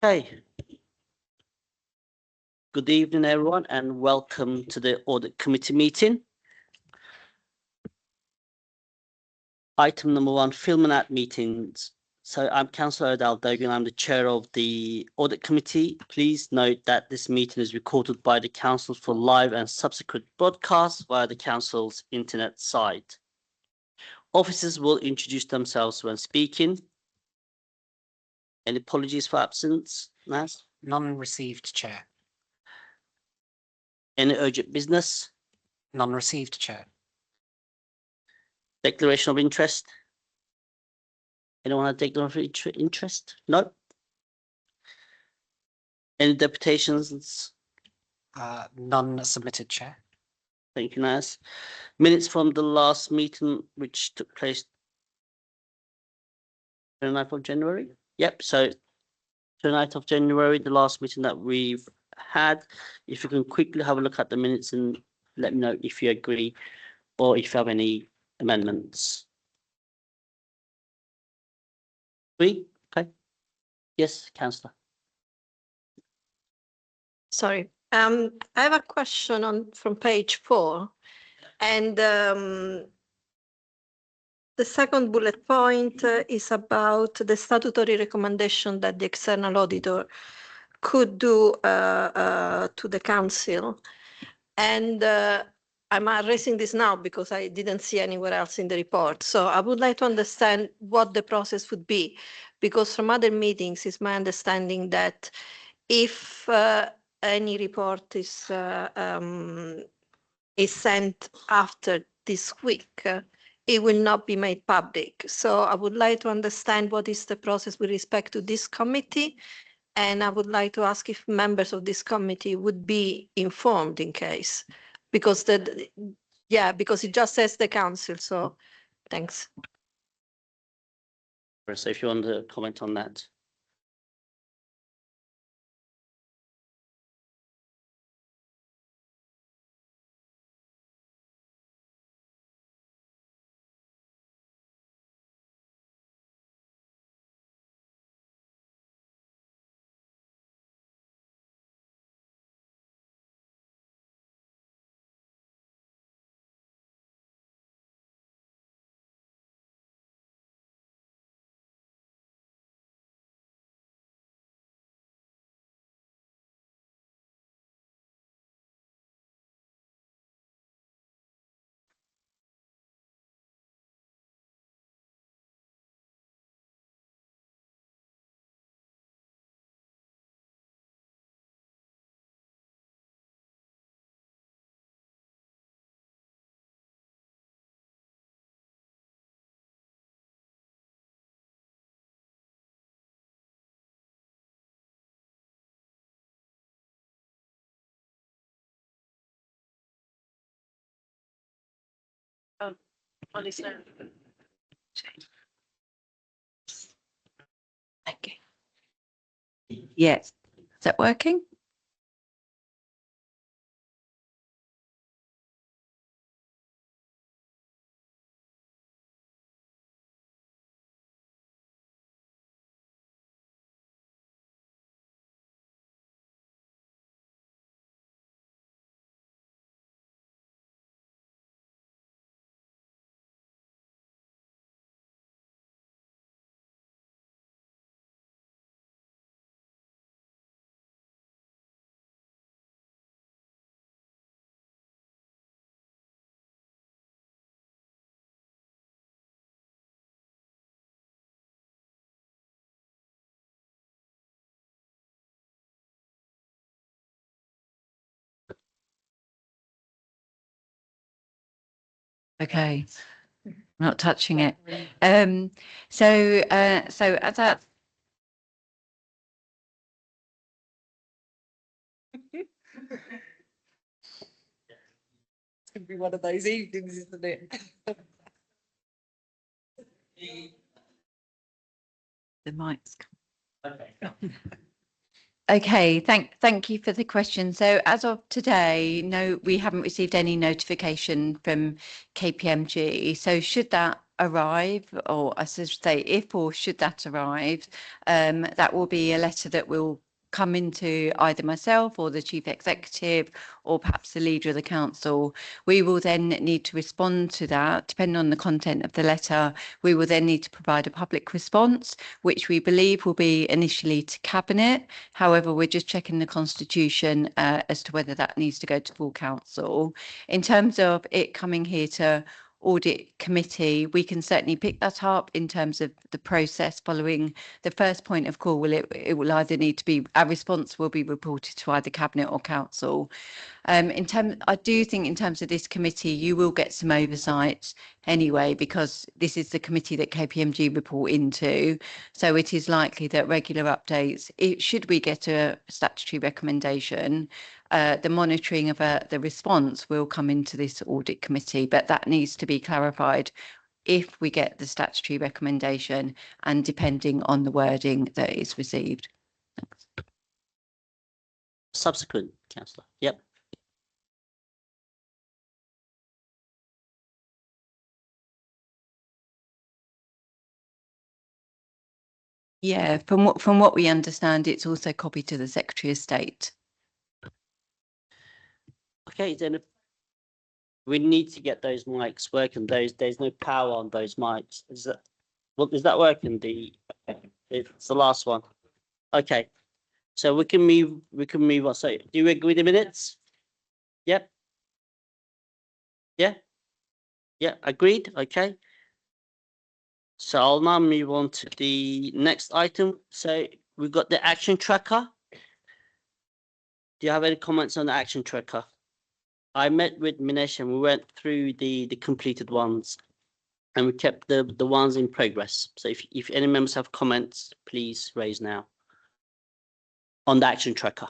Okay. Good evening, everyone, and welcome to the Audit Committee meeting. Item number 1, Film and Act meetings. So I'm Councillor O'Dowd-Dogan. I'm the chair of the Audit Committee. Please note that this meeting is recorded by the Council for live and subsequent broadcasts via the Council's internet site. Officers will introduce themselves when speaking. Any apologies for absence, Naz? None received, Chair. Any urgent business? None received, Chair. Declaration of interest? Anyone have declaration of interest? No? Any deputations? None submitted, Chair. Thank you, Naz. Minutes from the last meeting, which took place 29th of January. Yep, so 29th of January, the last meeting that we've had. If you can quickly have a look at the minutes and let me know if you agree or if you have any amendments. Agree? Okay. Yes, Councillor. Sorry, I have a question from page 4, and the second bullet point is about the statutory recommendation that the external auditor could do to the council. And I'm raising this now because I didn't see anywhere else in the report. So I would like to understand what the process would be, because from other meetings, it's my understanding that if any report is sent after this week, it will not be made public. So I would like to understand what is the process with respect to this committee. And I would like to ask if members of this committee would be informed in case, because because it just says the council. So thanks. So if you want to comment on that. What is that? Okay. Yes. Is that working? Okay, I'm not touching it. So as that. It's going to be one of those evenings, isn't it? The mic's. Okay, thank you for the question. So as of today, no, we haven't received any notification from KPMG. So should that arrive, or I should say, if or should that arrive, that will be a letter that will come into either myself or the chief executive or perhaps the leader of the council. We will then need to respond to that. Depending on the content of the letter, we will then need to provide a public response, which we believe will be initially to Cabinet. However, we're just checking the Constitution as to whether that needs to go to full council. In terms of it coming here to Audit Committee, we can certainly pick that up in terms of the process following the first point of call. It will either need to be, our response will be reported to either Cabinet or Council. I do think in terms of this committee, you will get some oversight anyway, because this is the committee that KPMG report into. So it is likely that regular updates, should we get a statutory recommendation, the monitoring of the response will come into this audit committee, but that needs to be clarified if we get the statutory recommendation and depending on the wording that is received. Thanks. Subsequent, Councillor. Yep. Yeah, from what we understand, it's also copied to the Secretary of State. Okay, then we need to get those mics working. There's no power on those mics. Is that working? It's the last one. Okay, so we can move on. So do you agree with the minutes? Yep. Yeah, agreed. Okay. So I'll now move on to the next item. So we've got the action tracker. Do you have any comments on the action tracker? I met with Minesh and we went through the completed ones and we kept the ones in progress. So if any members have comments, please raise now on the action tracker.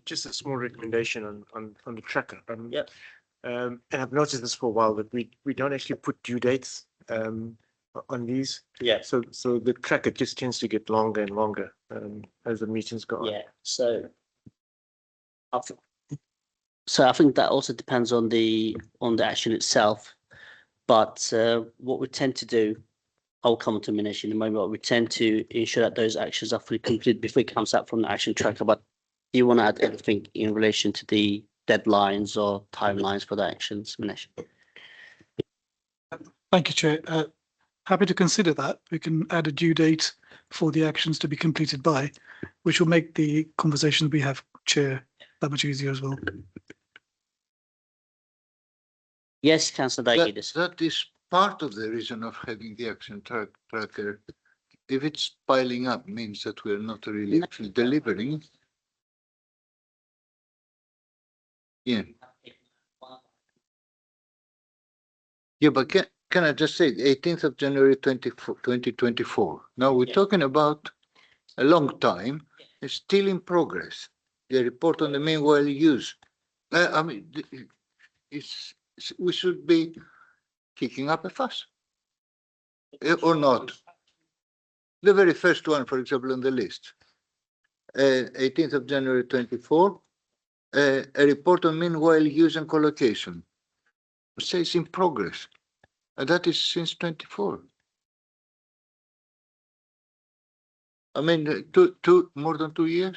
Just a small recommendation on the tracker. Yep. And I've noticed this for a while that we don't actually put due dates on these. Yeah. So the tracker just tends to get longer and longer as the meetings go on. Yeah. So I think that also depends on the action itself. But what we tend to do, I'll come to Minesh in a moment, but we tend to ensure that those actions are fully completed before it comes out from the action tracker. But do you want to add anything in relation to the deadlines or timelines for the actions, Minesh? Thank you, Chair. Happy to consider that. We can add a due date for the actions to be completed by, which will make the conversations we have, Chair, that much easier as well. Yes, Councillor Daikides. That is part of the reason of having the action tracker. If it's piling up, means that we're not really actually delivering. Yeah. Yeah, but can I just say 18th of January 2024. Now we're talking about a long time. It's still in progress. The report on the meanwhile use. I mean, we should be kicking up a fuss. Or not. The very first one, for example, on the list. 18th of January 24. A report on meanwhile use and collocation. It says in progress. And that is since 24. I mean, more than 2 years.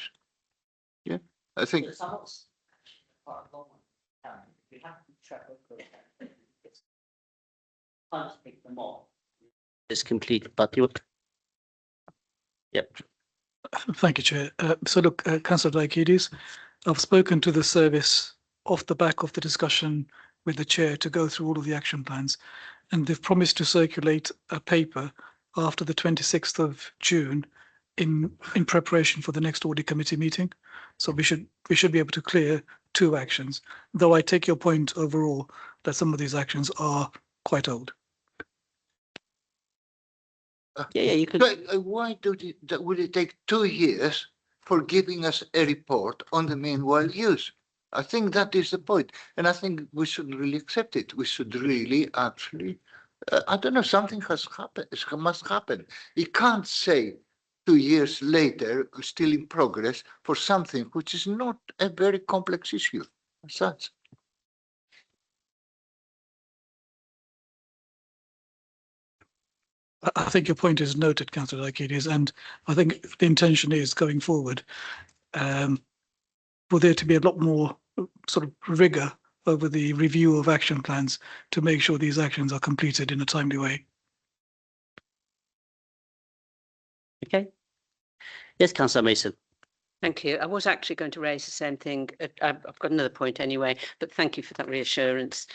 Yeah, I think. It's complete, but you. Yep. Thank you, Chair. So look, Councillor Daikides, I've spoken to the service off the back of the discussion with the Chair to go through all of the action plans, and they've promised to circulate a paper after the 26th of June in preparation for the next audit committee meeting. So we should be able to clear 2 actions, though I take your point overall that some of these actions are quite old. Yeah, you could. Why would it take 2 years for giving us a report on the meanwhile use? I think that is the point, and I think we should really accept it. We should really actually, I don't know, something has happened. It must happen. You can't say 2 years later, still in progress for something which is not a very complex issue as such. I think your point is noted, Councillor Diakidis, and I think the intention is going forward for there to be a lot more sort of rigor over the review of action plans to make sure these actions are completed in a timely way. Okay. Yes, Councillor Mason. Thank you. I was actually going to raise the same thing. I've got another point anyway, but thank you for that reassurance.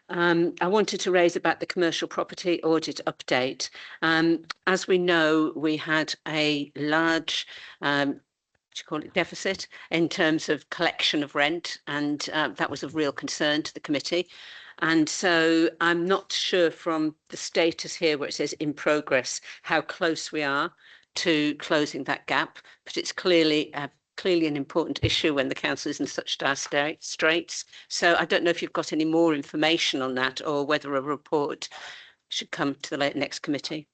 I wanted to raise about the commercial property audit update. As we know, we had a large deficit in terms of collection of rent, and that was of real concern to the committee. And so I'm not sure from the status here where it says in progress how close we are to closing that gap, but it's clearly an important issue when the council is in such dire straits. So I don't know if you've got any more information on that or whether a report should come to the next committee.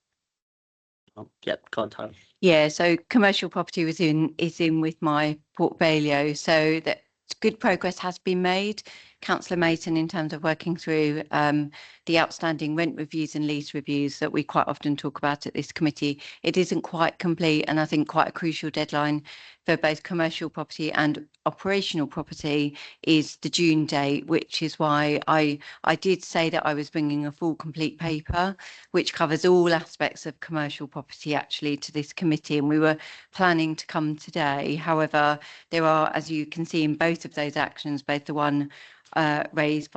Yep, go on, Tara. Yeah, so commercial property is in with my portfolio, so that good progress has been made. Councillor Mason, in terms of working through the outstanding rent reviews and lease reviews that we quite often talk about at this committee, it isn't quite complete, and I think quite a crucial deadline for both commercial property and operational property is the June date, which is why I did say that I was bringing a full complete paper which covers all aspects of commercial property actually to this committee, and we were planning to come today. However, there are, as you can see in both of those actions, both the one raised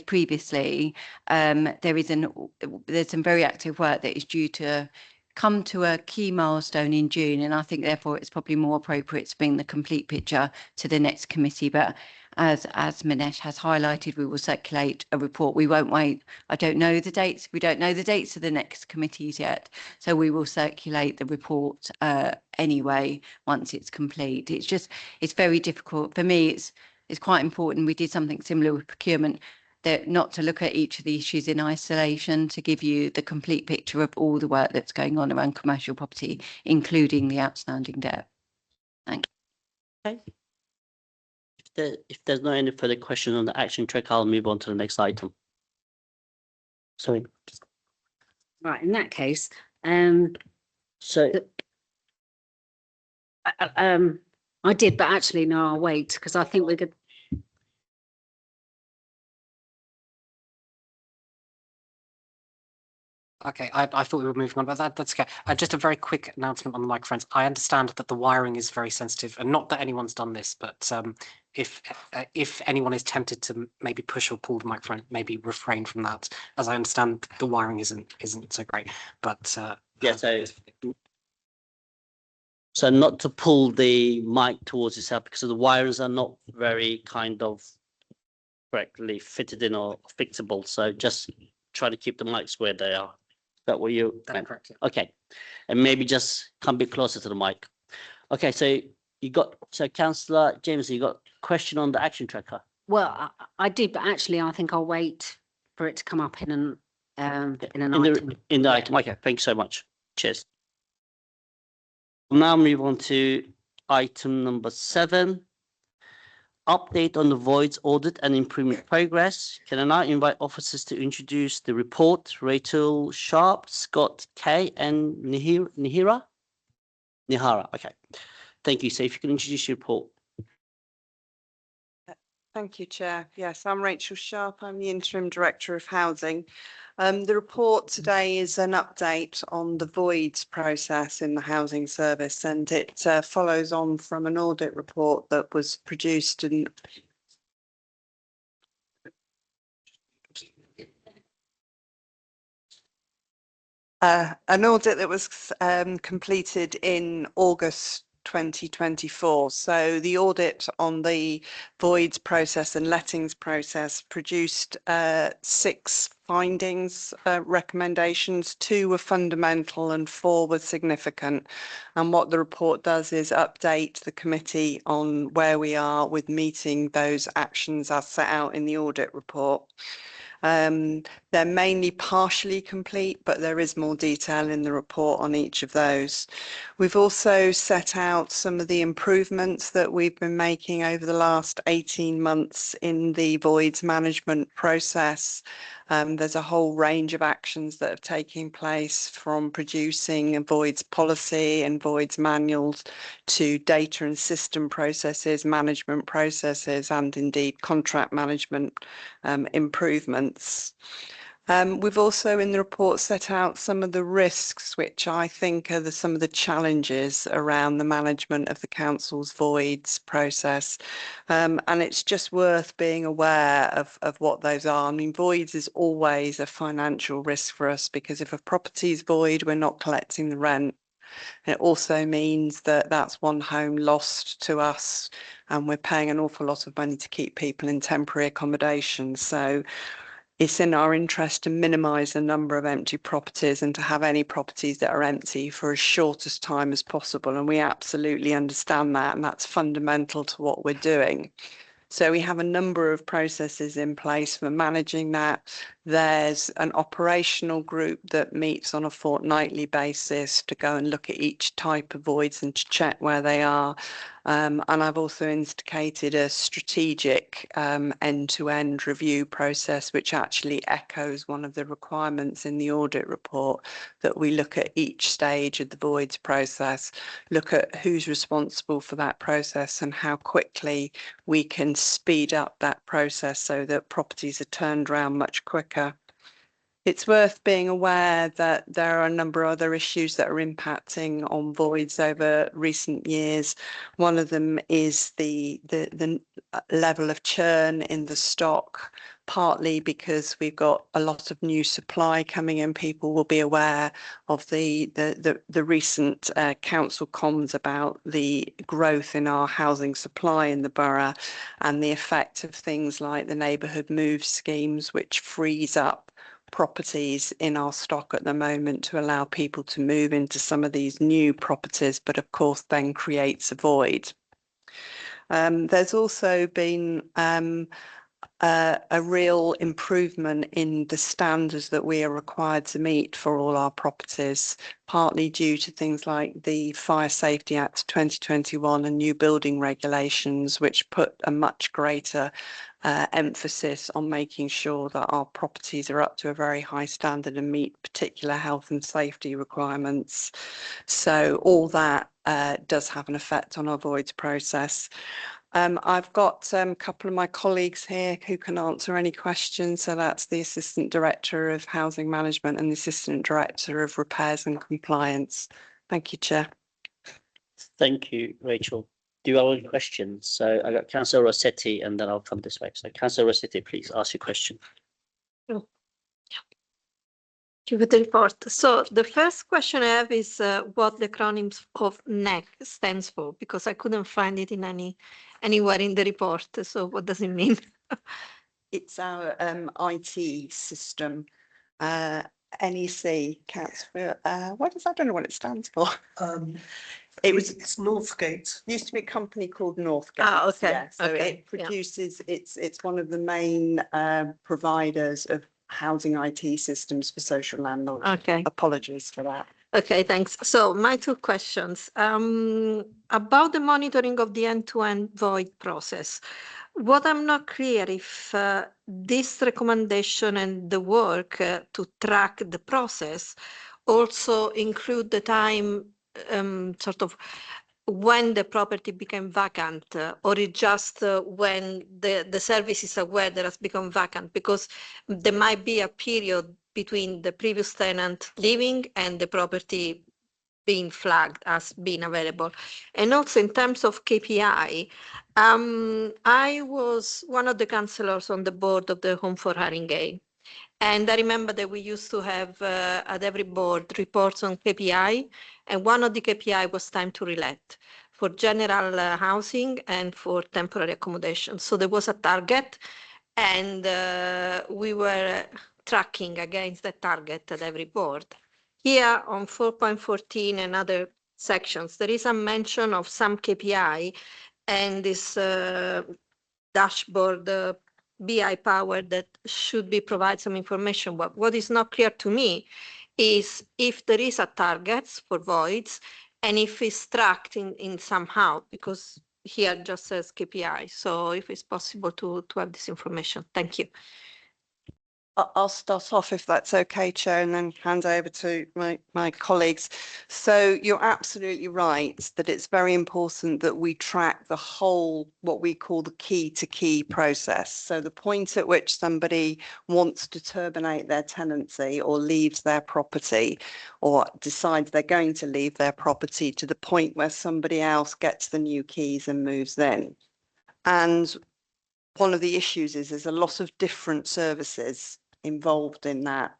previously, there's some very active work that is due to come to a key milestone in June, and I think therefore it's probably more appropriate to bring the complete picture to the next committee. But as Minesh has highlighted, we will circulate a report. We won't wait. I don't know the dates. We don't know the dates of the next committees yet, so we will circulate the report anyway once it's complete. It's very difficult for me. It's quite important. We did something similar with procurement, that not to look at each of the issues in isolation, to give you the complete picture of all the work that's going on around commercial property, including the outstanding debt. Thank you. Okay. If there's no any further questions on the action track, I'll move on to the next item. Sorry. Right, in that case, So I did, but actually no, I'll wait because I think we're good. Okay, I thought we were moving on, but that's okay. Just a very quick announcement on the microphones. I understand that the wiring is very sensitive, and not that anyone's done this, but if anyone is tempted to maybe push or pull the microphone, maybe refrain from that, as I understand the wiring isn't so great. But yeah, so not to pull the mic towards yourself because the wires are not very kind of correctly fitted in or fixable. So just try to keep the mics where they are. Is that what you meant? correct. Yeah. Okay, and maybe just come a bit closer to the mic. Okay, so Councillor James, you got a question on the action tracker? Well, I did, but actually I think I'll wait for it to come up in an item. In the item. Okay, thank you so much. Cheers. We'll now move on to item number 7. Update on the voids audit and improvement progress. Can I now invite officers to introduce the report? Rachel Sharp, Scott Kay, and Nihara. Okay. Thank you. So if you can introduce your report. Thank you, Chair. Yes, I'm Rachel Sharp. I'm the Interim Director of Housing. The report today is an update on the voids process in the housing service, and it follows on from an audit report that was produced in an audit that was completed in August 2024. So the audit on the voids process and lettings process produced 6 findings, recommendations. 2 were fundamental and 4 were significant. And what the report does is update the committee on where we are with meeting those actions as set out in the audit report. There They're mainly partially complete, but there is more detail in the report on each of those. We've also set out some of the improvements that we've been making over the last 18 months in the voids management process. There's a whole range of actions that have taken place, from producing a voids policy and voids manuals to data and system processes, management processes, and indeed contract management improvements. We've also in the report set out some of the risks, which I think are some of the challenges around the management of the council's voids process. And it's just worth being aware of what those are. I mean, voids is always a financial risk for us, because if a property is void, we're not collecting the rent. It also means that that's one home lost to us, and we're paying an awful lot of money to keep people in temporary accommodation. So it's in our interest to minimise the number of empty properties and to have any properties that are empty for as short as time as possible. And we absolutely understand that, and that's fundamental to what we're doing. So we have a number of processes in place for managing that. There's an operational group that meets on a fortnightly basis to go and look at each type of voids and to check where they are. And I've also instigated a strategic end-to-end review process, which actually echoes one of the requirements in the audit report, that we look at each stage of the voids process, look at who's responsible for that process and how quickly we can speed up that process so that properties are turned around much quicker. It's worth being aware that there are a number of other issues that are impacting on voids over recent years. One of them is the level of churn in the stock, partly because we've got a lot of new supply coming in. People will be aware of the recent council comms about the growth in our housing supply in the borough, and the effect of things like the neighbourhood move schemes, which frees up properties in our stock at the moment to allow people to move into some of these new properties, but of course then creates a void. There's also been a real improvement in the standards that we are required to meet for all our properties, partly due to things like the Fire Safety Act 2021 and new building regulations, which put a much greater emphasis on making sure that our properties are up to a very high standard and meet particular health and safety requirements. So all that does have an effect on our voids process. I've got a couple of my colleagues here who can answer any questions. So that's the Assistant Director of Housing Management and the Assistant Director of Repairs and Compliance. Thank you, Chair. Thank you, Rachel. Do you have any questions? So I got Councillor Rossetti, and then I'll come this way. So Councillor Rossetti, please ask your question. Give it the report. So the first question I have is what the acronym of NEC stands for, because I couldn't find it in anywhere in the report. So what does it mean? It's our IT system. NEC, what does, I don't know what it stands for. It's Northgate. Used to be a company called Northgate. Ah, okay. Yeah, so Okay. it produces, it's one of the main providers of housing IT systems for social landlords. Okay. Apologies for that. Okay, thanks. So my two questions about the monitoring of the end-to-end void process. What I'm not clear if this recommendation and the work to track the process also include the time sort of when the property became vacant, or it just when the service is aware that has become vacant, because there might be a period between the previous tenant leaving and the property being flagged as being available. And also in terms of KPI, I was one of the councillors on the board of the Home for Haringey. And I remember that we used to have at every board reports on KPI, and one of the KPI was time to relet for general housing and for temporary accommodation. So there was a target, and we were tracking against that target at every board. Here on 4.14 and other sections, there is a mention of some KPI, and this dashboard BI power that should be provide some information. But what is not clear to me is if there is a target for voids and if it's tracked in somehow, because here just says KPI. So if it's possible to have this information. Thank you. I'll start off if that's okay, Chair, and then hand over to my colleagues. So you're absolutely right that it's very important that we track the whole, what we call the key to key process. So the point at which somebody wants to terminate their tenancy or leaves their property or decides they're going to leave their property to the point where somebody else gets the new keys and moves in. And one of the issues is there's a lot of different services involved in that.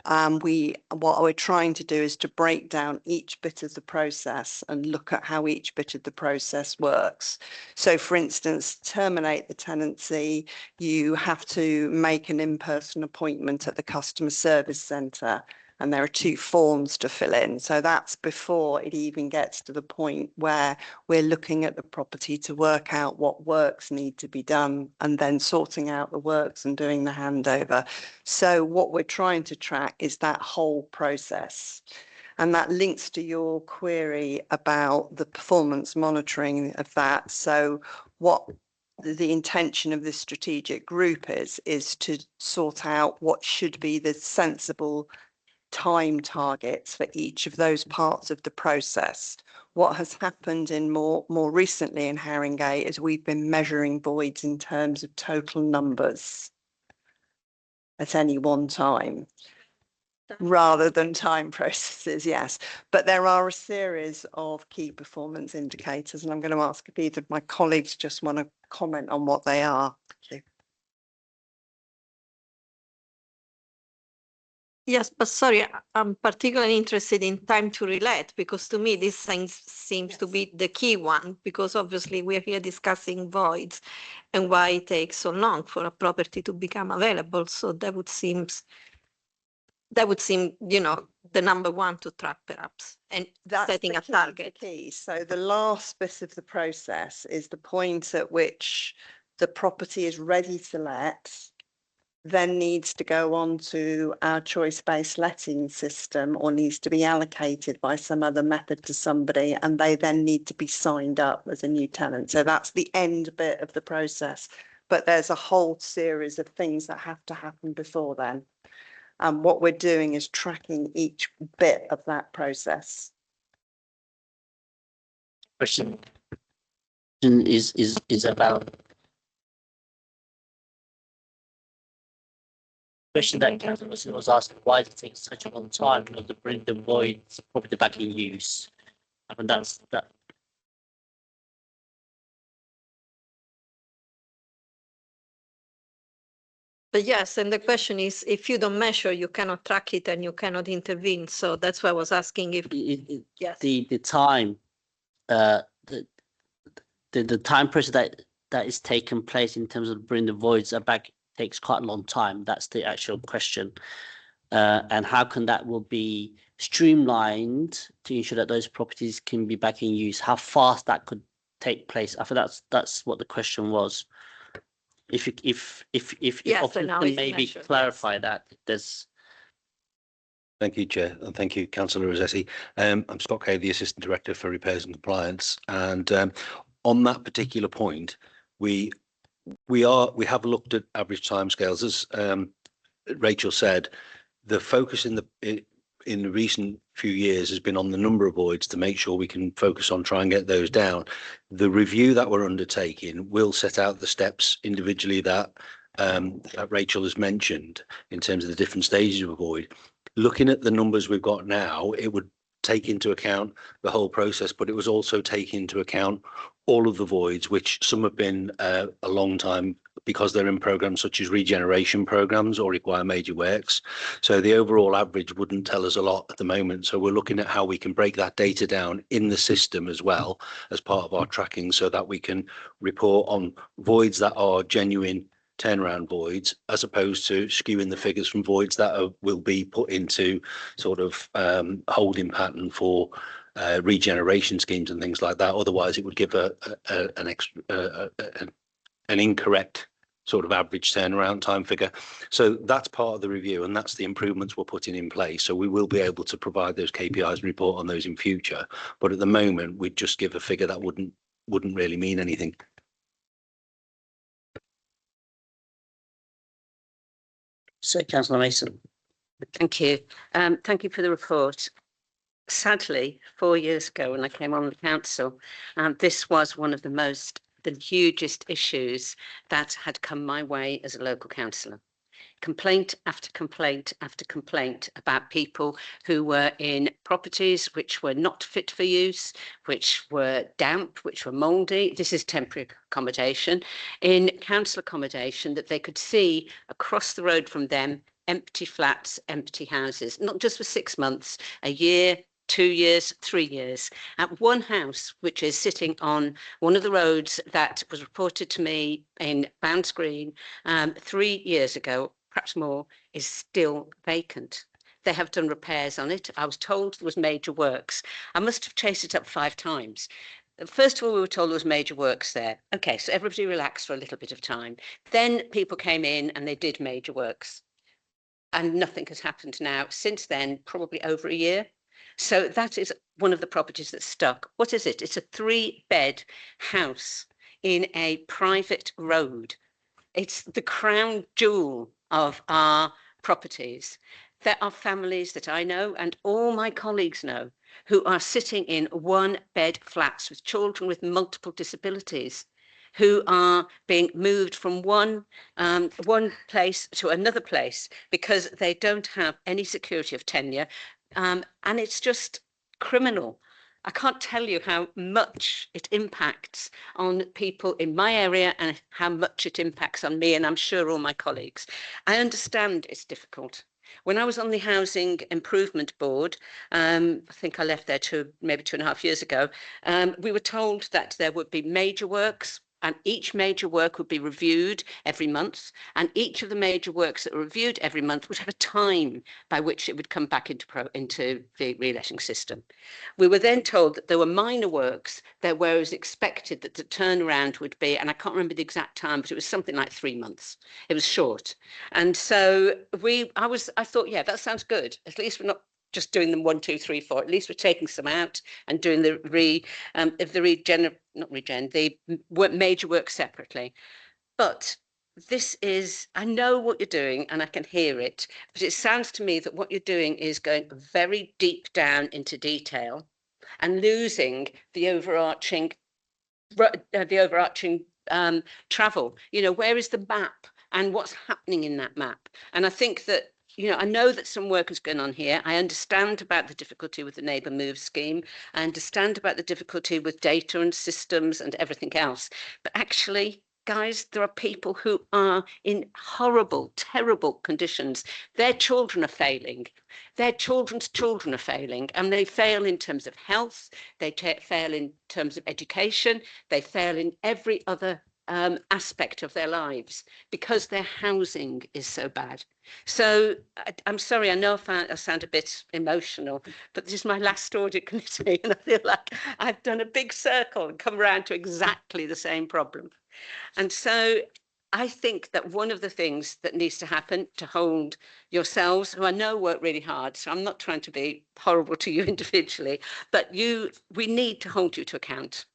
What we're trying to do is to break down each bit of the process and look at how each bit of the process works. So for instance, terminate the tenancy, you have to make an in-person appointment at the customer service centre. And there are 2 forms to fill in. So that's before it even gets to the point where we're looking at the property to work out what works need to be done and then sorting out the works and doing the handover. So what we're trying to track is that whole process. And that links to your query about the performance monitoring of that. So what the intention of this strategic group is to sort out what should be the sensible time targets for each of those parts of the process. What has happened in more recently in Haringey is we've been measuring voids in terms of total numbers at any one time rather than time processes, yes. But there are a series of key performance indicators, and I'm going to ask if either of my colleagues just want to comment on what they are. Thank you. Yes, but sorry, I'm particularly interested in time to relate because to me this seems to be the key one because obviously we're here discussing voids and why it takes so long for a property to become available. So that would seem, you know, the number one to track perhaps and That's setting a the target. key. So the last bit of the process is the point at which the property is ready to let, then needs to go on to our choice-based letting system or needs to be allocated by some other method to somebody, and they then need to be signed up as a new tenant. So that's the end bit of the process. But there's a whole series of things that have to happen before then. And what we're doing is tracking each bit of that process. Question is about question that Councillor was asking, why does it take such a long time to bring the voids property back in use? I mean, that's that. But yes, and the question is, if you don't measure, you cannot track it and you cannot intervene. So that's why I was asking if yes. The time, the time process that is taking place in terms of bringing the voids back takes quite a long time. That's the actual question. And how can that will be streamlined to ensure that those properties can be back in use? How fast that could take place? I think that's what the question was. If Yes, often and now can it's maybe measured, clarify that there's. Thank you, Chair, and thank you, Councillor Rossetti. I'm Scott Cave, the Assistant Director for Repairs and Compliance, and on that particular point, we have looked at average timescales. As Rachel said, the focus in the recent few years has been on the number of voids to make sure we can focus on trying to get those down. The review that we're undertaking will set out the steps individually that Rachel has mentioned in terms of the different stages of a void. Looking at the numbers we've got now, it would take into account the whole process, but it was also take into account all of the voids, which some have been a long time because they're in programs such as regeneration programs or require major works. So the overall average wouldn't tell us a lot at the moment. So we're looking at how we can break that data down in the system as well as part of our tracking so that we can report on voids that are genuine turnaround voids as opposed to skewing the figures from voids that will be put into sort of holding pattern for regeneration schemes and things like that. Otherwise, it would give an incorrect sort of average turnaround time figure. So that's part of the review, and that's the improvements we're putting in place. So we will be able to provide those KPIs and report on those in future. But at the moment, we'd just give a figure that wouldn't really mean anything. So, Councillor Mason. Thank you. Thank you for the report. Sadly, 4 years ago when I came on the council, this was one of the hugest issues that had come my way as a local councillor. Complaint after complaint after complaint about people who were in properties which were not fit for use, which were damp, which were mouldy. This is temporary accommodation. In council accommodation that they could see across the road from them, empty flats, empty houses, not just for 6 months, a year, 2 years, 3 years. At one house, which is sitting on one of the roads that was reported to me in Bounds Green 3 years ago, perhaps more, is still vacant. They have done repairs on it. I was told there was major works. I must have chased it up 5 times. First of all, we were told there was major works there. Okay, so everybody relaxed for a little bit of time. Then people came in and they did major works. And nothing has happened now. Since then, probably over a year. So that is one of the properties that's stuck. What is it? It's a 3-bed house in a private road. It's the crown jewel of our properties. There are families that I know and all my colleagues know who are sitting in 1-bed flats with children with multiple disabilities, who are being moved from one place to another place because they don't have any security of tenure. And it's just criminal. I can't tell you how much it impacts on people in my area and how much it impacts on me, and I'm sure all my colleagues. I understand it's difficult. When I was on the Housing Improvement Board, I think I left there maybe 2.5 years ago, we were told that there would be major works, and each major work would be reviewed every month, and each of the major works that were reviewed every month would have a time by which it would come back into the reletting system. We were then told that there were minor works that where it was expected that the turnaround would be, and I can't remember the exact time, but it was something like 3 months. It was short. And so I thought, yeah, that sounds good. At least we're not just doing them 1, 2, 3, 4. At least we're taking some out and doing the major work separately. But this is, I know what you're doing and I can hear it, but it sounds to me that what you're doing is going very deep down into detail and losing the overarching travel. You know, where is the map and what's happening in that map? And I think that, you know, I know that some work is going on here. I understand about the difficulty with the Neighbour Move scheme. I understand about the difficulty with data and systems and everything else. But actually, guys, there are people who are in horrible, terrible conditions. Their children are failing. Their children's children are failing, and they fail in terms of health. They fail in terms of education. They fail in every other aspect of their lives because their housing is so bad. So I'm sorry, I know I sound a bit emotional, but this is my last audit committee and I feel like I've done a big circle and come around to exactly the same problem. And so I think that one of the things that needs to happen to hold yourselves, who I know work really hard, so I'm not trying to be horrible to you individually, but we need to hold you to account.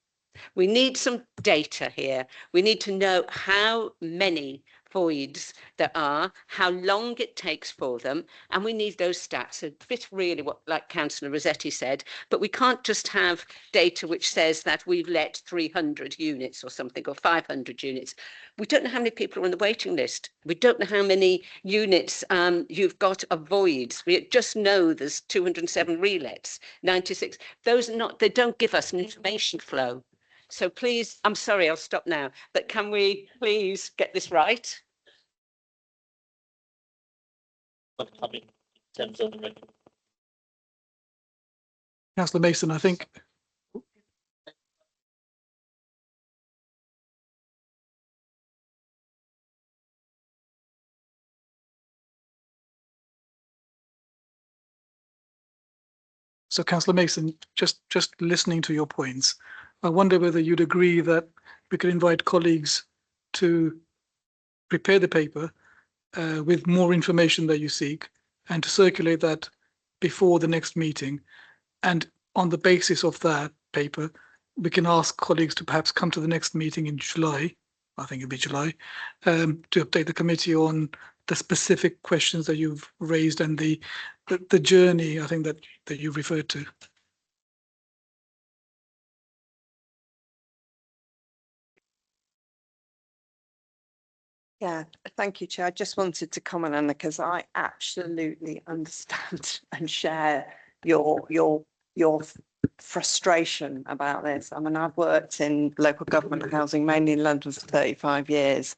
We need some data here. We need to know how many voids there are, how long it takes for them, and we need those stats. A bit really what, like Councillor Rossetti said, but we can't just have data which says that we've let 300 units or something, or 500 units. We don't know how many people are on the waiting list. We don't know how many units you've got of voids. We just know there's 207 relets, 96. Those are not, they don't give us an information flow. So please, I'm sorry, I'll stop now, but can we please get this right? Councillor Mason, I think. So, Councillor Mason, just listening to your points, I wonder whether you'd agree that we could invite colleagues to prepare the paper with more information that you seek and to circulate that before the next meeting. And on the basis of that paper, we can ask colleagues to perhaps come to the next meeting in July, I think it'll be July, to update the committee on the specific questions that you've raised and the journey, I think, that you referred to. Yeah, thank you, Chair. I just wanted to comment on it because I absolutely understand and share your frustration about this. I mean, I've worked in local government housing, mainly in London, for 35 years.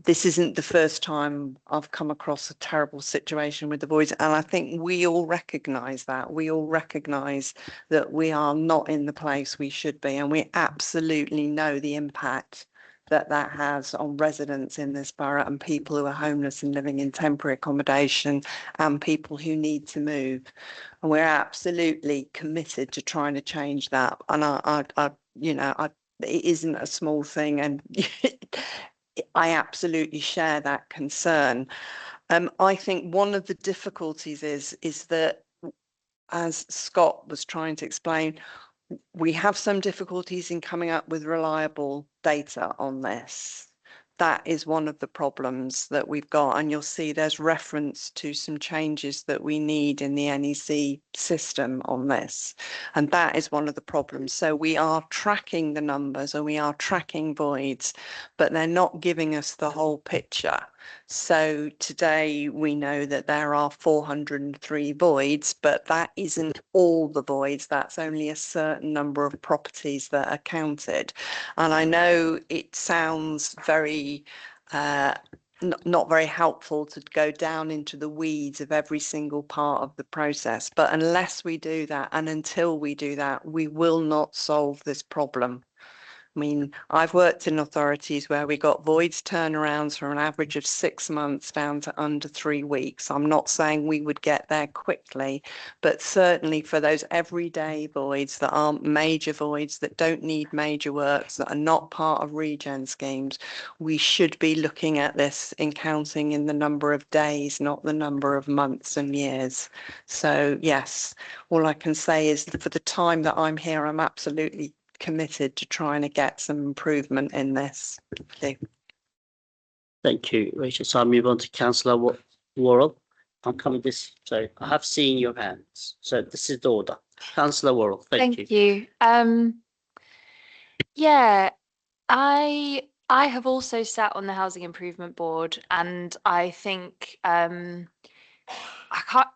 This isn't the first time I've come across a terrible situation with the voids, and I think we all recognise that. We all recognise that we are not in the place we should be, and we absolutely know the impact that has on residents in this borough and people who are homeless and living in temporary accommodation and people who need to move. And we're absolutely committed to trying to change that. And it isn't a small thing, and I absolutely share that concern. I think one of the difficulties is that, as Scott was trying to explain, we have some difficulties in coming up with reliable data on this. That is one of the problems that we've got, and you'll see there's reference to some changes that we need in the NEC system on this, and that is one of the problems. So we are tracking the numbers and we are tracking voids, but they're not giving us the whole picture. So today we know that there are 403 voids, but that isn't all the voids. That's only a certain number of properties that are counted. And I know it sounds very not very helpful to go down into the weeds of every single part of the process. But unless we do that, and until we do that, we will not solve this problem. I mean, I've worked in authorities where we got voids turnarounds from an average of 6 months down to under 3 weeks. I'm not saying we would get there quickly, but certainly for those everyday voids that aren't major voids, that don't need major works, that are not part of regen schemes, we should be looking at this in counting in the number of days, not the number of months and years. So yes, all I can say is that for the time that I'm here, I'm absolutely committed to trying to get some improvement in this. Thank you, Rachel. So I'll move on to Councillor Worrell. I'm coming this, so I have seen your hands. So this is the order. Councillor Worrell, thank you. Thank you. Yeah, I have also sat on the Housing Improvement Board, and I think I'm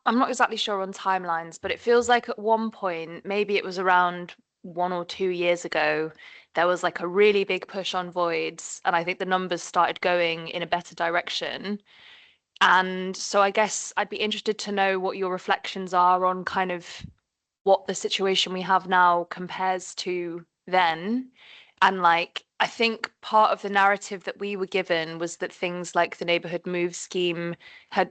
not exactly sure on timelines, but it feels like at one point, maybe it was around 1 or 2 years ago, there was like a really big push on voids, and I think the numbers started going in a better direction. And so I guess I'd be interested to know what your reflections are on kind of what the situation we have now compares to then. And like, I think part of the narrative that we were given was that things like the neighbourhood move scheme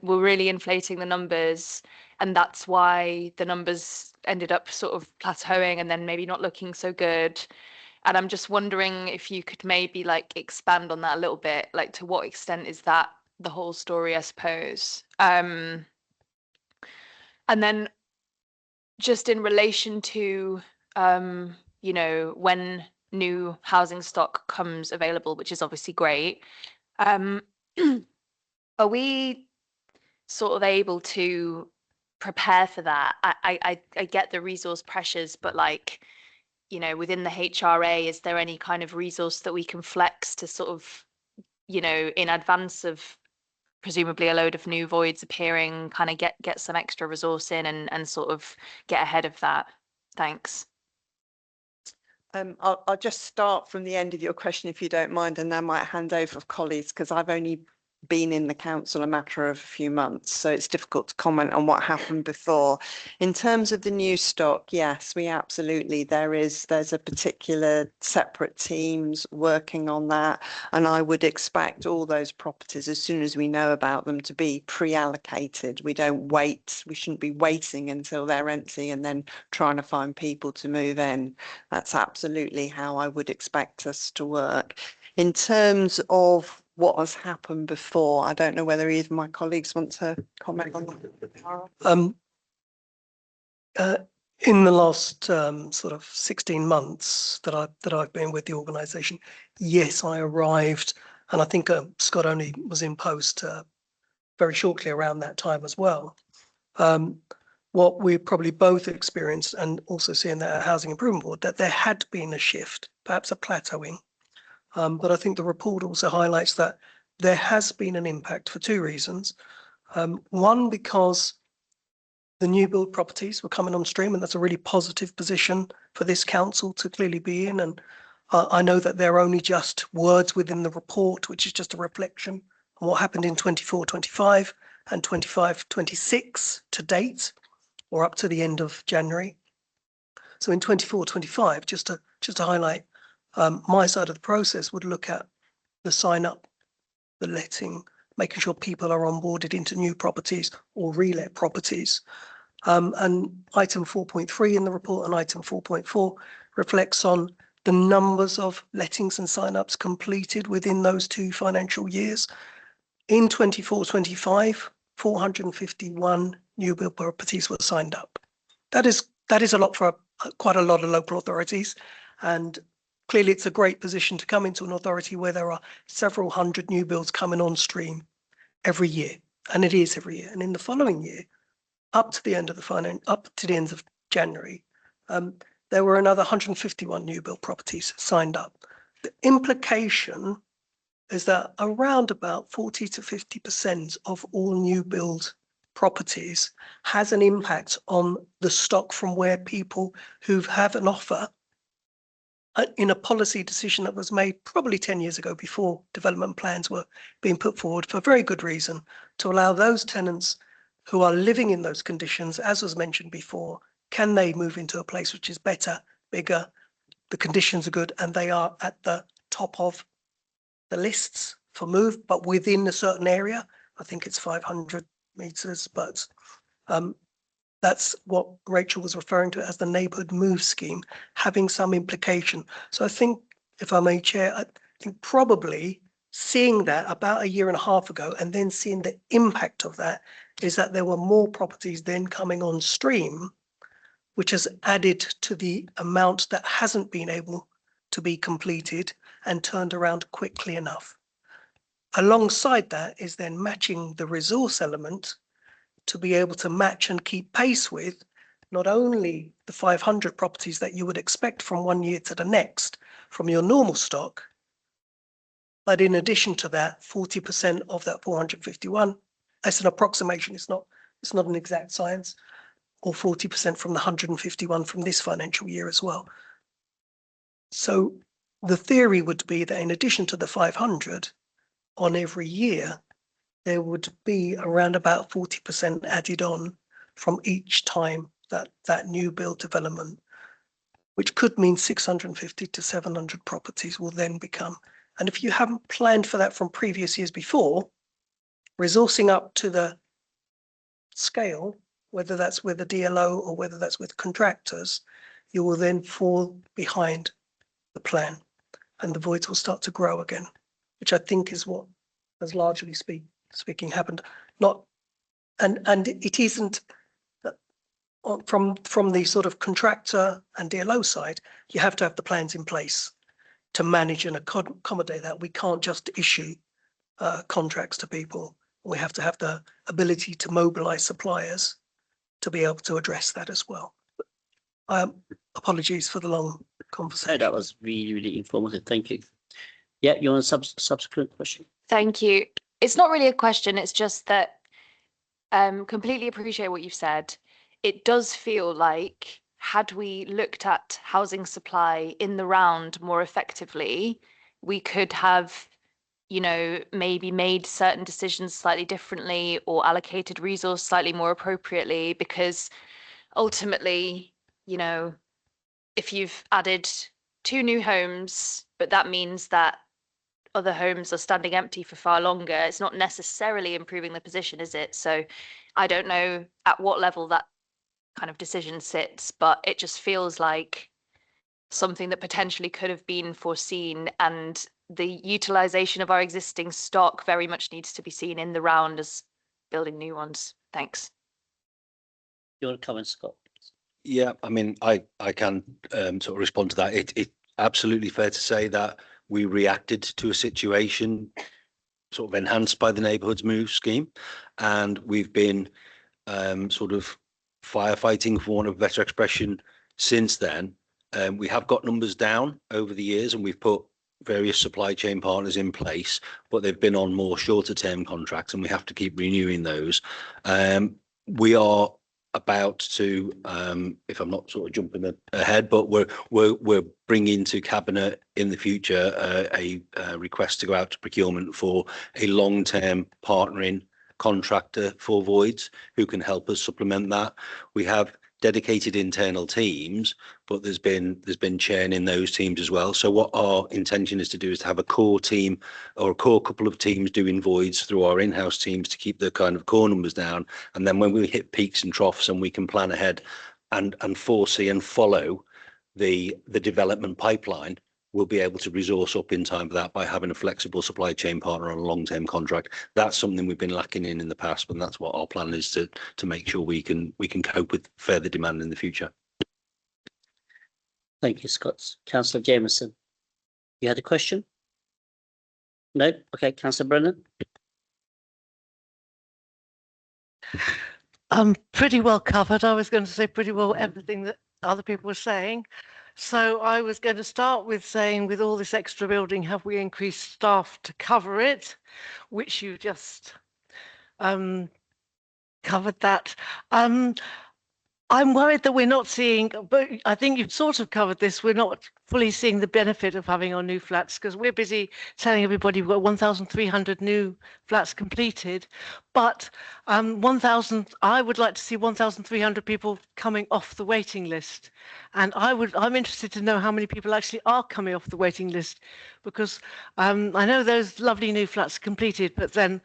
were really inflating the numbers, and that's why the numbers ended up sort of plateauing and then maybe not looking so good. And I'm just wondering if you could maybe like expand on that a little bit, like to what extent is that the whole story, I suppose. And then just in relation to when new housing stock comes available, which is obviously great, are we sort of able to prepare for that? I get the resource pressures, but like, within the HRA, is there any kind of resource that we can flex to sort of, in advance of presumably a load of new voids appearing, kind of get some extra resource in and sort of get ahead of that? Thanks. I'll just start from the end of your question, if you don't mind, and then I might hand over to colleagues, because I've only been in the council a matter of a few months, so it's difficult to comment on what happened before. In terms of the new stock, yes, we absolutely, there's a particular separate teams working on that, and I would expect all those properties, as soon as we know about them, to be pre-allocated. We shouldn't be waiting until they're empty and then trying to find people to move in. That's absolutely how I would expect us to work. In terms of what has happened before. I don't know whether either of my colleagues want to comment on that. In the last sort of 16 months that I've been with the organisation, yes, I arrived, and I think Scott only was in post very shortly around that time as well. What we probably both experienced, and also seeing that at Housing Improvement Board, that there had been a shift, perhaps a plateauing. But I think the report also highlights that there has been an impact for two reasons. One, because the new build properties were coming on stream, and that's a really positive position for this council to clearly be in. And I know that there are only just words within the report, which is just a reflection on what happened in 24-25 and 25-26 to date, or up to the end of January. So in 24-25, just to highlight, my side of the process would look at the sign up, the letting, making sure people are onboarded into new properties or relet properties. And item 4.3 in the report and item 4.4 reflects on the numbers of lettings and sign-ups completed within those 2 financial years. In 24-25, 451 new build properties were signed up. That is a lot for quite a lot of local authorities, and clearly it's a great position to come into an authority where there are several hundred new builds coming on stream every year, and it is every year. And in the following year, up to the end of January, there were another 151 new build properties signed up. The implication is that around about 40 to 50% of all new build properties has an impact on the stock from where people who have an offer in a policy decision that was made probably 10 years ago, before development plans were being put forward for very good reason, to allow those tenants who are living in those conditions, as was mentioned before, can they move into a place which is better, bigger, the conditions are good, and they are at the top of the lists for move, but within a certain area. I think it's 500 meters, but that's what Rachel was referring to as the neighbourhood move scheme, having some implication. So I think, if I may, Chair, I think probably seeing that about a year and a half ago, and then seeing the impact of that, is that there were more properties then coming on stream, which has added to the amount that hasn't been able to be completed and turned around quickly enough. Alongside that is then matching the resource element to be able to match and keep pace with not only the 500 properties that you would expect from one year to the next from your normal stock, but in addition to that, 40% of that 451, that's an approximation, it's not an exact science, or 40% from the 151 from this financial year as well. So the theory would be that in addition to the 500 on every year, there would be around about 40% added on from each time that new build development, which could mean 650 to 700 properties will then become. And if you haven't planned for that from previous years before, resourcing up to the scale, whether that's with a DLO or whether that's with contractors, you will then fall behind the plan and the voids will start to grow again, which I think is what has largely speaking happened. And it isn't from the sort of contractor and DLO side. You have to have the plans in place to manage and accommodate that. We can't just issue contracts to people. We have to have the ability to mobilize suppliers to be able to address that as well. Apologies for the long conversation. That was really, really informative. Thank you. Yeah, you want a subsequent question? Thank you. It's not really a question. It's just that completely appreciate what you've said. It does feel like, had we looked at housing supply in the round more effectively, we could have, maybe made certain decisions slightly differently or allocated resource slightly more appropriately, because ultimately, if you've added 2 new homes, but that means that other homes are standing empty for far longer, it's not necessarily improving the position, is it? So I don't know at what level that kind of decision sits, but it just feels like something that potentially could have been foreseen, and the utilization of our existing stock very much needs to be seen in the round as building new ones. Thanks. You want to comment, Scott? Yeah, I mean, I can sort of respond to that. It absolutely fair to say that we reacted to a situation sort of enhanced by the Neighbourhoods Move scheme, and we've been sort of firefighting, for want of a better expression, since then. We have got numbers down over the years, and we've put various supply chain partners in place, but they've been on more shorter term contracts, and we have to keep renewing those. We are about to, if I'm not sort of jumping ahead, but we're bringing to cabinet in the future a request to go out to procurement for a long-term partnering contractor for voids who can help us supplement that. We have dedicated internal teams, but there's been churn in those teams as well. So what our intention is to do is to have a core team or a core couple of teams doing voids through our in-house teams to keep the kind of core numbers down. And then when we hit peaks and troughs and we can plan ahead and foresee and follow the development pipeline, we'll be able to resource up in time for that by having a flexible supply chain partner on a long-term contract. That's something we've been lacking in the past, but that's what our plan is to make sure we can cope with further demand in the future. Thank you, Scott. Councillor Jameson, you had a question? No? Okay, Councillor Brennan. Pretty well covered. I was going to say pretty well everything that other people were saying. So I was going to start with saying, with all this extra building, have we increased staff to cover it? Which you just covered that. I'm worried that we're not seeing, but I think you've sort of covered this, we're not fully seeing the benefit of having our new flats, because we're busy telling everybody we've got 1,300 new flats completed, but I would like to see 1,300 people coming off the waiting list. And I'm interested to know how many people actually are coming off the waiting list, because I know those lovely new flats are completed, but then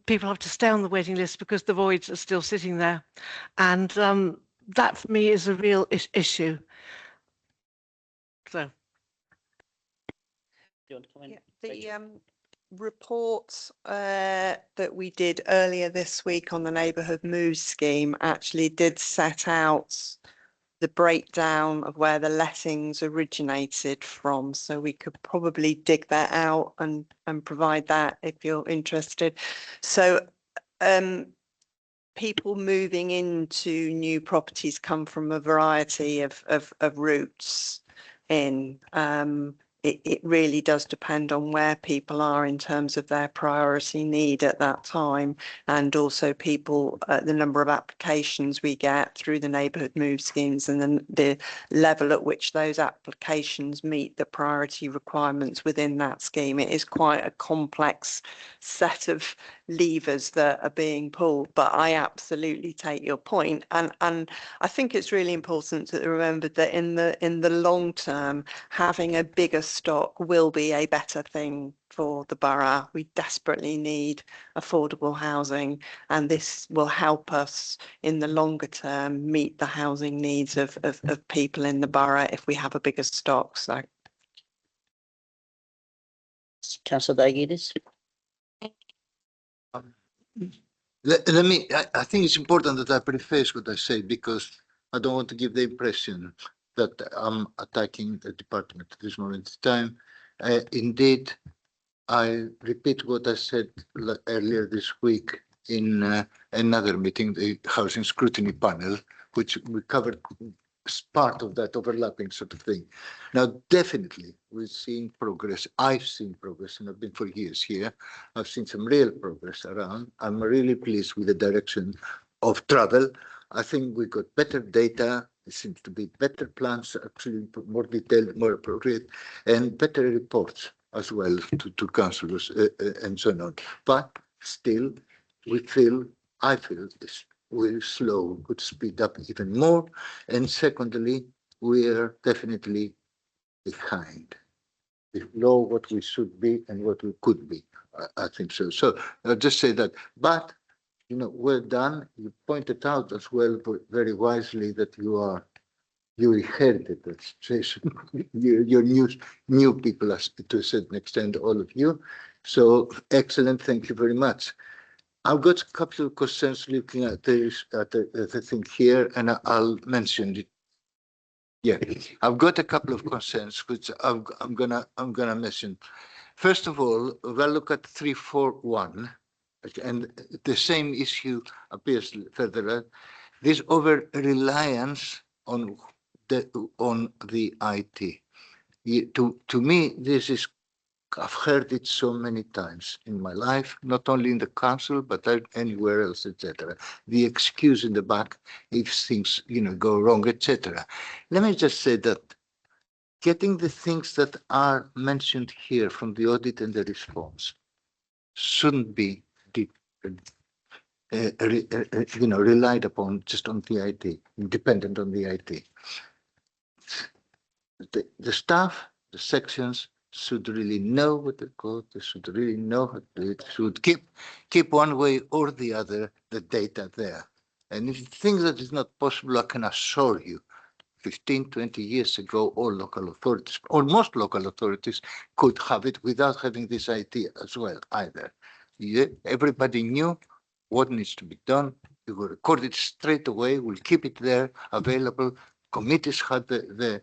people have to stay on the waiting list because the voids are still sitting there. And that for me is a real issue. So. Do you want to comment? Yeah, the report that we did earlier this week on the Neighbourhood Move scheme actually did set out the breakdown of where the lettings originated from. So we could probably dig that out and provide that if you're interested. So people moving into new properties come from a variety of routes in. It really does depend on where people are in terms of their priority need at that time, and also people, the number of applications we get through the neighbourhood move schemes, and then the level at which those applications meet the priority requirements within that scheme. It is quite a complex set of levers that are being pulled, but I absolutely take your point, and I think it's really important to remember that in the long term, having a bigger stock will be a better thing for the borough. We desperately need affordable housing, and this will help us in the longer term meet the housing needs of people in the borough if we have a bigger stock. So, Councillor Dagidis. Let me, I think it's important that I preface what I say, because I don't want to give the impression that I'm attacking the department at this moment in time. Indeed, I repeat what I said earlier this week in another meeting, the Housing Scrutiny Panel, which we covered as part of that overlapping sort of thing. Now, definitely, we've seen progress. I've seen progress, and I've been for years here. I've seen some real progress around. I'm really pleased with the direction of travel. I think we got better data. There seems to be better plans, actually more detailed, more appropriate, and better reports as well to councillors and so on. But still, I feel this we're slow, could speed up even more. And secondly, we're definitely behind below what we should be and what we could be. I think so. So I'll just say that. But you know, well done. You pointed out as well very wisely that you are you inherited the situation. You're new people to a certain extent, all of you. So excellent, thank you very much. I've got a couple of concerns looking at the thing here, and I'll mention it. Yeah, I've got a couple of concerns which I'm gonna mention. First of all, we'll look at 341, and the same issue appears further on. This over reliance on the IT. To me, this is, I've heard it so many times in my life, not only in the council, but anywhere else, etc. The excuse in the back if things, go wrong, etc. Let me just say that getting the things that are mentioned here from the audit and the response shouldn't be relied upon just on the IT, dependent on the IT. The staff, the sections should really know what they code. They should really know how to do it. Should keep one way or the other the data there. And if you think that is not possible, I can assure you, 15, 20 years ago, all local authorities, or most local authorities, could have it without having this IT as well either. Yeah, everybody knew what needs to be done. We will record it straight away. We'll keep it there, available. Committees had the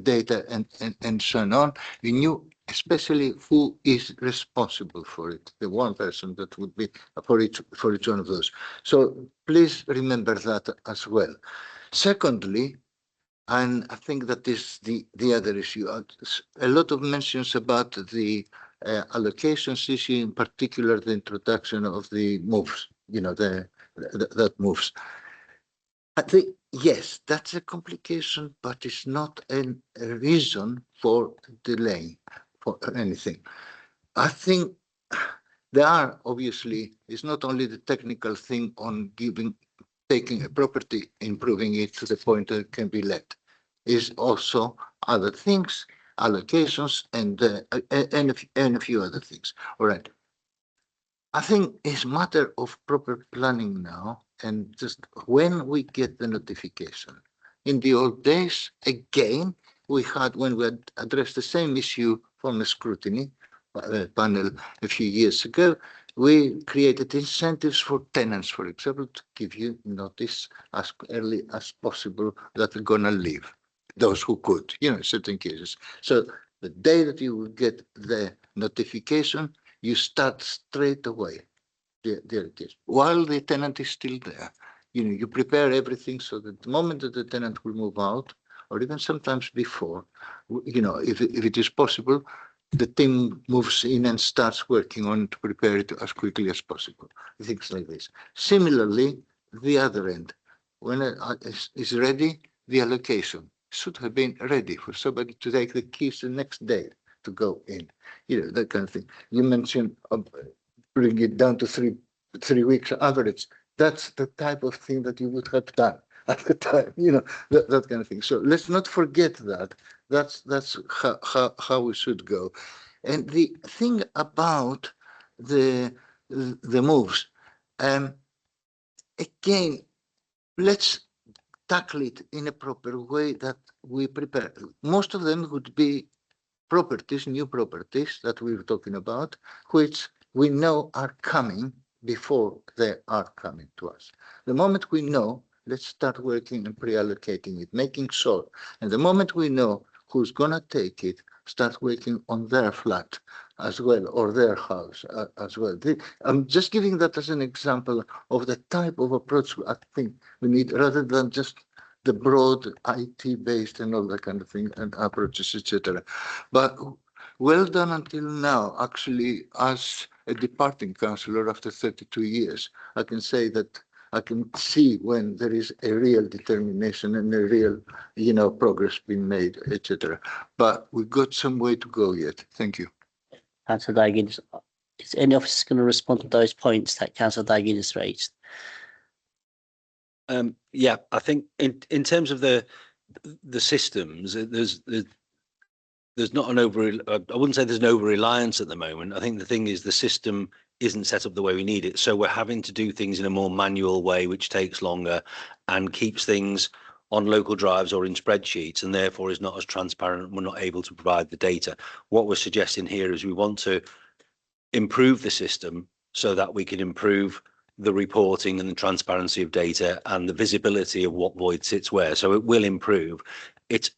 data and so on. We knew especially who is responsible for it, the one person that would be for each one of those. So please remember that as well. Secondly, and I think that is the other issue, a lot of mentions about the allocations issue, in particular the introduction of the moves, that moves. I think, yes, that's a complication, but it's not a reason for delaying for anything. I think there are, obviously, it's not only the technical thing on taking a property, improving it to the point that it can be let. Is also other things, allocations, and a few other things. All right. I think it's a matter of proper planning now, and just when we get the notification. In the old days, again, we had, when we had addressed the same issue from the scrutiny panel a few years ago, we created incentives for tenants, for example, to give you notice as early as possible that they're going to leave. Those who could, in certain cases. So the day that you will get the notification, you start straight away the case. While the tenant is still there, you prepare everything so that the moment that the tenant will move out, or even sometimes before, if it is possible, the team moves in and starts working on to prepare it as quickly as possible. Things like this. Similarly, the other end, when it is ready, the allocation should have been ready for somebody to take the keys the next day to go in. That kind of thing. You mentioned bring it down to three weeks average. That's the type of thing that you would have done at the time, that kind of thing. So let's not forget that. That's how we should go. And the thing about the moves, again, let's tackle it in a proper way that we prepare. Most of them would be properties, new properties that we were talking about, which we know are coming before they are coming to us. The moment we know, let's start working and pre-allocating it, making sure. And the moment we know who's going to take it, start working on their flat as well, or their house as well. I'm just giving that as an example of the type of approach I think we need, rather than just the broad IT-based and all that kind of thing and approaches, etc. But well done until now. Actually, as a departing councillor after 32 years, I can say that I can see when there is a real determination and a real, progress being made, etc. But we've got some way to go yet. Thank you. Councillor Dagin, is any officer going to respond to those points that Councillor Dagin has raised? Yeah, I think in terms of the systems, there's not an I wouldn't say there's an over reliance at the moment. I think the thing is the system isn't set up the way we need it, so we're having to do things in a more manual way, which takes longer and keeps things on local drives or in spreadsheets, and therefore is not as transparent, and we're not able to provide the data. What we're suggesting here is we want to improve the system so that we can improve the reporting and the transparency of data and the visibility of what void sits where. So it will improve. It's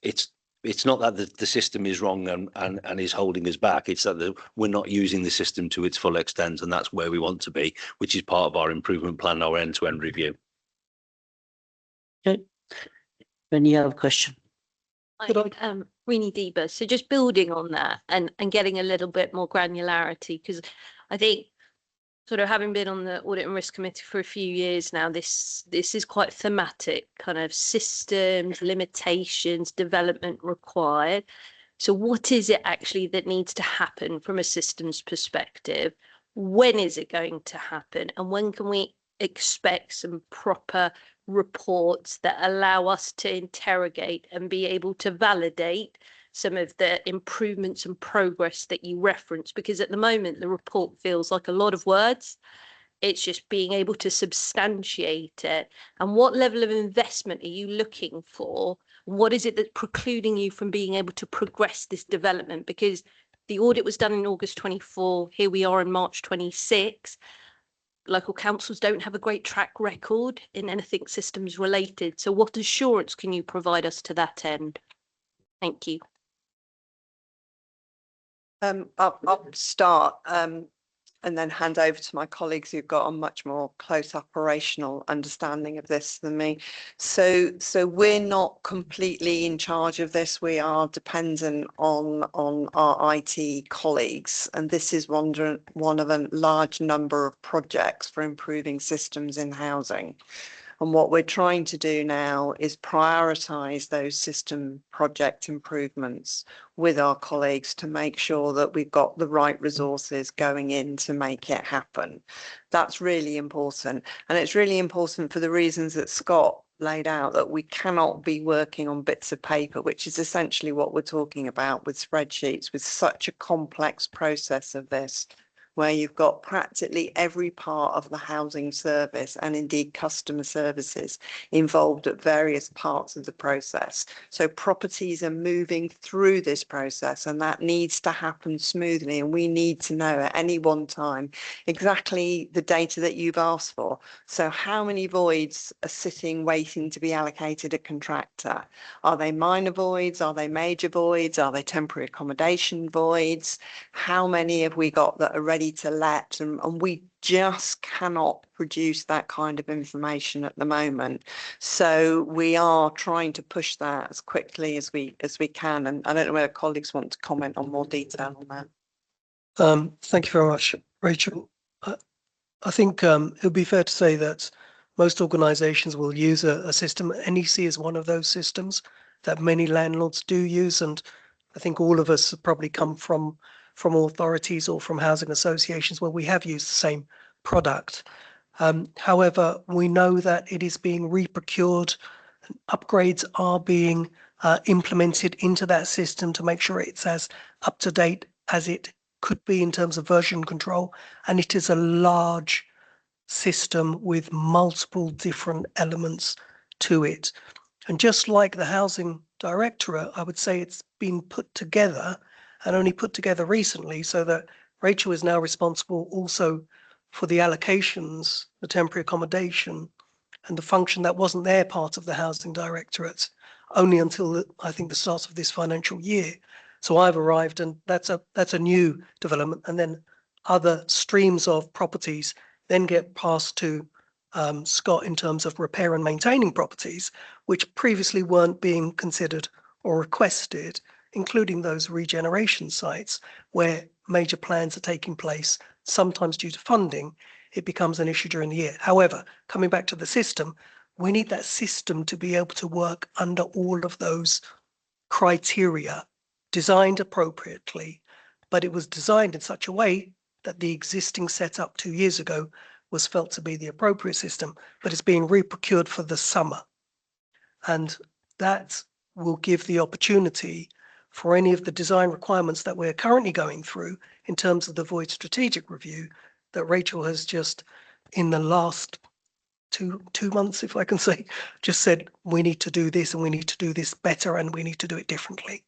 not that the system is wrong and is holding us back. It's that we're not using the system to its full extent, and that's where we want to be, which is part of our improvement plan, our end-to-end review. Okay. When you have a question. Rini Deba. So just building on that and getting a little bit more granularity, because I think sort of having been on the Audit and Risk Committee for a few years now, this is quite thematic, kind of systems, limitations, development required. So what is it actually that needs to happen from a systems perspective? When is it going to happen? And when can we expect some proper reports that allow us to interrogate and be able to validate some of the improvements and progress that you reference? Because at the moment, the report feels like a lot of words. It's just being able to substantiate it. And what level of investment are you looking for? What is it that's precluding you from being able to progress this development? Because the audit was done in August 24. Here we are in March 26. Local councils don't have a great track record in anything systems related. So what assurance can you provide us to that end? Thank you. I'll start and then hand over to my colleagues who've got a much more close operational understanding of this than me. So we're not completely in charge of this. We are dependent on our IT colleagues, and this is one of a large number of projects for improving systems in housing. And what we're trying to do now is prioritise those system project improvements with our colleagues to make sure that we've got the right resources going in to make it happen. That's really important. And it's really important for the reasons that Scott laid out, that we cannot be working on bits of paper, which is essentially what we're talking about with spreadsheets, with such a complex process of this, where you've got practically every part of the housing service and indeed customer services involved at various parts of the process. So properties are moving through this process, and that needs to happen smoothly. And we need to know at any one time exactly the data that you've asked for. So how many voids are sitting waiting to be allocated a contractor? Are they minor voids? Are they major voids? Are they temporary accommodation voids? How many have we got that are ready to let? And we just cannot produce that kind of information at the moment. So we are trying to push that as quickly as we can. And I don't know whether colleagues want to comment on more detail on that. Thank you very much, Rachel. I think it would be fair to say that most organisations will use a system. NEC is one of those systems that many landlords do use, and I think all of us have probably come from authorities or from housing associations where we have used the same product. However, we know that it is being reprocured. Upgrades are being implemented into that system to make sure it's as up to date as it could be in terms of version control. And it is a large system with multiple different elements to it. And just like the Housing Directorate, I would say it's been put together and only put together recently, so that Rachel is now responsible also for the allocations, the temporary accommodation, and the function that wasn't their part of the Housing Directorate only until I think the start of this financial year. So I've arrived, and that's a new development. And then other streams of properties then get passed to Scott in terms of repair and maintaining properties, which previously weren't being considered or requested, including those regeneration sites where major plans are taking place. Sometimes due to funding, it becomes an issue during the year. However, coming back to the system, we need that system to be able to work under all of those criteria, designed appropriately, but it was designed in such a way that the existing setup 2 years ago was felt to be the appropriate system, but it's being reprocured for the summer. And that will give the opportunity for any of the design requirements that we're currently going through in terms of the void strategic review that Rachel has just, in the last two months, if I can say, just said, we need to do this and we need to do this better and we need to do it differently.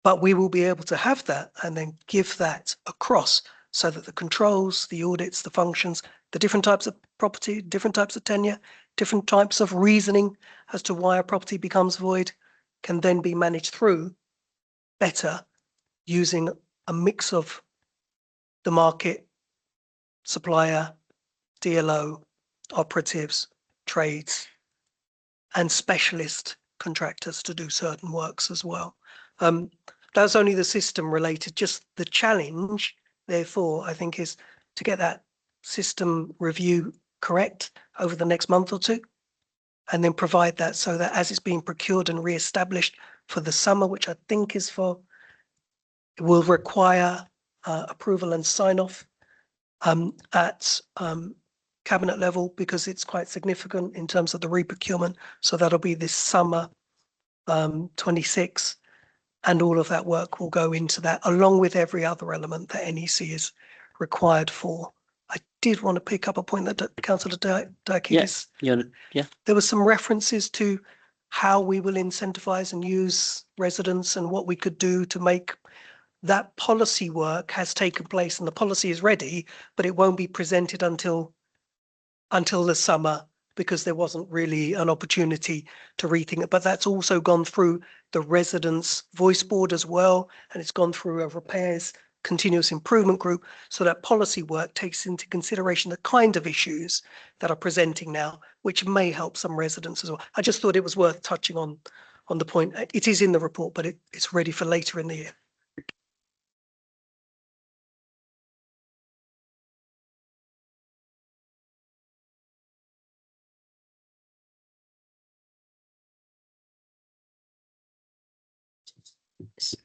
But we will be able to have that and then give that across so that the controls, the audits, the functions, the different types of property, different types of tenure, different types of reasoning as to why a property becomes void can then be managed through better using a mix of the market, supplier, DLO, operatives, trades, and specialist contractors to do certain works as well. That's only the system related. Just the challenge, therefore, I think, is to get that system review correct over the next month or two, and then provide that so that as it's being procured and re-established for the summer, which I think is for, it will require approval and sign off at cabinet level because it's quite significant in terms of the re-procurement. So that'll be this summer 26, and all of that work will go into that along with every other element that NEC is required for. I did want to pick up a point that Councillor Diakidis. Yeah. There were some references to how we will incentivize and use residents and what we could do to make that policy work has taken place and the policy is ready, but it won't be presented until the summer because there wasn't really an opportunity to rethink it. But that's also gone through the residents' voice board as well, and it's gone through a repairs continuous improvement group. So that policy work takes into consideration the kind of issues that are presenting now, which may help some residents as well. I just thought it was worth touching on the point. It is in the report, but it's ready for later in the year.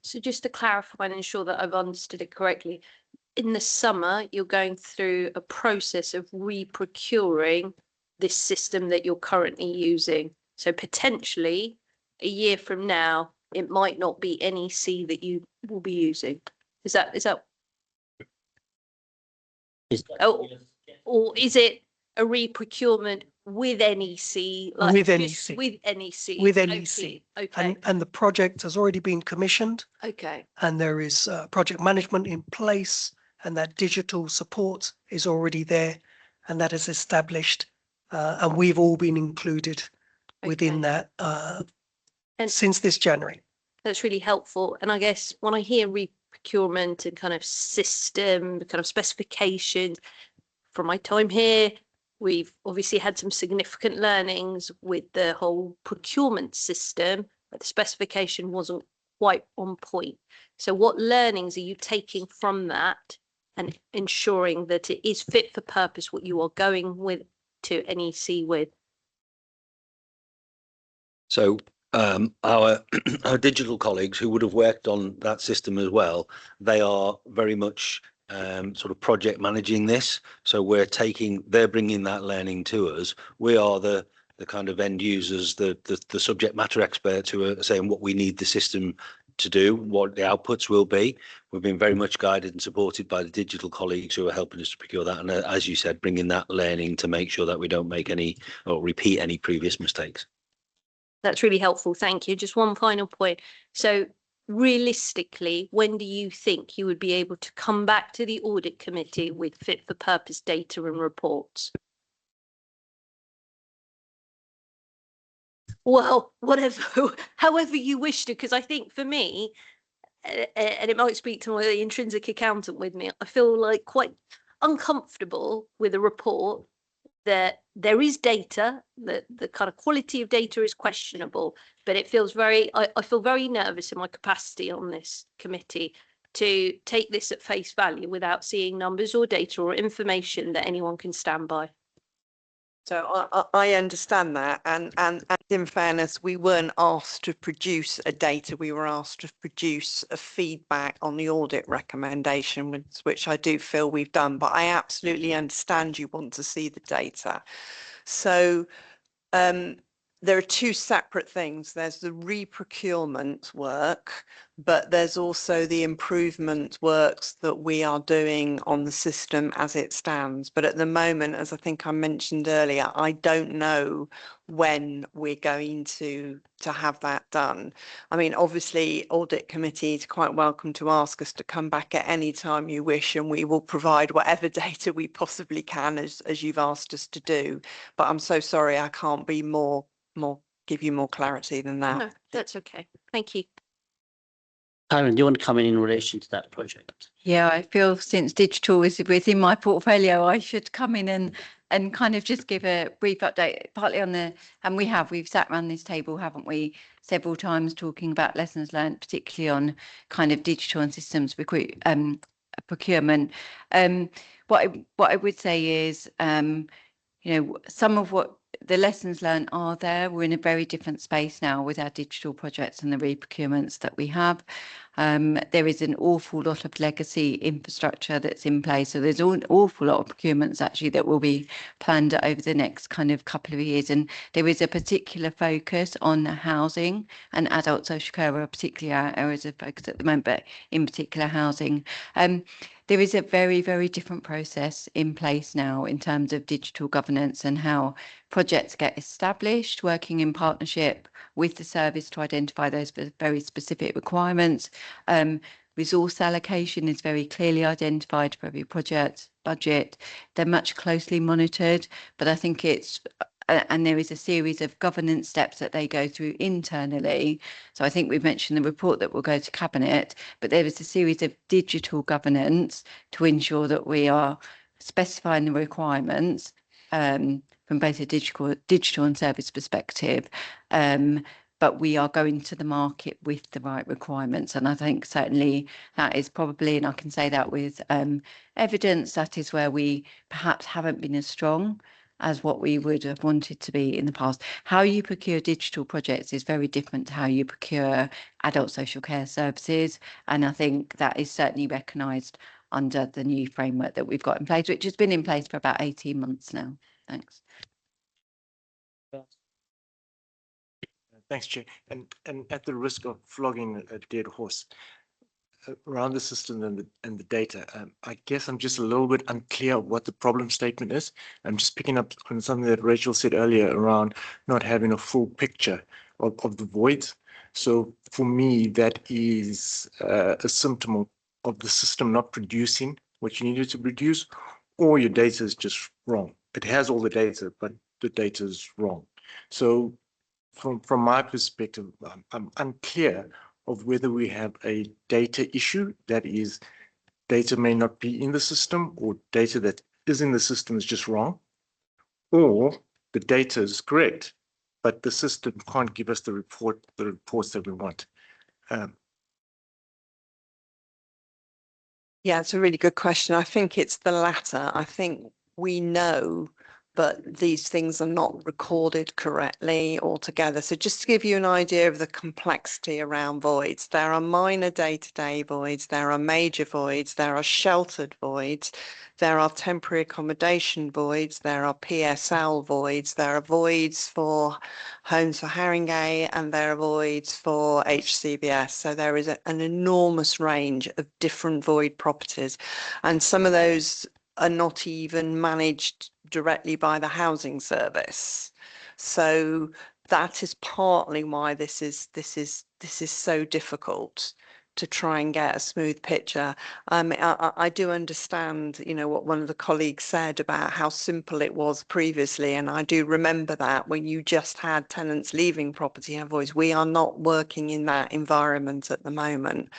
So just to clarify and ensure that I've understood it correctly, in the summer, you're going through a process of re-procuring this system that you're currently using. So potentially a year from now, it might not be NEC that you will be using. Is that or is it a re-procurement with NEC? Like With just NEC. With NEC. With NEC. Okay. And the project has already been commissioned. Okay. And there is project management in place, and that digital support is already there, and that is established, and we've all been included within that And since this January. that's really helpful. And I guess when I hear re-procurement and kind of system, kind of specifications, from my time here, we've obviously had some significant learnings with the whole procurement system, but the specification wasn't quite on point. So what learnings are you taking from that and ensuring that it is fit for purpose what you are going with to NEC with? So our digital colleagues who would have worked on that system as well, they are very much sort of project managing this. So they're bringing that learning to us. We are the kind of end users, the subject matter experts who are saying what we need the system to do, what the outputs will be. We've been very much guided and supported by the digital colleagues who are helping us to procure that. And as you said, bringing that learning to make sure that we don't make any or repeat any previous mistakes. That's really helpful. Thank you. Just one final point. So realistically, when do you think you would be able to come back to the audit committee with fit for purpose data and reports? Well, whatever, however you wish to, because I think for me, and it might speak to my intrinsic accountant with me, I feel like quite uncomfortable with a report that there is data, that the kind of quality of data is questionable, but it feels I feel very nervous in my capacity on this committee to take this at face value without seeing numbers or data or information that anyone can stand by. So I understand that, and in fairness, we weren't asked to produce a data. We were asked to produce a feedback on the audit recommendation, which I do feel we've done. But I absolutely understand you want to see the data. So there are two separate things. There's the re-procurement work, but there's also the improvement works that we are doing on the system as it stands. But at the moment, as I think I mentioned earlier, I don't know when we're going to have that done. I mean, obviously, Audit Committee is quite welcome to ask us to come back at any time you wish, and we will provide whatever data we possibly can, as you've asked us to do. But I'm so sorry, I can't be give you more clarity than that. No, that's okay. Thank you. Karen, do you want to come in relation to that project? Yeah, I feel since digital is within my portfolio, I should come in and kind of just give a brief update, partly on the, and we've sat around this table, haven't we, several times talking about lessons learned, particularly on kind of digital and systems procurement. What I would say is, some of what the lessons learned are there. We're in a very different space now with our digital projects and the re-procurements that we have. There is an awful lot of legacy infrastructure that's in place. So there's an awful lot of procurements actually that will be planned over the next kind of couple of years. And there is a particular focus on housing and adult social care, are particularly our areas of focus at the moment, but in particular housing. There is a very, very different process in place now in terms of digital governance and how projects get established, working in partnership with the service to identify those very specific requirements. Resource allocation is very clearly identified for every project budget. They're much closely monitored, but I think and there is a series of governance steps that they go through internally. So I think we've mentioned the report that will go to Cabinet, but there is a series of digital governance to ensure that we are specifying the requirements from both a digital and service perspective. But we are going to the market with the right requirements. And I think certainly that is probably, and I can say that with evidence, that is where we perhaps haven't been as strong as what we would have wanted to be in the past. How you procure digital projects is very different to how you procure adult social care services. And I think that is certainly recognised under the new framework that we've got in place, which has been in place for about 18 months now. Thanks. Thanks, Chair. And at the risk of flogging a dead horse around the system and the data, I guess I'm just a little bit unclear of what the problem statement is. I'm just picking up on something that Rachel said earlier around not having a full picture of the voids. So for me, that is a symptom of the system not producing what you needed to produce, or your data is just wrong. It has all the data, but the data is wrong. So from my perspective, I'm unclear of whether we have a data issue, that is, data may not be in the system, or data that is in the system is just wrong, or the data is correct, but the system can't give us the reports that we want. Yeah, it's a really good question. I think it's the latter. I think we know, but these things are not recorded correctly altogether. So just to give you an idea of the complexity around voids, there are minor day-to-day voids, there are major voids, there are sheltered voids, there are temporary accommodation voids, there are PSL voids, there are voids for homes for Haringey, and there are voids for HCBS. So there is an enormous range of different void properties, and some of those are not even managed directly by the housing service. So that is partly why this is so difficult to try and get a smooth picture. I do understand, what one of the colleagues said about how simple it was previously, and I do remember that when you just had tenants leaving property invoice. We are not working in that environment at the moment.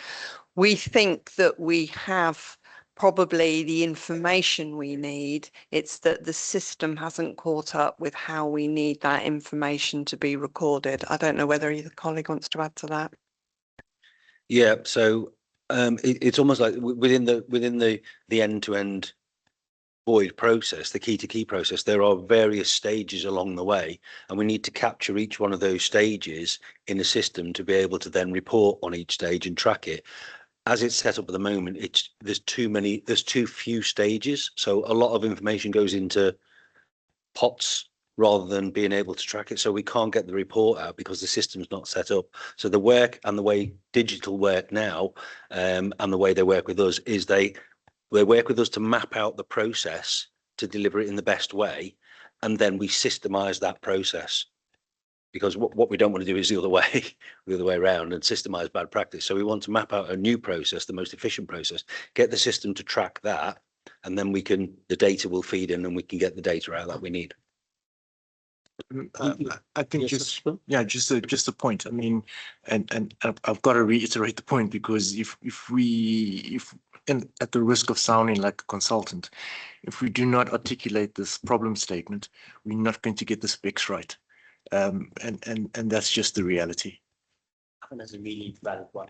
We think that we have probably the information we need. It's that the system hasn't caught up with how we need that information to be recorded. I don't know whether either colleague wants to add to that. Yeah, so it's almost like within the end-to-end void process, the key-to-key process, there are various stages along the way, and we need to capture each one of those stages in the system to be able to then report on each stage and track it. As it's set up at the moment, there's too few stages, so a lot of information goes into pots rather than being able to track it. So we can't get the report out because the system's not set up. So the work and the way digital work now, and the way they work with us is they work with us to map out the process to deliver it in the best way, and then we systemize that process. Because what we don't want to do is the other way around and systemize bad practice. So we want to map out a new process, the most efficient process, get the system to track that, and then the data will feed in and we can get the data out that we need. I think just a point. I mean, and I've got to reiterate the point, because if at the risk of sounding like a consultant, if we do not articulate this problem statement, we're not going to get the specs right. And that's just the reality. And that's a really valid point.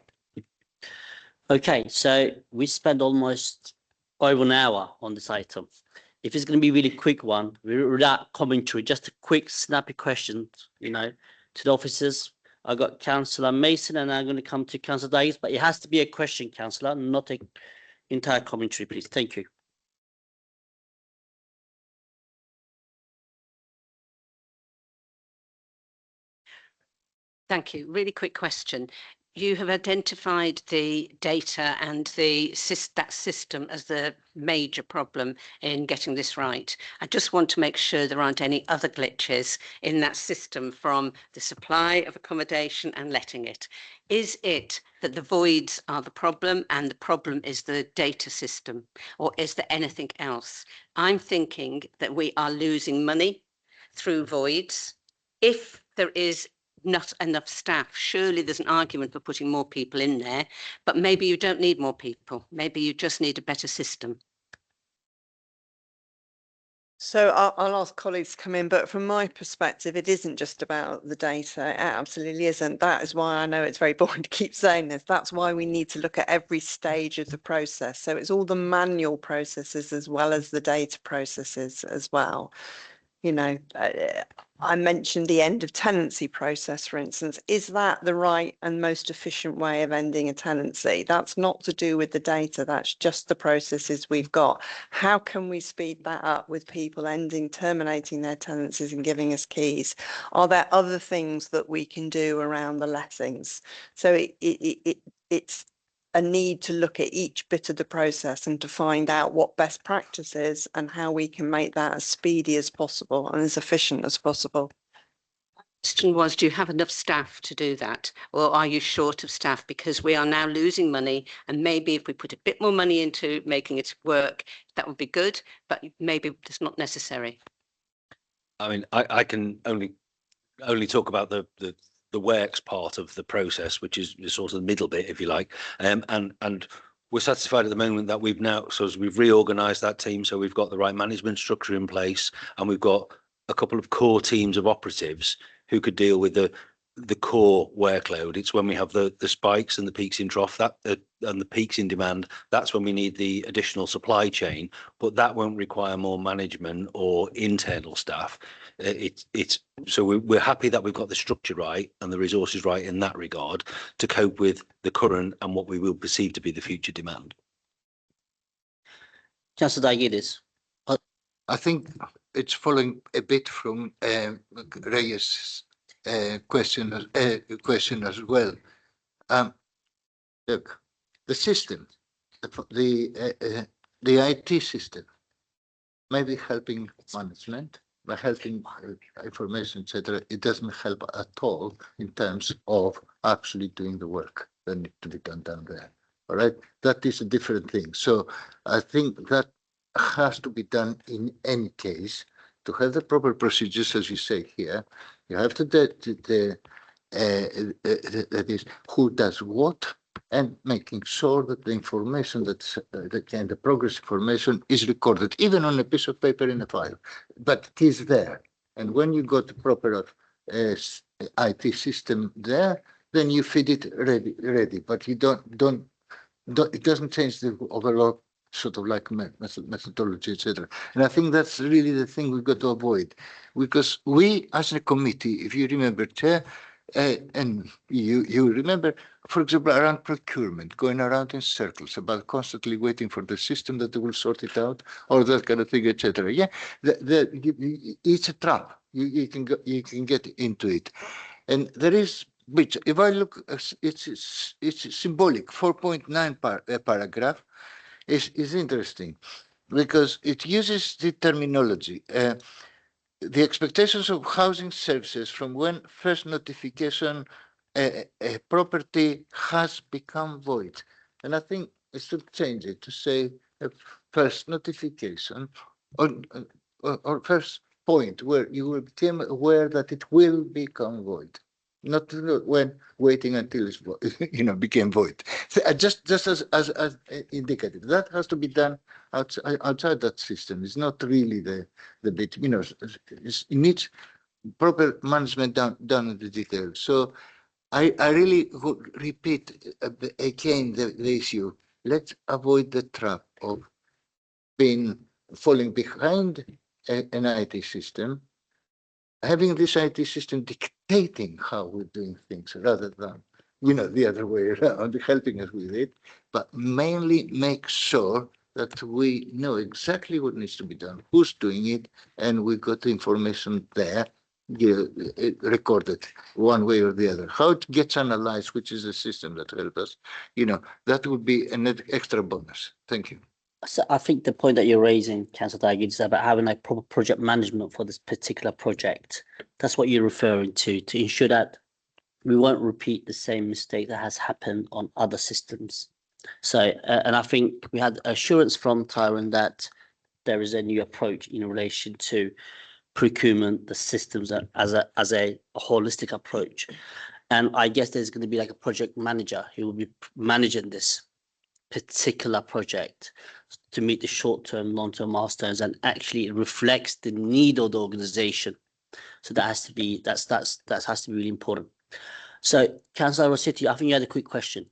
Okay, so we spent almost over an hour on this item. If it's going to be a really quick one, without commentary, just a quick, snappy question, to the officers. I got Councillor Mason, and I'm going to come to Councillor Davies, but it has to be a question, Councillor, not an entire commentary, please. Thank you. Thank you. Really quick question. You have identified the data and that system as the major problem in getting this right. I just want to make sure there aren't any other glitches in that system from the supply of accommodation and letting it. Is it that the voids are the problem and the problem is the data system, or is there anything else? I'm thinking that we are losing money through voids. If there is not enough staff, surely there's an argument for putting more people in there, but maybe you don't need more people. Maybe you just need a better system. So I'll ask colleagues to come in, but from my perspective, it isn't just about the data. It absolutely isn't. That is why I know it's very boring to keep saying this. That's why we need to look at every stage of the process. So it's all the manual processes as well as the data processes as well. I mentioned the end of tenancy process, for instance. Is that the right and most efficient way of ending a tenancy? That's not to do with the data. That's just the processes we've got. How can we speed that up with people terminating their tenancies and giving us keys? Are there other things that we can do around the lettings? So it's a need to look at each bit of the process and to find out what best practice is and how we can make that as speedy as possible and as efficient as possible. Question was, do you have enough staff to do that, or are you short of staff? Because we are now losing money, and maybe if we put a bit more money into making it work, that would be good, but maybe it's not necessary. I mean, I can only talk about the works part of the process, which is sort of the middle bit, if you like, and we're satisfied at the moment that we've reorganized that team, so we've got the right management structure in place, and we've got a couple of core teams of operatives who could deal with the core workload. It's when we have the spikes and the peaks in trough and the peaks in demand, that's when we need the additional supply chain, but that won't require more management or internal staff. So we're happy that we've got the structure right and the resources right in that regard to cope with the current and what we will perceive to be the future demand. Councillor Davies. I think it's following a bit from Reyes' question as well. Look, the system, the IT system may be helping management, by helping information, etc. It doesn't help at all in terms of actually doing the work that needs to be done down there. All right, that is a different thing. So I think that has to be done in any case to have the proper procedures, as you say here. You have to that is who does what, and making sure that the information the progress information is recorded, even on a piece of paper in a file, but it is there. And when you got the proper IT system there, then you feed it ready. But you don't it doesn't change the overall sort of like methodology, etc. And I think that's really the thing we've got to avoid, because we as a committee, if you remember, Chair, and you remember, for example, around procurement, going around in circles about constantly waiting for the system that will sort it out, or that kind of thing, etc. Yeah, it's a trap. You can get into it, and there is. Which, if I look, it's symbolic. 4.9 paragraph is interesting because it uses the terminology. The expectations of housing services from when first notification a property has become void. And I think I should change it to say a first notification or first point where you will become aware that it will become void. Not when waiting until it's became void. So, just as indicative. That has to be done outside that system. It's not really the bit, it needs proper management down in the detail. So I really would repeat again the issue. Let's avoid the trap of falling behind an IT system, having this IT system dictating how we're doing things rather than, the other way around, helping us with it, but mainly make sure that we know exactly what needs to be done, who's doing it, and we've got the information there, recorded one way or the other. How it gets analyzed, which is the system that helps us, that would be an extra bonus. Thank you. So I think the point that you're raising, Councillor Daggy, is about having like proper project management for this particular project. That's what you're referring to ensure that we won't repeat the same mistake that has happened on other systems. So, and I think we had assurance from Tyrone that there is a new approach in relation to procurement, the systems as a holistic approach. And I guess there's going to be like a project manager who will be managing this particular project to meet the short-term, long-term milestones, and actually it reflects the need of the organization. So that has to be that has to be really important. So, Councillor Rossetti, I think you had a quick question.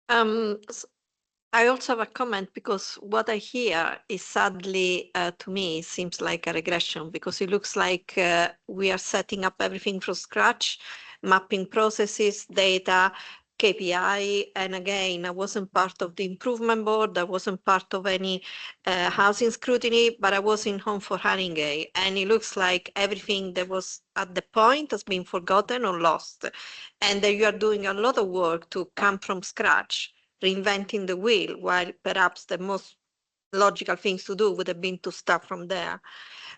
I also have a comment because what I hear is sadly, to me, seems like a regression because it looks like we are setting up everything from scratch, mapping processes, data, KPI. And again, I wasn't part of the improvement board. I wasn't part of any housing scrutiny, but I was in Home for Haringey. And it looks like everything that was at the point has been forgotten or lost. And that you are doing a lot of work to come from scratch, reinventing the wheel, while perhaps the most logical things to do would have been to start from there.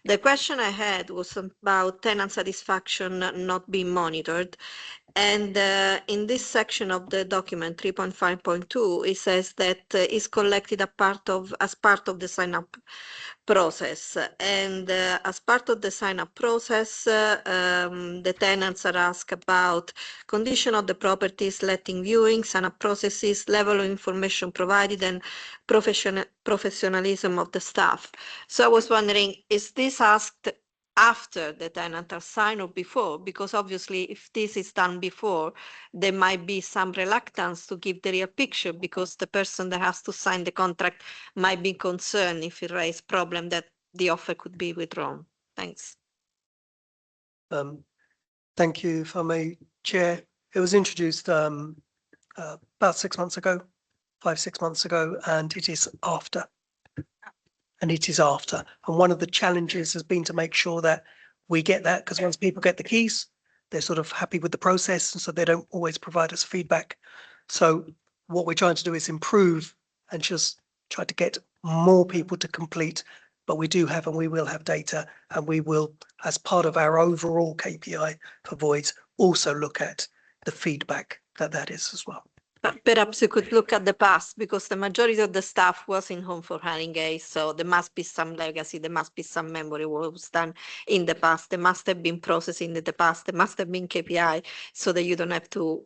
The question I had was about tenant satisfaction not being monitored. And in this section of the document 3.5.2, it says that is collected as part of the sign-up process. And as part of the sign-up process, the tenants are asked about condition of the properties, letting viewings, sign-up processes, level of information provided, and professionalism of the staff. So I was wondering, is this asked after the tenant are signed or before? Because obviously if this is done before, there might be some reluctance to give the real picture because the person that has to sign the contract might be concerned if it raises problem that the offer could be withdrawn. Thanks. Thank you, if I may, Chair. It was introduced about 6 months ago, 5-6 months ago, and it is after. And it is after. And one of the challenges has been to make sure that we get that, because once people get the keys, they're sort of happy with the process, and so they don't always provide us feedback. So what we're trying to do is improve and just try to get more people to complete. But we do have and we will have data, and we will, as part of our overall KPI for voids, also look at the feedback that is as well. Perhaps you could look at the past, because the majority of the staff was in Home for Haringey, so there must be some legacy, there must be some memory what was done in the past, there must have been processing in the past, there must have been KPI, so that you don't have to,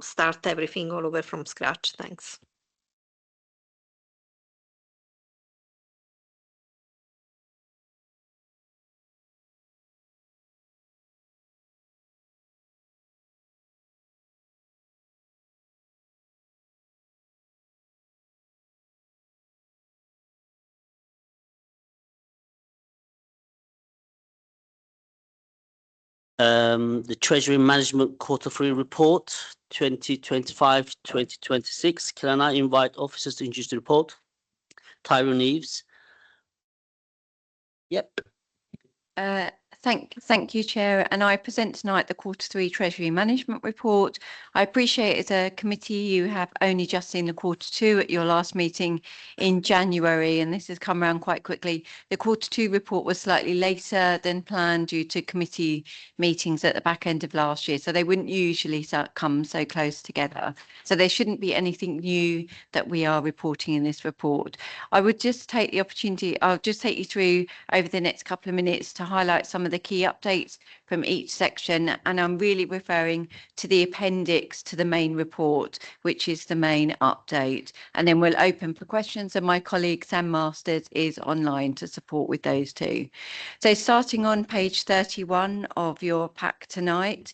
start everything all over from scratch. Thanks. The Treasury Management Quarter 3 Report 2025-2026. Can I now invite officers to introduce the report? Tyrone Eves. Yep. Thank you, Chair. And I present tonight the Quarter 3 Treasury Management Report. I appreciate as a committee you have only just seen the Quarter 2 at your last meeting in January, and this has come around quite quickly. The Quarter 2 report was slightly later than planned due to committee meetings at the back end of last year, so they wouldn't usually come so close together. So there shouldn't be anything new that we are reporting in this report. I would just take the opportunity, I'll just take you through over the next couple of minutes to highlight some of the key updates from each section, and I'm really referring to the appendix to the main report, which is the main update, and then we'll open for questions, and my colleague Sam Masters is online to support with those too. So starting on page 31 of your pack tonight.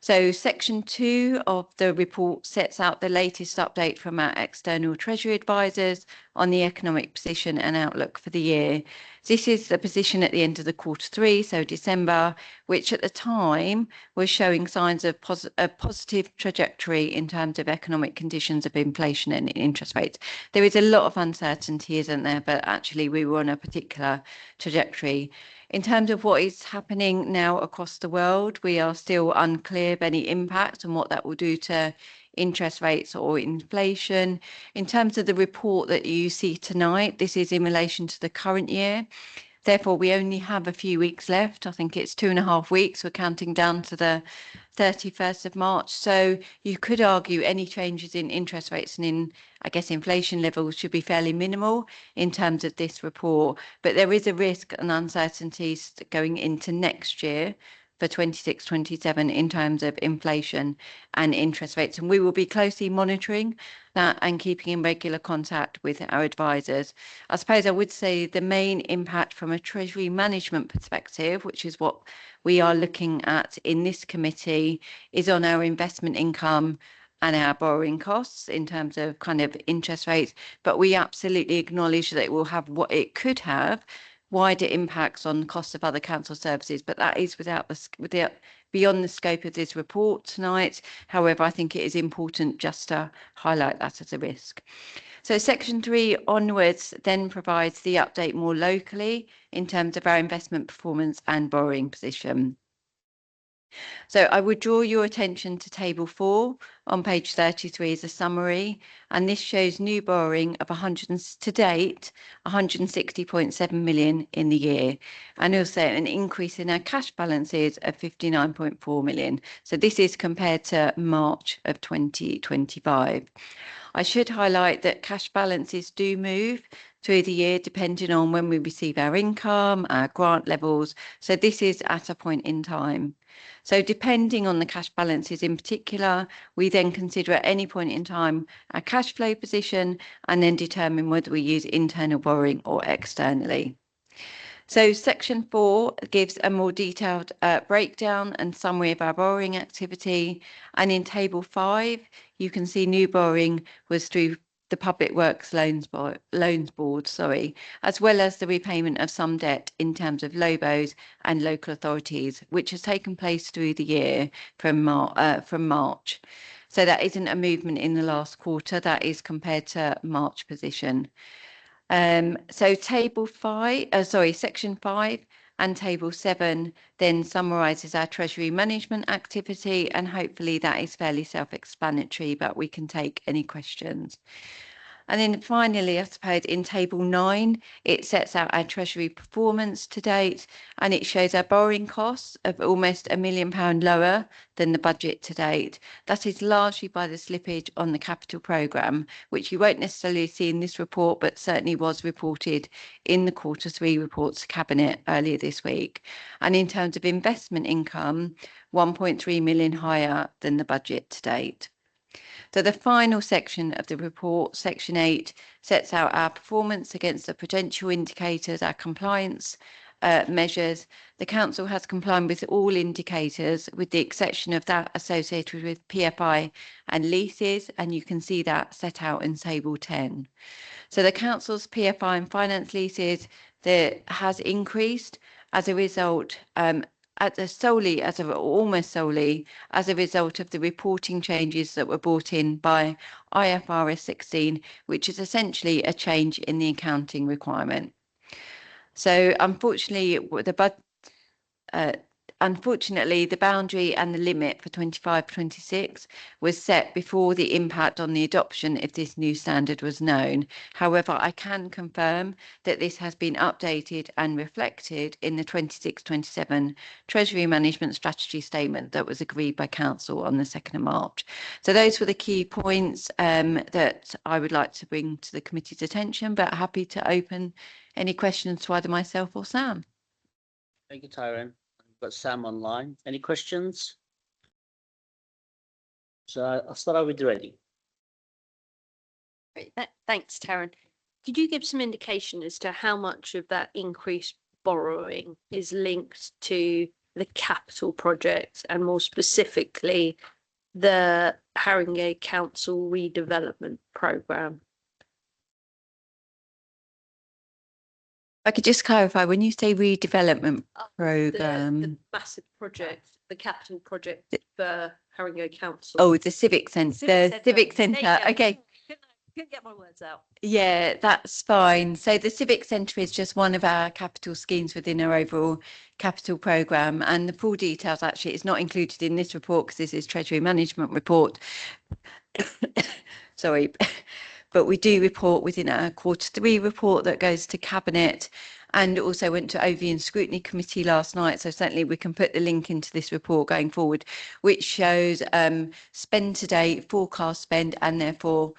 So section 2 of the report sets out the latest update from our external Treasury advisors on the economic position and outlook for the year. This is the position at the end of the Quarter 3, so December, which at the time was showing signs of a positive trajectory in terms of economic conditions of inflation and interest rates. There is a lot of uncertainty, isn't there? But actually we were on a particular trajectory. In terms of what is happening now across the world, we are still unclear of any impact and what that will do to interest rates or inflation. In terms of the report that you see tonight, this is in relation to the current year. Therefore, we only have a few weeks left. I think it's 2.5 weeks. We're counting down to the 31st of March. So you could argue any changes in interest rates and in, I guess, inflation levels should be fairly minimal in terms of this report. But there is a risk and uncertainties going into next year for 26-27 in terms of inflation and interest rates. And we will be closely monitoring that and keeping in regular contact with our advisors. I suppose I would say the main impact from a Treasury management perspective, which is what we are looking at in this committee, is on our investment income and our borrowing costs in terms of kind of interest rates. But we absolutely acknowledge that it will have what it could have wider impacts on the cost of other council services, but that is beyond the scope of this report tonight. However, I think it is important just to highlight that as a risk. So section 3 onwards then provides the update more locally in terms of our investment performance and borrowing position. So I would draw your attention to table 4 on page 33 as a summary, and this shows new borrowing of to date 160.7 million in the year, and also an increase in our cash balances of 59.4 million. So this is compared to March of 2025. I should highlight that cash balances do move through the year depending on when we receive our income, our grant levels. So this is at a point in time. So depending on the cash balances in particular, we then consider at any point in time our cash flow position and then determine whether we use internal borrowing or externally. So section 4 gives a more detailed breakdown and summary of our borrowing activity. And in table 5, you can see new borrowing was through the Public Works Loans Board, as well as the repayment of some debt in terms of LOBOs and local authorities, which has taken place through the year from March. So that isn't a movement in the last quarter, that is compared to March position. So section 5 and table 7 then summarises our Treasury management activity, and hopefully that is fairly self-explanatory, but we can take any questions. And then finally, I suppose in table 9, it sets out our Treasury performance to date, and it shows our borrowing costs of almost £1 million lower than the budget to date. That is largely by the slippage on the capital programme, which you won't necessarily see in this report, but certainly was reported in the Quarter 3 reports to Cabinet earlier this week. And in terms of investment income, 1.3 million higher than the budget to date. So the final section of the report, section 8, sets out our performance against the prudential indicators, our compliance measures. The council has complied with all indicators with the exception of that associated with PFI and leases, and you can see that set out in table 10. So the council's PFI and finance leases has increased as a result solely as of almost solely as a result of the reporting changes that were brought in by IFRS 16, which is essentially a change in the accounting requirement. So unfortunately, unfortunately, the boundary and the limit for 25-26 was set before the impact on the adoption of this new standard was known. However, I can confirm that this has been updated and reflected in the 26-27 Treasury Management Strategy Statement that was agreed by Council on the 2nd of March. So those were the key points that I would like to bring to the committee's attention, but happy to open any questions to either myself or Sam. Thank you, Tyrone. We've got Sam online. Any questions? So I'll start out with Reddy. Great. Thanks, Taryn. Could you give some indication as to how much of that increased borrowing is linked to the capital projects and more specifically the Haringey Council redevelopment programme? I could just clarify, when you say redevelopment The programme, massive project, the capital project for Haringey Council. oh, the civic centre, the civic There you centre, go. okay. Couldn't get my words out. Yeah, that's fine. So the civic centre is just one of our capital schemes within our overall capital programme, and the full details actually is not included in this report because this is Treasury Management report. Sorry, but we do report within our Q3 report that goes to Cabinet and also went to OV and Scrutiny Committee last night. So certainly we can put the link into this report going forward, which shows spend to date, forecast spend, and therefore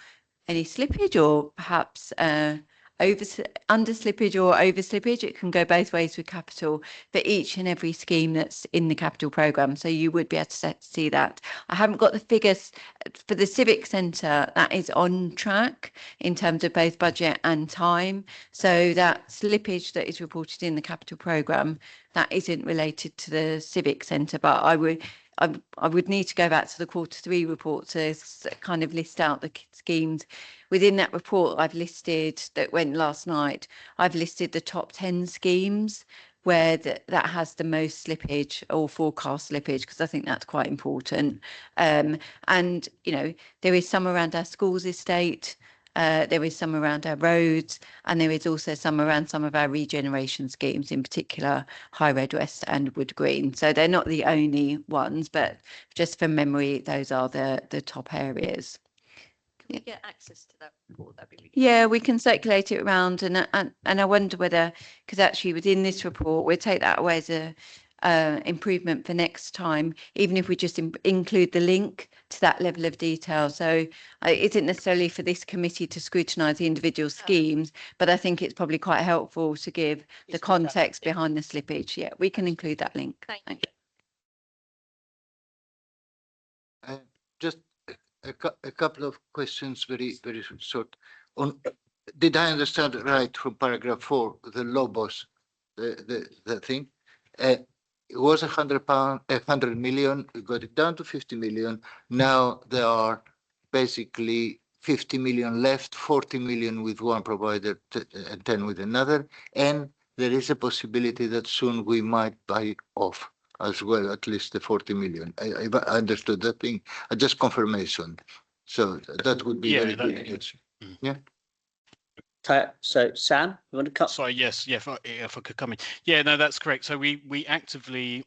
any slippage or perhaps under slippage or over slippage. It can go both ways with capital for each and every scheme that's in the capital programme. So you would be able to see that. I haven't got the figures for the civic centre. That is on track in terms of both budget and time. So that slippage that is reported in the capital programme, that isn't related to the civic centre, but I would need to go back to the Q3 report to kind of list out the schemes. Within that report, I've listed, that went last night, I've listed the top 10 schemes where that has the most slippage or forecast slippage, because I think that's quite important. And, you know, there is some around our schools estate, there is some around our roads, and there is also some around some of our regeneration schemes, in particular High Road West and Wood Green. So they're not the only ones, but just from memory, those are the top areas. Can we get access to that report? That'd be really Yeah, we can circulate it around, and I wonder whether, because actually within this report, we'll take that away as a improvement for next time, even if we just include the link to that level of detail. So it isn't necessarily for this committee to scrutinise the individual schemes, but I think it's probably quite helpful to give the context behind the slippage. Yeah, we can include that link. Thank you. Just a couple of questions, very short. Did I understand right from paragraph 4, the Lobos, the thing? It was £100, 100 million. We got it down to 50 million. Now there are basically 50 million left, 40 million with one provider and 10 with another. And there is a possibility that soon we might buy off as well, at least the 40 million. I understood that thing. Just confirmation. So that would be very good news. Yeah. So Sam, you want to cut? Sorry, yes, yeah, if I could come in. Yeah, no, that's correct. So we actively,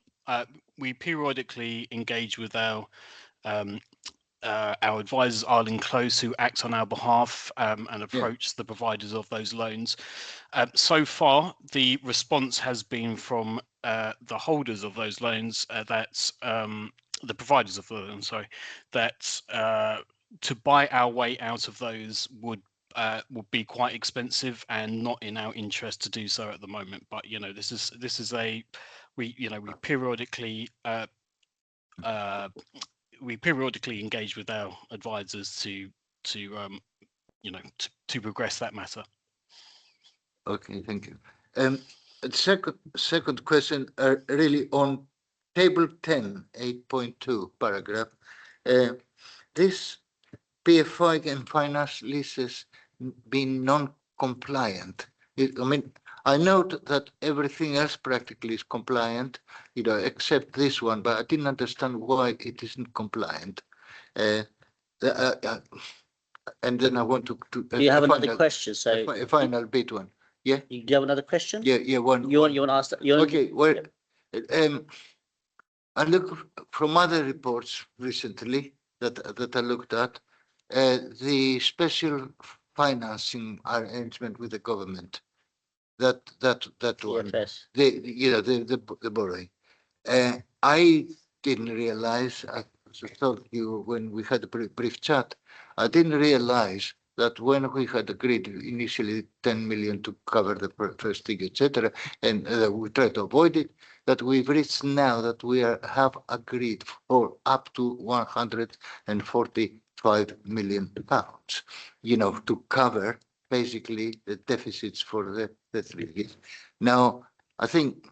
we periodically engage with our advisors, Ireland Close, who act on our behalf and approach the providers of those loans. So far, the response has been from the holders of those loans, that's the providers of the loans, sorry, that to buy our way out of those would be quite expensive and not in our interest to do so at the moment. But you know, this is a we periodically engage with our advisors to progress that matter. Okay, thank you. Second question, really on table 10, 8.2 paragraph. This PFI and finance leases being non-compliant. I mean, I note that everything else practically is compliant, except this one, but I didn't understand why it isn't compliant. And then I want to. You have another question, so A final bit one. Yeah? you do you have another question? Yeah, one. You want to ask that? Okay, well, I look from other reports recently that I looked at, the special financing arrangement with the government. That one. TFS. The borrowing. I didn't realize. I told you when we had a brief chat. I didn't realize that when we had agreed initially 10 million to cover the first thing, etc., and we tried to avoid it, that we've reached now that we have agreed for up to 145 million pounds, to cover basically the deficits for the 3 years. Now, I think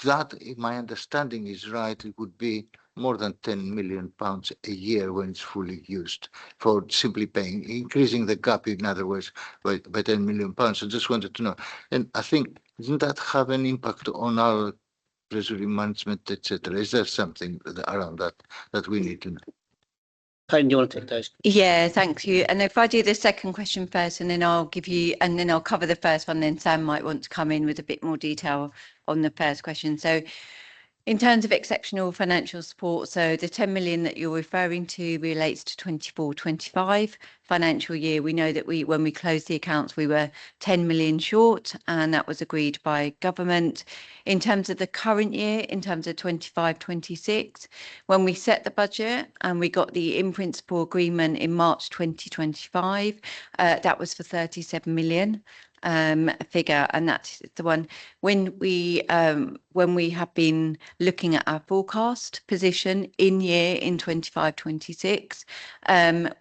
that, if my understanding is right, it would be more than 10 million pounds a year when it's fully used for simply increasing the gap, in other words, by 10 million pounds. I just wanted to know. And I think, doesn't that have an impact on our treasury management, etc.? Is there something around that we need to know? Karen, do you want to take those? Yeah, thank you. And if I do the second question first, and then I'll cover the first one, then Sam might want to come in with a bit more detail on the first question. So in terms of exceptional financial support, so the 10 million that you're referring to relates to 24-25 financial year. We know that when we closed the accounts, we were 10 million short, and that was agreed by government. In terms of the current year, in terms of 25-26, when we set the budget and we got the in-principle agreement in March 2025, that was for 37 million. Figure, and that's the one when we have been looking at our forecast position in 25-26,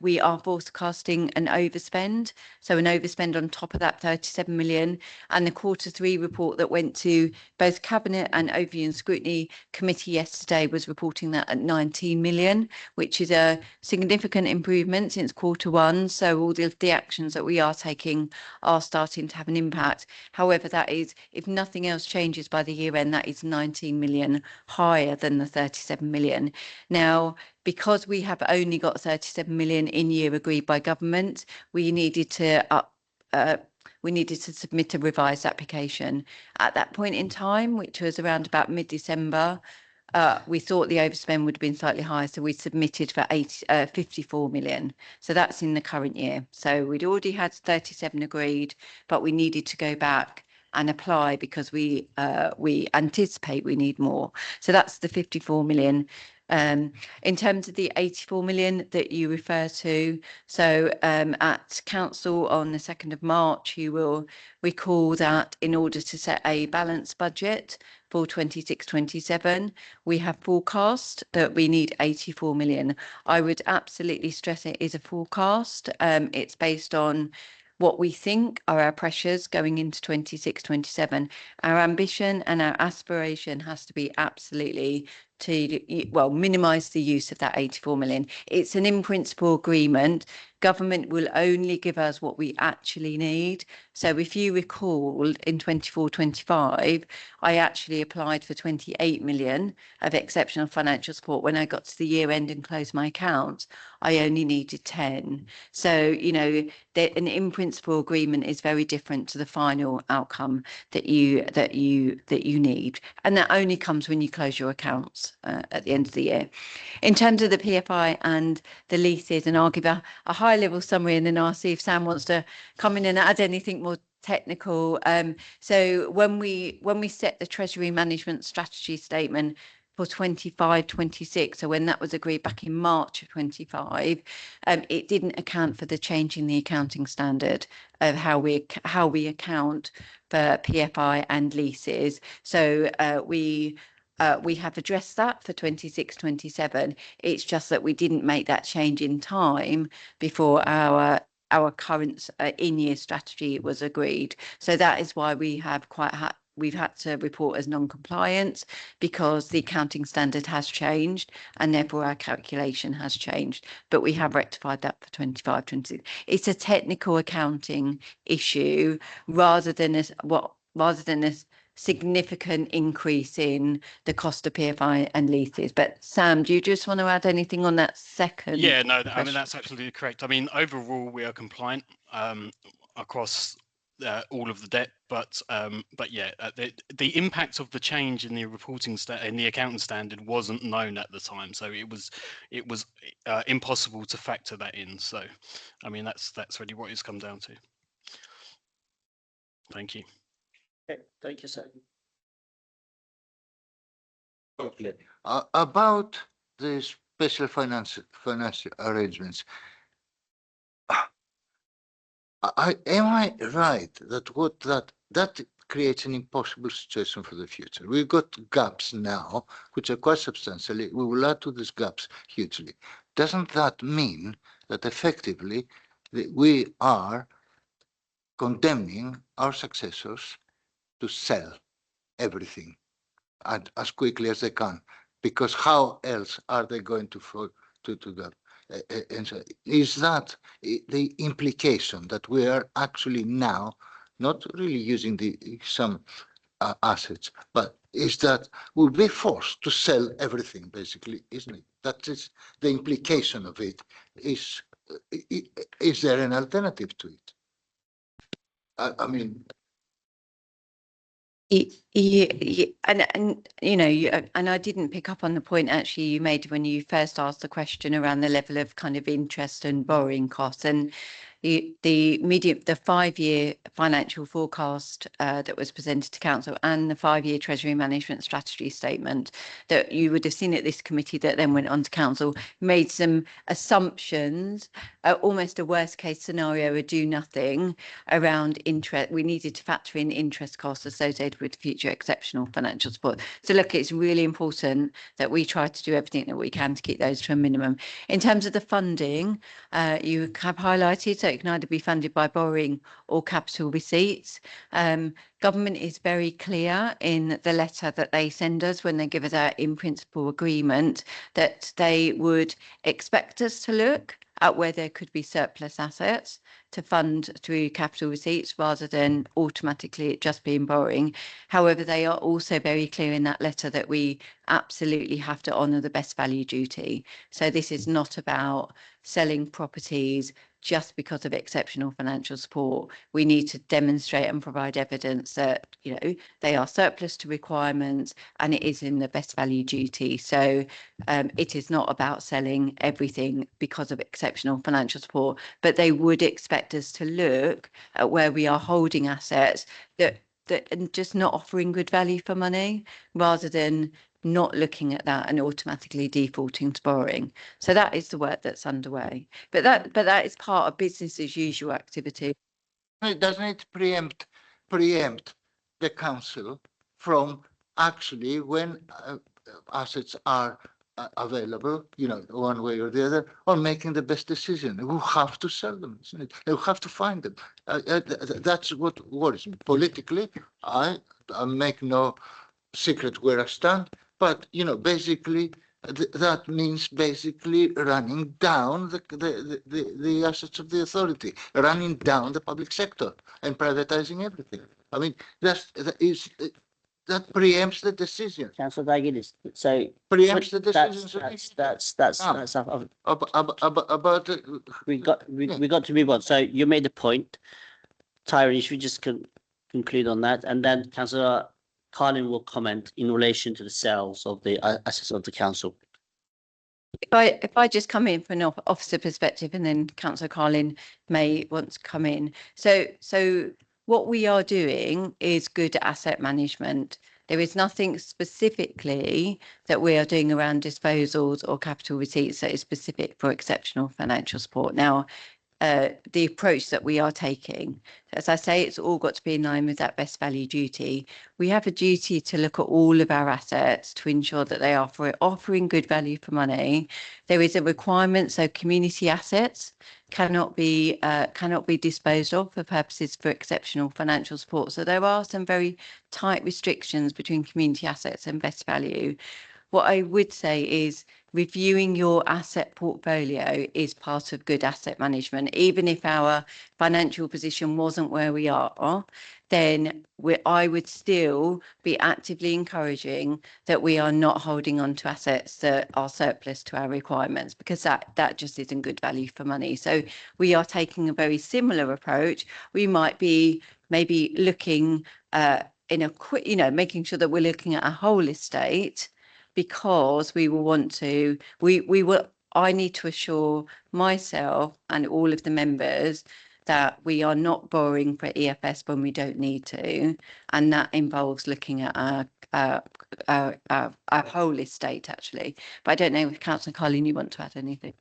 we are forecasting an overspend, so an overspend on top of that 37 million. And the Q3 report that went to both Cabinet and Overview and Scrutiny Committee yesterday was reporting that at 19 million, which is a significant improvement since Q1. So all the actions that we are taking are starting to have an impact. However, that is, if nothing else changes by the year end, that is 19 million higher than the 37 million. Now, because we have only got 37 million in year agreed by government, we needed to submit a revised application. At that point in time, which was around about mid-December, we thought the overspend would have been slightly higher, so we submitted for 54 million. So that's in the current year. So we'd already had 37 agreed, but we needed to go back and apply because we anticipate we need more. So that's the 54 million. In terms of the 84 million that you refer to, so at Council on the 2nd of March, you will recall that in order to set a balanced budget for 26-27, we have forecast that we need 84 million. I would absolutely stress it is a forecast. It's based on what we think are our pressures going into 26-27. Our ambition and our aspiration has to be absolutely to, minimise the use of that 84 million. It's an in-principle agreement. Government will only give us what we actually need. So if you recall, in 24-25, I actually applied for 28 million of exceptional financial support. When I got to the year end and closed my accounts, I only needed 10. So, an in-principle agreement is very different to the final outcome that you need. And that only comes when you close your accounts at the end of the year. In terms of the PFI and the leases, and I'll give a high level summary and then I'll see if Sam wants to come in and add anything more technical. So when we set the Treasury Management Strategy Statement for 25-26, so when that was agreed back in March of 25, it didn't account for the change in the accounting standard of how we account for PFI and leases. So we have addressed that for 26-27. It's just that we didn't make that change in time before our current in-year strategy was agreed. So that is why we have we've had to report as non-compliant, because the accounting standard has changed and therefore our calculation has changed. But we have rectified that for 25-26. It's a technical accounting issue rather than what rather than a significant increase in the cost of PFI and leases. But Sam, do you just want to add anything on that second? Yeah, no, I mean, question? that's absolutely correct. I mean, overall, we are compliant across all of the debt, but yeah, the impact of the change in the reporting in the accounting standard wasn't known at the time, so it was impossible to factor that in. So, I mean, that's really what it's come down to. Thank you. Okay, thank you, sir. About the special financial arrangements, am I right that that creates an impossible situation for the future? We've got gaps now, which are quite substantially. We will add to these gaps hugely. Doesn't that mean that effectively we are condemning our successors to sell everything and as quickly as they can? Because how else are they going to that? And so is that the implication that we are actually now not really using some assets, but is that we'll be forced to sell everything, basically, isn't it? That is the implication of it. Is there an alternative to it? I mean, and you know, and I didn't pick up on the point actually you made when you first asked the question around the level of kind of interest and borrowing costs, and the 5-year financial forecast that was presented to council and the 5-year treasury management strategy statement that you would have seen at this committee that then went on to council made some assumptions, almost a worst case scenario, a do nothing around interest. We needed to factor in interest costs associated with future exceptional financial support. So look, it's really important that we try to do everything that we can to keep those to a minimum. In terms of the funding, you have highlighted, so it can either be funded by borrowing or capital receipts. Government is very clear in the letter that they send us when they give us our in principle agreement that they would expect us to look at where there could be surplus assets to fund through capital receipts rather than automatically it just being borrowing. However, they are also very clear in that letter that we absolutely have to honour the best value duty. So this is not about selling properties just because of exceptional financial support. We need to demonstrate and provide evidence that, you know, they are surplus to requirements and it is in the best value duty. So it is not about selling everything because of exceptional financial support, but they would expect us to look at where we are holding assets that and just not offering good value for money rather than not looking at that and automatically defaulting to borrowing. So that is the work that's underway. But that is part of business as usual activity. Doesn't it preempt the council from actually when assets are available, you know, one way or the other, on making the best decision? We have to sell them, isn't it? We have to find them. That's what worries me. Politically, I make no secret where I stand, but you know, basically, that means basically running down the assets of the authority, running down the public sector, and privatizing everything. I mean, that preempts the decision. Councillor Dagilis, so Preempts the decisions. That's About we got to move on. So you made the point. Tyrone, you should just conclude on that, and then Councillor Carlin will comment in relation to the sales of the assets of the council. If I just come in from an officer perspective, and then Councillor Carlin may want to come in. So what we are doing is good asset management. There is nothing specifically that we are doing around disposals or capital receipts that is specific for exceptional financial support. Now, the approach that we are taking, as I say, it's all got to be in line with that best value duty. We have a duty to look at all of our assets to ensure that they are offering good value for money. There is a requirement, so community assets cannot be disposed of for purposes for exceptional financial support. So there are some very tight restrictions between community assets and best value. What I would say is reviewing your asset portfolio is part of good asset management. Even if our financial position wasn't where we are, then I would still be actively encouraging that we are not holding on to assets that are surplus to our requirements, because that just isn't good value for money. So we are taking a very similar approach. We might be maybe looking in a quick, making sure that we're looking at a whole estate, because we will want to, I need to assure myself and all of the members that we are not borrowing for EFS when we don't need to. And that involves looking at our whole estate, actually. But I don't know if Councillor Carlin, you want to add anything?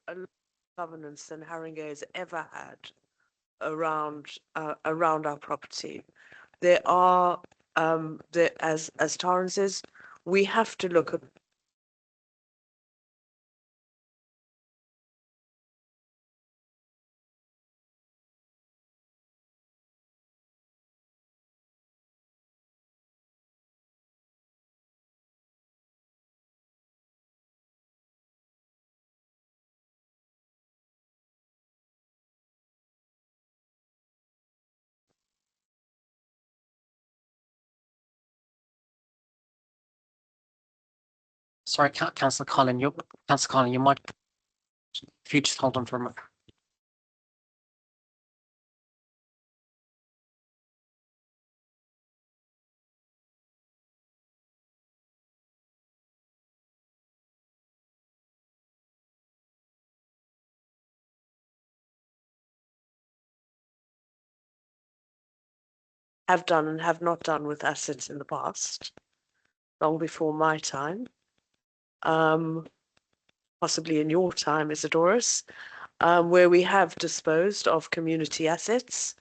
A governance than Haringey has ever had around our property. There are as Taryn says, we have to look at Sorry, Councillor Collin, you might, if you just hold on for a moment. have done and have not done with assets in the past, long before my time, possibly in your time, Isidoris, where we have disposed of community assets.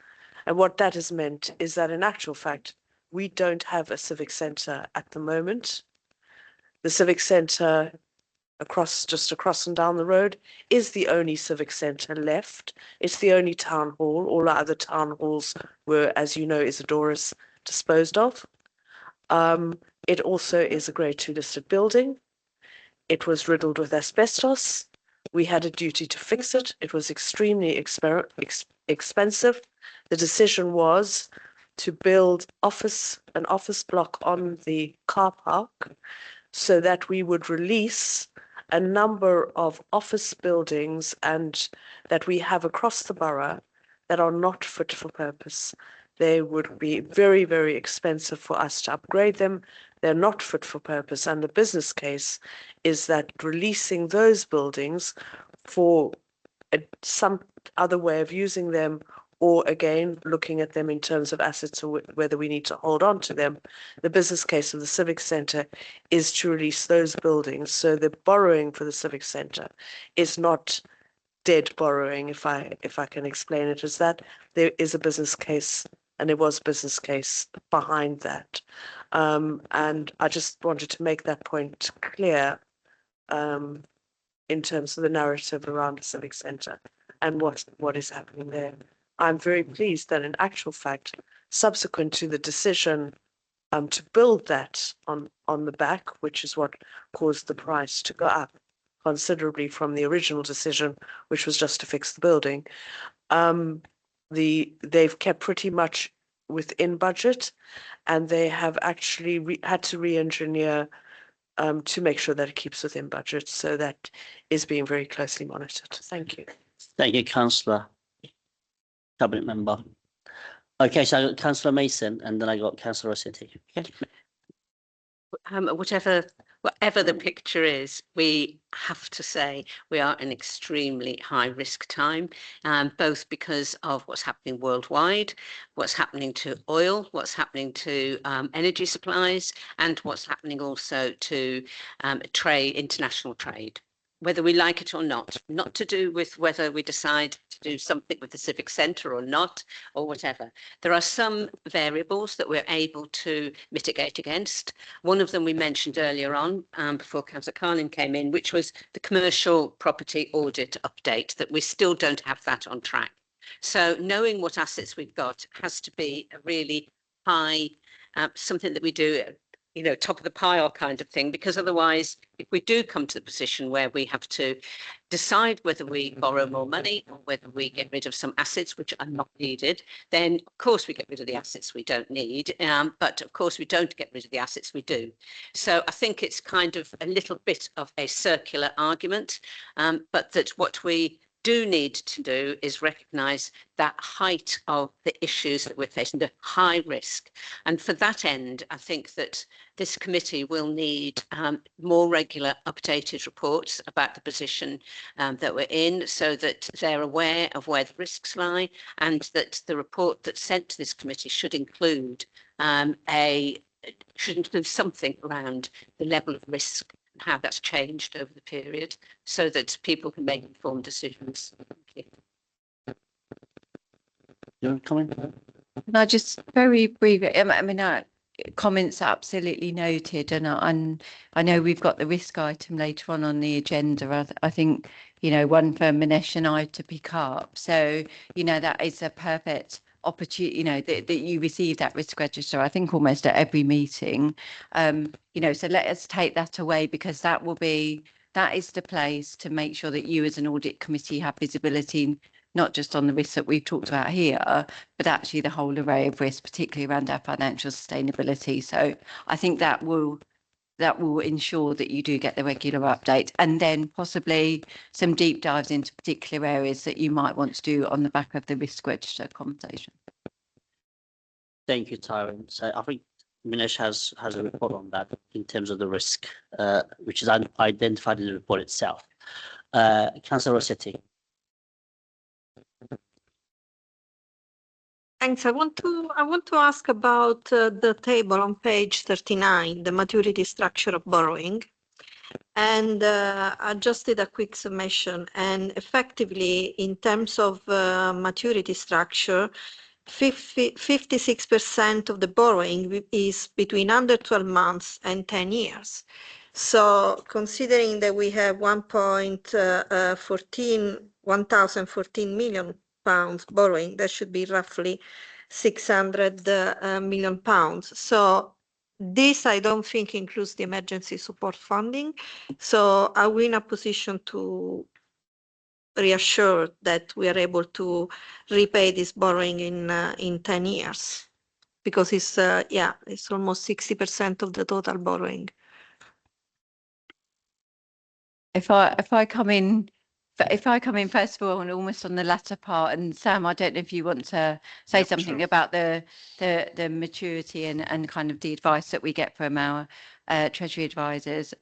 And what that has meant is that in actual fact, we don't have a civic centre at the moment. The civic centre just across and down the road is the only civic centre left. It's the only town hall. All our other town halls were, as you know, Isidoris, disposed of. It also is a grade 2 listed building. It was riddled with asbestos. We had a duty to fix it. It was extremely expensive. The decision was to build an office block on the car park so that we would release a number of office buildings and that we have across the borough that are not fit for purpose. They would be very, very expensive for us to upgrade them. They're not fit for purpose. And the business case is that releasing those buildings for some other way of using them, or again, looking at them in terms of assets or whether we need to hold on to them. The business case of the Civic Centre is to release those buildings. So the borrowing for the Civic Centre is not dead borrowing, if I can explain it as that. There is a business case, and there was a business case behind that. And I just wanted to make that point clear in terms of the narrative around the Civic Centre and what is happening there. I'm very pleased that in actual fact, subsequent to the decision to build that on the back, which is what caused the price to go up considerably from the original decision, which was just to fix the building, they've kept pretty much within budget, and they have actually had to re-engineer to make sure that it keeps within budget. So that is being very closely monitored. Thank you. Thank you, Councillor. Cabinet member. Okay, so I got Councillor Mason and then I got Councillor Rossetti. Okay. Whatever the picture is, we have to say we are an extremely high risk time, both because of what's happening worldwide, what's happening to oil, what's happening to energy supplies, and what's happening also to international trade. whether we like it or not to do with whether we decide to do something with the civic centre or not, or whatever. There are some variables that we're able to mitigate against. One of them we mentioned earlier on, before Councillor Carlin came in, which was the commercial property audit update, that we still don't have that on track. So knowing what assets we've got has to be a really high, something that we do, you know, top of the pile kind of thing, because otherwise, if we do come to the position where we have to decide whether we borrow more money or whether we get rid of some assets which are not needed, then of course we get rid of the assets we don't need, but of course we don't get rid of the assets we do. So I think it's kind of a little bit of a circular argument, but that what we do need to do is recognise that height of the issues that we're facing, the high risk. And for that end, I think that this committee will need more regular updated reports about the position that we're in, so that they're aware of where the risks lie, and that the report that's sent to this committee should include something around the level of risk, how that's changed over the period, so that people can make informed decisions. Thank you. You want to comment? Can I just very briefly, I mean, comments are absolutely noted, and I know we've got the risk item later on the agenda. I think, you know, one for Minesh and I to pick up. So, you know, that is a perfect opportunity, you know, that you receive that risk register, I think almost at every meeting. You know, so let us take that away, because that is the place to make sure that you as an audit committee have visibility, not just on the risks that we've talked about here, but actually the whole array of risks, particularly around our financial sustainability. So I think that will ensure that you do get the regular update, and then possibly some deep dives into particular areas that you might want to do on the back of the risk register conversation. Thank you, Tyrone. So I think Minesh has a report on that in terms of the risk, which is identified in the report itself. Councillor Rossetti. Thanks. I want to ask about the table on page 39, the maturity structure of borrowing. And I just did a quick summation, and effectively in terms of maturity structure, 56% of the borrowing is between under 12 months and 10 years. So considering that we have 1,014 million pounds borrowing, that should be roughly 600 million pounds. So this, I don't think, includes the emergency support funding. So are we in a position to reassure that we are able to repay this borrowing in 10 years? Because it's almost 60% of the total borrowing. If I come in first of all, and almost on the latter part, and Sam, I don't know if you want to say something about the maturity and kind of the advice that we get from our Treasury advisors.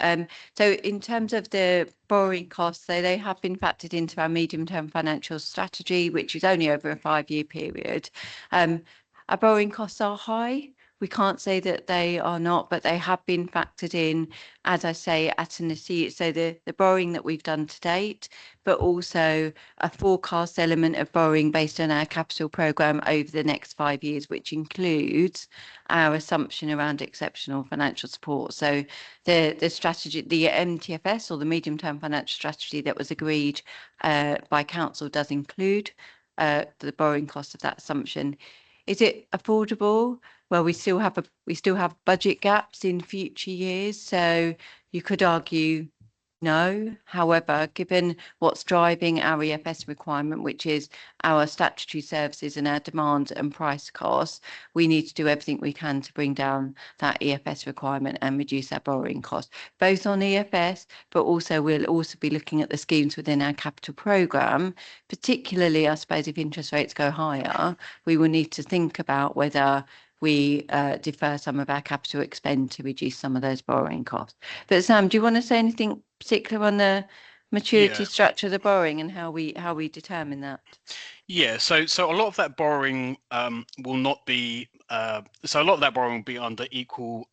So in terms of the borrowing costs, they have been factored into our medium-term financial strategy, which is only over a 5-year period. Our borrowing costs are high. We can't say that they are not, but they have been factored in, as I say, at an so the borrowing that we've done to date, but also a forecast element of borrowing based on our capital programme over the next 5 years, which includes our assumption around exceptional financial support. So the strategy, the MTFS, or the medium-term financial strategy that was agreed by council, does include the borrowing cost of that assumption. Is it affordable? Well, we still have budget gaps in future years, so you could argue no. However, given what's driving our EFS requirement, which is our statutory services and our demand and price costs, we need to do everything we can to bring down that EFS requirement and reduce our borrowing costs, both on EFS, but also we'll also be looking at the schemes within our capital programme, particularly, I suppose, if interest rates go higher, we will need to think about whether we defer some of our capital expend to reduce some of those borrowing costs. But Sam, do you want to say anything particular on the maturity Yeah. structure of the borrowing and how we determine that? Yeah, so a lot of that borrowing will not be so a lot of that borrowing will be under equal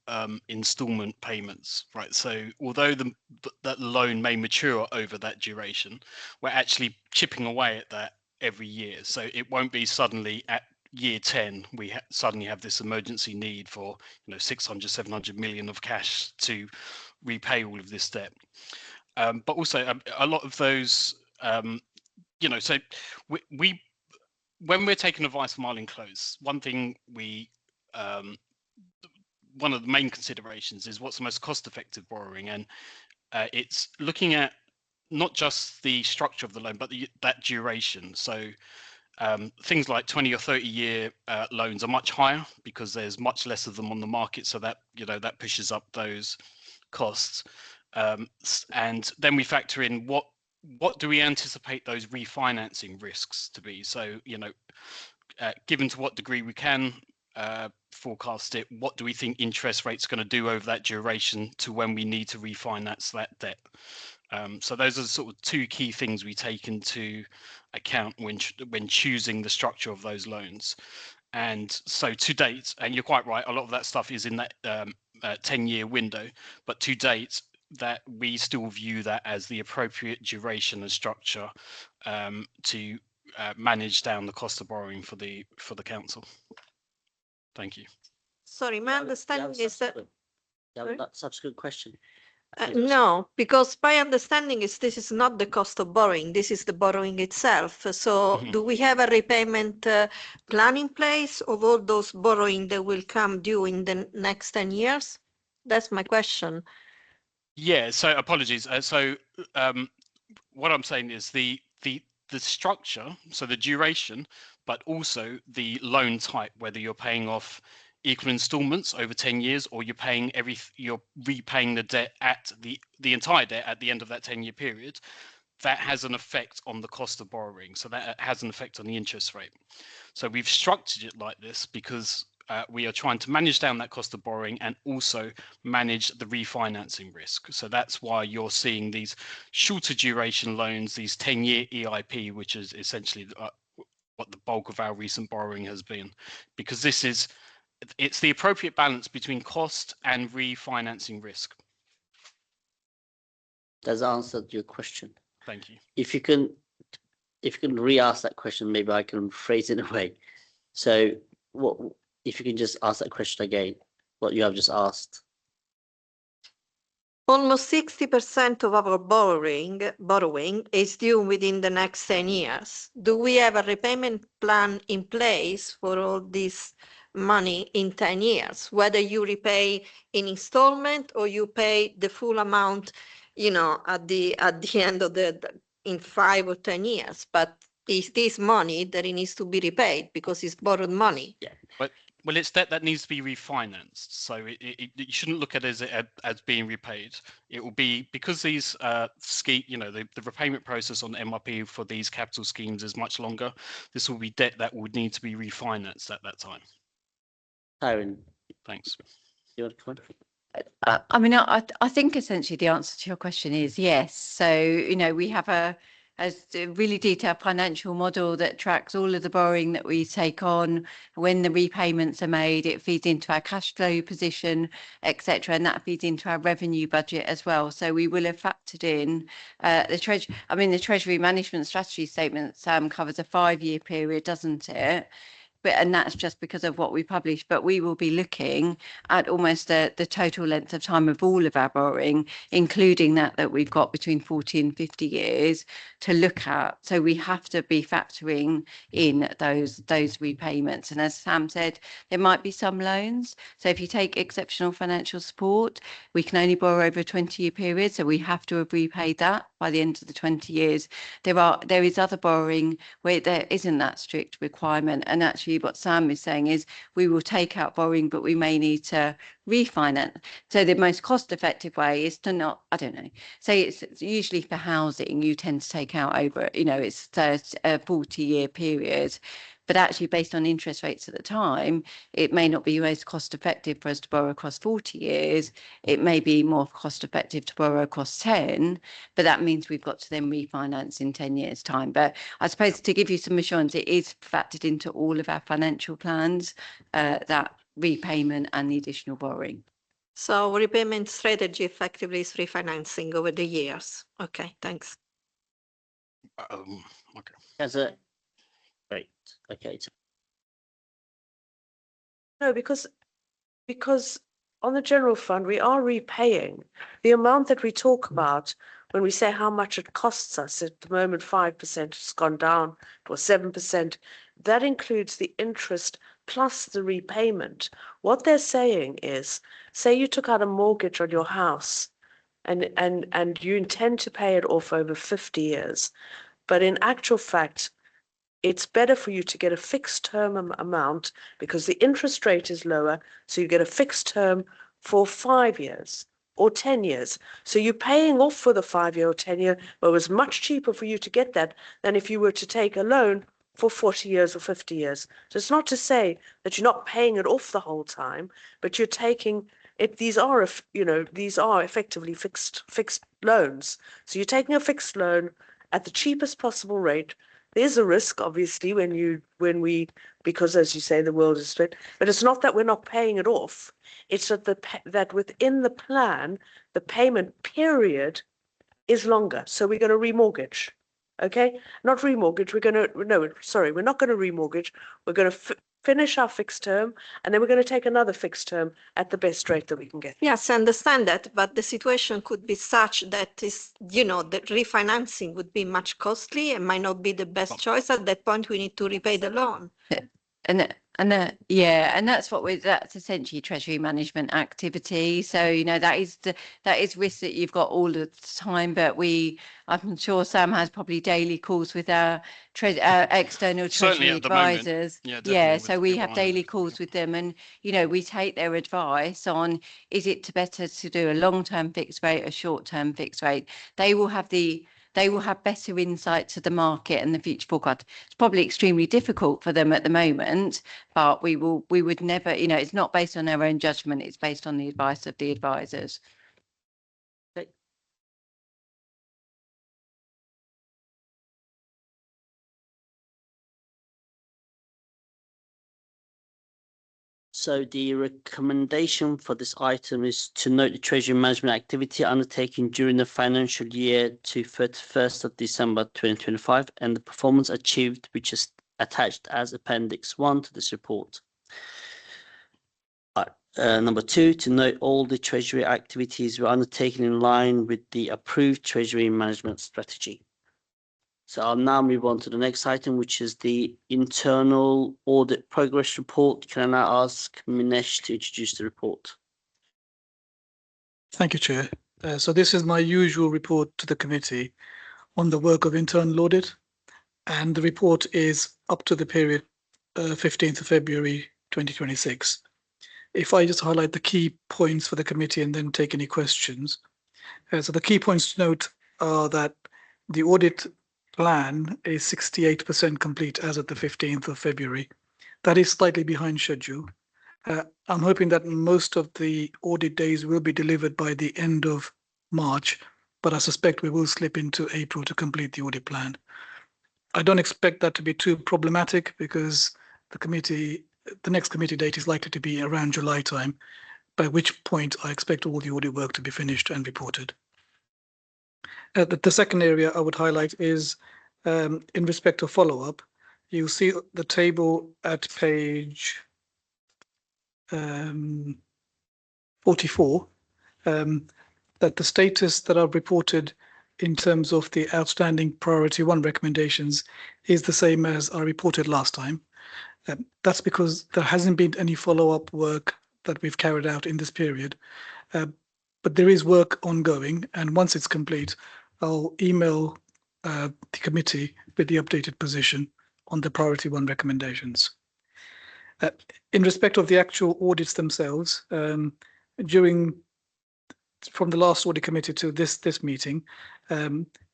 installment payments, right? So although that loan may mature over that duration, we're actually chipping away at that every year. So it won't be suddenly at year 10 we suddenly have this emergency need for 600 700 million of cash to repay all of this debt. But also a lot of those so we when we're taking advice from Arlene Close, one thing one of the main considerations is what's the most cost-effective borrowing, and it's looking at not just the structure of the loan, but that duration. So things like 20 or 30-year loans are much higher because there's much less of them on the market, so that that pushes up those costs. And then we factor in what do we anticipate those refinancing risks to be? So given to what degree we can forecast it, what do we think interest rates are going to do over that duration to when we need to refinance that debt? So those are sort of two key things we take into account when choosing the structure of those loans. And so to date, and you're quite right, a lot of that stuff is in that 10-year window, but to date, that we still view that as the appropriate duration and structure to manage down the cost of borrowing for the council. Thank you. Sorry, my understanding is that. Yeah, that's such a good question. No, because my understanding is this is not the cost of borrowing. This is the borrowing itself. So do we have a repayment plan in place of all those borrowing that will come due in the next 10 years? That's my question. Yeah, so apologies. What I'm saying is the structure, so the duration, but also the loan type, whether you're paying off equal installments over 10 years or you're repaying the debt at the entire debt at the end of that 10-year period, that has an effect on the cost of borrowing. So that has an effect on the interest rate. So we've structured it like this because we are trying to manage down that cost of borrowing and also manage the refinancing risk. So that's why you're seeing these shorter duration loans, these 10-year EIP, which is essentially what the bulk of our recent borrowing has been, because it's the appropriate balance between cost and refinancing risk. That's answered your question. Thank you. If you can re-ask that question, maybe I can phrase it in a way. So what if you can just ask that question again, what you have just asked? Almost 60% of our borrowing is due within the next 10 years. Do we have a repayment plan in place for all this money in 10 years, whether you repay in installment or you pay the full amount, at the end of in 5 or 10 years? But is this money that it needs to be repaid because it's borrowed money? Yeah. Well, it's debt that needs to be refinanced. So you shouldn't look at it as being repaid. It will be because these the repayment process on MRP for these capital schemes is much longer. This will be debt that would need to be refinanced at that time. Karen, Thanks. you want to comment? I mean, I think essentially the answer to your question is yes. So, we have a really detailed financial model that tracks all of the borrowing that we take on, when the repayments are made. It feeds into our cash flow position, etc., and that feeds into our revenue budget as well. So we will have factored in the Treasury Management Strategy Statement, Sam, covers a 5-year period, doesn't it? And that's just because of what we publish, but we will be looking at almost the total length of time of all of our borrowing, including that we've got between 40 and 50 years to look at. So we have to be factoring in those repayments. And as Sam said, there might be some loans. So if you take exceptional financial support, we can only borrow over a 20-year period. So we have to have repaid that by the end of the 20 years. There is other borrowing where there isn't that strict requirement. And actually what Sam is saying is we will take out borrowing, but we may need to refinance. So the most cost-effective way is to not, I don't know, say it's usually for housing, you tend to take out over, it's a 40-year period. but actually based on interest rates at the time, it may not be most cost effective for us to borrow across 40 years. It may be more cost effective to borrow across 10, but that means we've got to then refinance in 10 years time. But I suppose to give you some assurance, it is factored into all of our financial plans, that repayment and the additional borrowing. So repayment strategy effectively is refinancing over the years. Okay, thanks. Okay. As a great. Okay. No, because on the general fund, we are repaying the amount that we talk about when we say how much it costs us. At the moment, 5% has gone down to 7%. That includes the interest plus the repayment. What they're saying is, say you took out a mortgage on your house and you intend to pay it off over 50 years, but in actual fact, it's better for you to get a fixed term amount because the interest rate is lower. So you get a fixed term for 5 years or 10 years. So you're paying off for the 5 year or 10 year, but it was much cheaper for you to get that than if you were to take a loan for 40 years or 50 years. So it's not to say that you're not paying it off the whole time, but you're taking it. These are, these are effectively fixed loans. So you're taking a fixed loan at the cheapest possible rate. There's a risk, obviously, because as you say, the world is split, but it's not that we're not paying it off. It's that within the plan, the payment period is longer. So we're going to remortgage. Okay, not remortgage. we're not going to remortgage. We're going to finish our fixed term, and then we're going to take another fixed term at the best rate that we can get. Yes, I understand that, but the situation could be such that is, the refinancing would be much costly and might not be the best choice. At that point, we need to repay the loan. And that's essentially treasury management activity. So that is risk that you've got all the time. But I'm sure Sam has probably daily calls with our external treasury advisors. So we have daily calls with them, and we take their advice on, is it better to do a long-term fixed rate, a short-term fixed rate? They will have better insight to the market and the future forecast. It's probably extremely difficult for them at the moment, but we would never, it's not based on our own judgment, it's based on the advice of the advisors. Okay. So the recommendation for this item is to note the treasury management activity undertaken during the financial year to 31st of December 2025 and the performance achieved, which is attached as Appendix 1 to this report. Number 2, to note all the treasury activities were undertaken in line with the approved treasury management strategy. So I'll now move on to the next item, which is the internal audit progress report. Can I now ask Minesh to introduce the report? Thank you, Chair. So this is my usual report to the committee on the work of internal audit, and the report is up to the period 15th of February 2026. If I just highlight the key points for the committee and then take any questions. So the key points to note are that the audit plan is 68% complete as of the 15th of February. That is slightly behind schedule. I'm hoping that most of the audit days will be delivered by the end of March, but I suspect we will slip into April to complete the audit plan. I don't expect that to be too problematic because the next committee date is likely to be around July time, by which point I expect all the audit work to be finished and reported. The second area I would highlight is in respect of follow-up. You'll see the table at page 44, that the status that I've reported in terms of the outstanding priority 1 recommendations is the same as I reported last time. That's because there hasn't been any follow-up work that we've carried out in this period, but there is work ongoing, and once it's complete, I'll email the committee with the updated position on the priority 1 recommendations. In respect of the actual audits themselves, from the last audit committee to this meeting,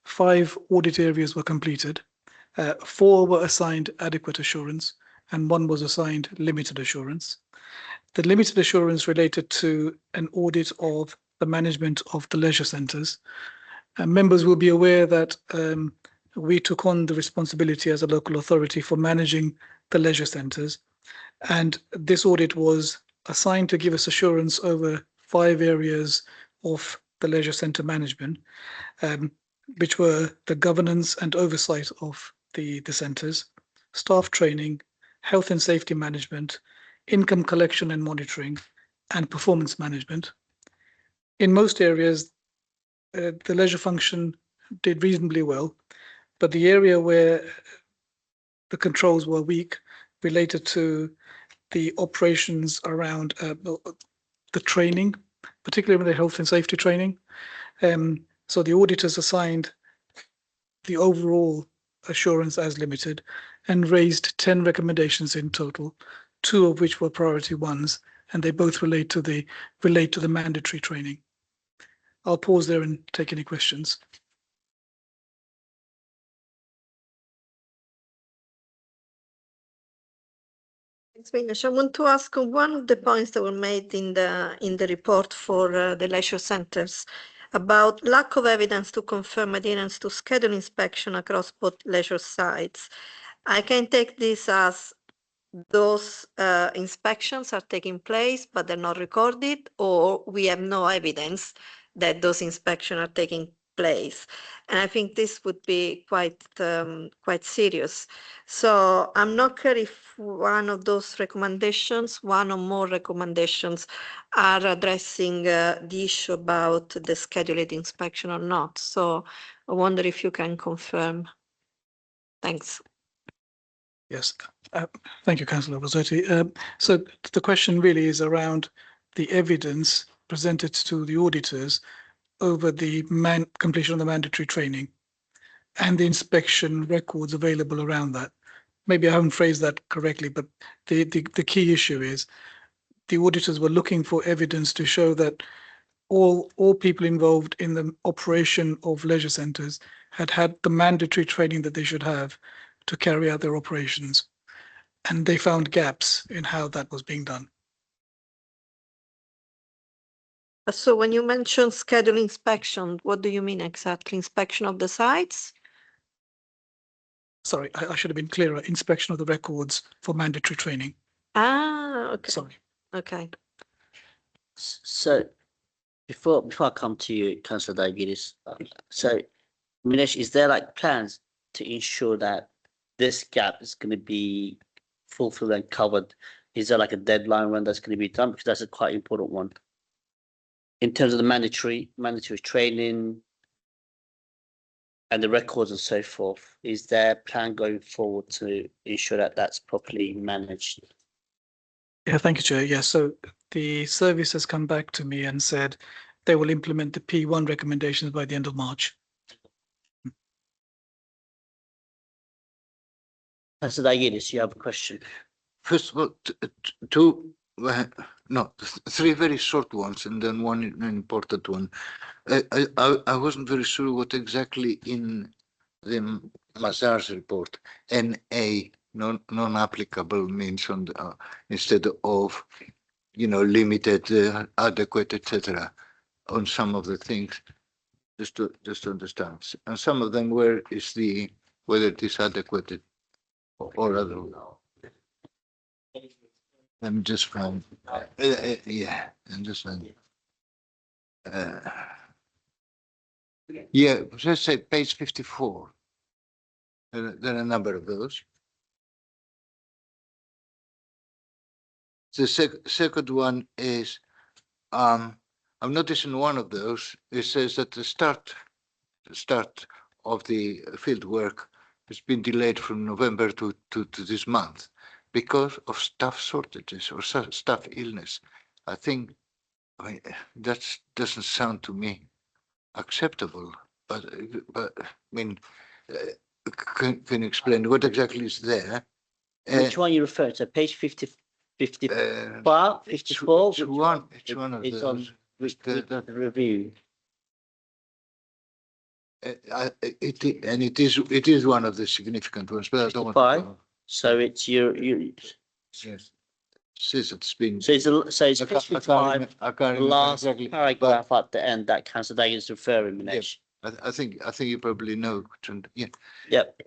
5 audit areas were completed. 4 were assigned adequate assurance and 1 was assigned limited assurance. The limited assurance related to an audit of the management of the leisure centres. Members will be aware that we took on the responsibility as a local authority for managing the leisure centres, and this audit was assigned to give us assurance over 5 areas of the leisure centre management, which were the governance and oversight of the centres, staff training, health and safety management, income collection and monitoring, and performance management. In most areas, the leisure function did reasonably well, but the area where the controls were weak related to the operations around the training, particularly the health and safety training. So the auditors assigned the overall assurance as limited and raised 10 recommendations in total, 2 of which were priority ones, and they both relate to the mandatory training. I'll pause there and take any questions. Thanks, Vignesh. I want to ask one of the points that were made in the report for the leisure centres about lack of evidence to confirm adherence to schedule inspection across both leisure sites. I can take this as those inspections are taking place, but they're not recorded, or we have no evidence that those inspections are taking place. And I think this would be quite serious. So I'm not clear if one of those recommendations, one or more recommendations, are addressing the issue about the scheduled inspection or not. So I wonder if you can confirm. Thanks. Yes, thank you, Councillor Rossetti. So the question really is around the evidence presented to the auditors over the completion of the mandatory training and the inspection records available around that. Maybe I haven't phrased that correctly, but the key issue is the auditors were looking for evidence to show that all people involved in the operation of leisure centres had the mandatory training that they should have to carry out their operations. And they found gaps in how that was being done. So when you mention schedule inspection, what do you mean exactly? Inspection of the sites? Sorry, I should have been clearer. Inspection of the records for mandatory training. Ah, okay. Sorry. Okay. So before I come to you, Councillor Diabetes, so Minesh, is there like plans to ensure that this gap is going to be fulfilled and covered? Is there like a deadline when that's going to be done? Because that's a quite important one. In terms of the mandatory training and the records and so forth, is there a plan going forward to ensure that that's properly managed? Yeah, thank you, Chair. Yeah, so the service has come back to me and said they will implement the P1 recommendations by the end of March. Councillor Diabetes, you have a question? First of all, three very short ones and then one important one. I wasn't very sure what exactly in the Mazar's report NA non-applicable means on the, instead of limited, adequate, etc. on some of the things, just to understand. And some of them where is the whether it is adequate or other. I'm just fine. Yeah, I'm just fine. Yeah, let's say page 54. There are a number of those. The second one is, I'm noticing one of those. It says that the start of the field work has been delayed from November to this month because of staff shortages or staff illness. I mean, that doesn't sound to me acceptable, but I mean, can you explain what exactly is there? Which one you refer to? Page 50, 54? Which one of it's those? on the review. It is one of the significant ones, but I don't want to 55. go. So it's Yes. Says it's been. so it's I page can't 55, remember- I can't the remember last exactly, but paragraph at the end that Councillor Dagan is referring, Minesh. I think you probably know. Yeah. Yep.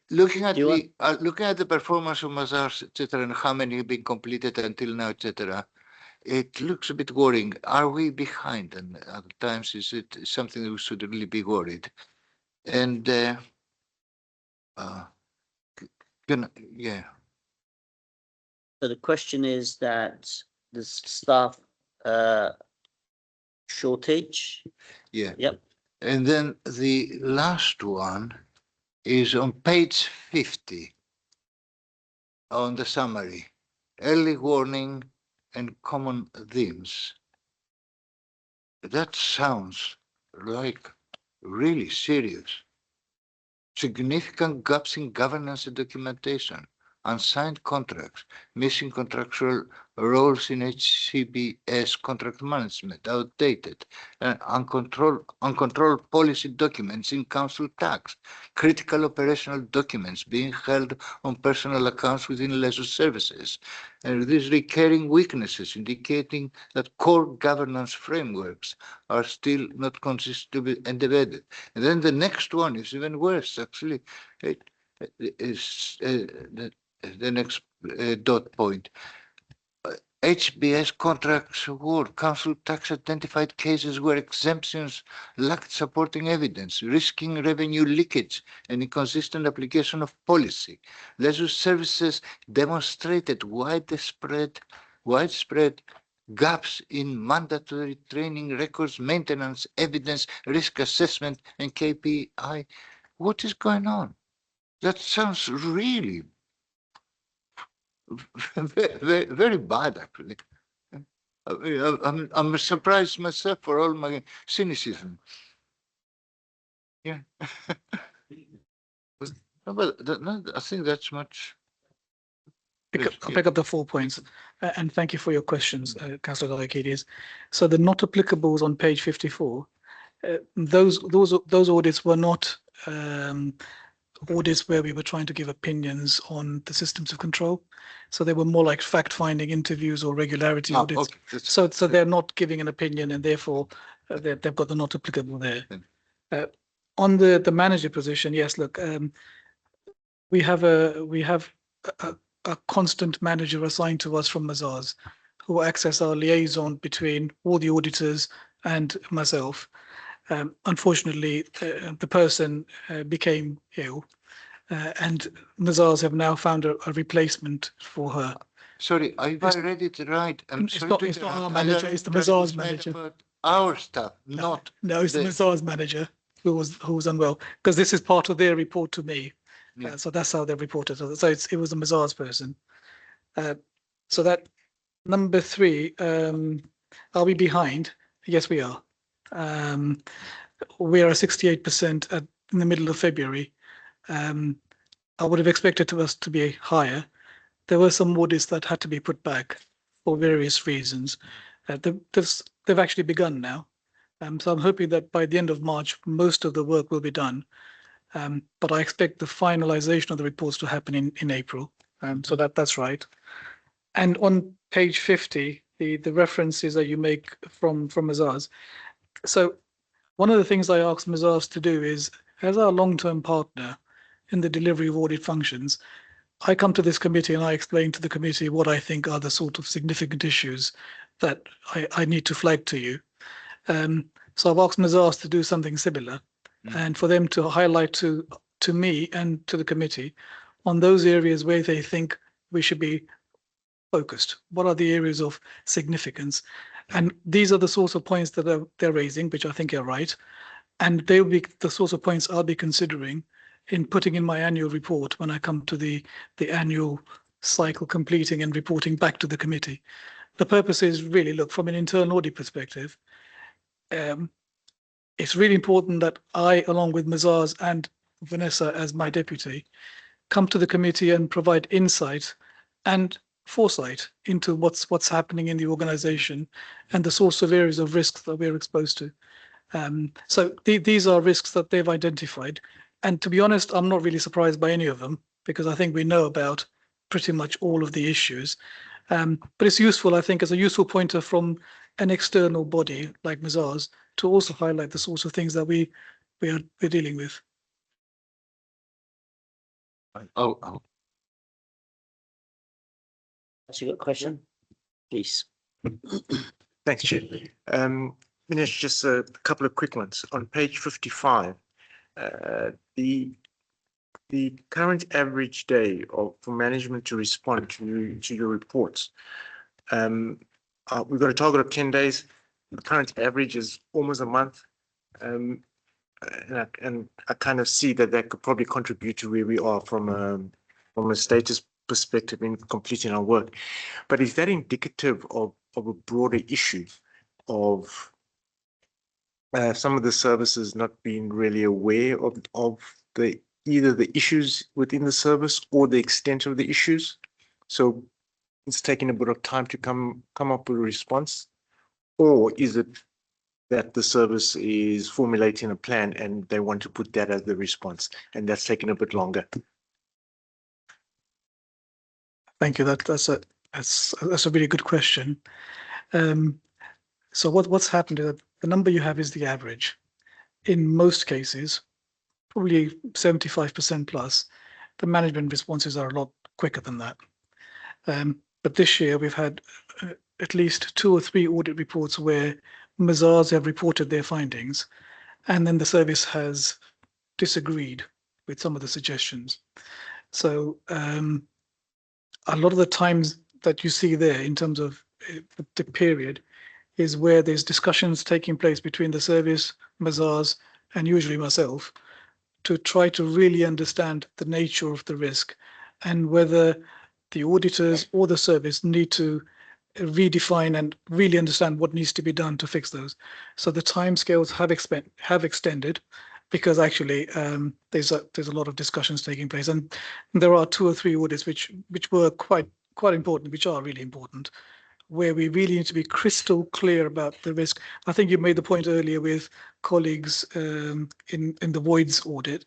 Looking at Do you looking at the performance of Mazars, etc., and how many have been completed until now, etc., it looks a bit worrying. Are we behind? And at times, is it something that we should really be worried? And yeah. So the question is that the staff shortage. Yeah. Yep. And then the last one is on page 50 on the summary, early warning and common themes. That sounds like really serious. Significant gaps in governance and documentation, unsigned contracts, missing contractual roles in HCBS contract management, outdated, uncontrolled policy documents in council tax, critical operational documents being held on personal accounts within leisure services, and these recurring weaknesses indicating that core governance frameworks are still not consistently embedded. And then the next one is even worse, actually. It is the next dot point. HBS contracts award, council tax identified cases where exemptions lacked supporting evidence, risking revenue leakage and inconsistent application of policy. Leisure services demonstrated widespread gaps in mandatory training records, maintenance, evidence, risk assessment, and KPI. What is going on? That sounds really very bad, actually. I'm surprised myself for all my cynicism. Yeah. But I think that's much. I'll pick up the 4 points, and thank you for your questions, Councillor Dalakides. So the not applicables on page 54, those audits were not audits where we were trying to give opinions on the systems of control. So they were more like fact-finding interviews or regularity audits. Okay. So they're not giving an opinion, and therefore they've got the not applicable there. On the manager position, yes, look, we have a constant manager assigned to us from Mazars who acts as our liaison between all the auditors and myself. Unfortunately, the person became ill, and Mazars have now found a replacement for her. Sorry, I read it right. It's not our manager, it's the Mazars manager. Our staff, not. No, it's the Mazars manager who was unwell, because this is part of their report to me. Yeah. So that's how they reported. So it was a Mazars person. So that number 3, are we behind? Yes, we are. We are at 68% in the middle of February. I would have expected us to be higher. There were some audits that had to be put back for various reasons. They've actually begun now. So I'm hoping that by the end of March, most of the work will be done. But I expect the finalization of the reports to happen in April. So that's right. And on page 50, the references that you make from Mazars. So one of the things I asked Mazars to do is, as our long-term partner in the delivery of audit functions, I come to this committee and I explain to the committee what I think are the sort of significant issues that I need to flag to you. So I've asked Mazars to do something similar, and for them to highlight to me and to the committee on those areas where they think we should be focused. What are the areas of significance? And these are the sorts of points that they're raising, which I think are right. And they'll be the sorts of points I'll be considering in putting in my annual report when I come to the annual cycle completing and reporting back to the committee. The purpose is really, look, from an internal audit perspective, it's really important that I, along with Mazars and Vanessa as my deputy, come to the committee and provide insight and foresight into what's happening in the organization and the sorts of areas of risks that we're exposed to. So these are risks that they've identified. And to be honest, I'm not really surprised by any of them because I think we know about pretty much all of the issues. But it's useful, I think, as a useful pointer from an external body like Mazars to also highlight the sorts of things that we're dealing with. Oh, Has you got a question? Please. Thanks, Chair. Minesh, just a couple of quick ones. On page 55, the current average day for management to respond to your reports. We've got a target of 10 days. The current average is almost a month. And I kind of see that could probably contribute to where we are from a status perspective in completing our work. But is that indicative of a broader issue of some of the services not being really aware of either the issues within the service or the extent of the issues? So it's taking a bit of time to come up with a response, or is it that the service is formulating a plan and they want to put that as the response, and that's taking a bit longer? Thank you. That's a really good question. So what's happened is that the number you have is the average. In most cases, probably 75% plus, the management responses are a lot quicker than that. But this year we've had at least 2 or 3 audit reports where Mazars have reported their findings, and then the service has disagreed with some of the suggestions. So a lot of the times that you see there in terms of the period is where there's discussions taking place between the service, Mazars, and usually myself to try to really understand the nature of the risk and whether the auditors or the service need to redefine and really understand what needs to be done to fix those. So the timescales have extended because actually there's a lot of discussions taking place, and there are 2 or 3 audits which were quite important, which are really important, where we really need to be crystal clear about the risk. I think you made the point earlier with colleagues in the voids audit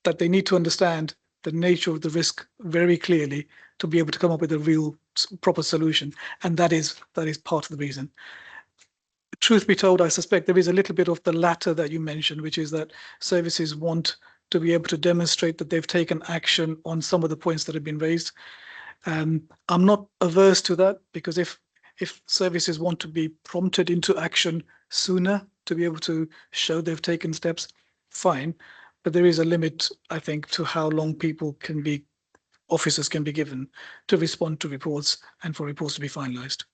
that they need to understand the nature of the risk very clearly to be able to come up with a real proper solution, and that is part of the reason. Truth be told, I suspect there is a little bit of the latter that you mentioned, which is that services want to be able to demonstrate that they've taken action on some of the points that have been raised. I'm not averse to that, because if services want to be prompted into action sooner to be able to show they've taken steps, fine. But there is a limit, I think, to how long officers can be given to respond to reports and for reports to be finalized.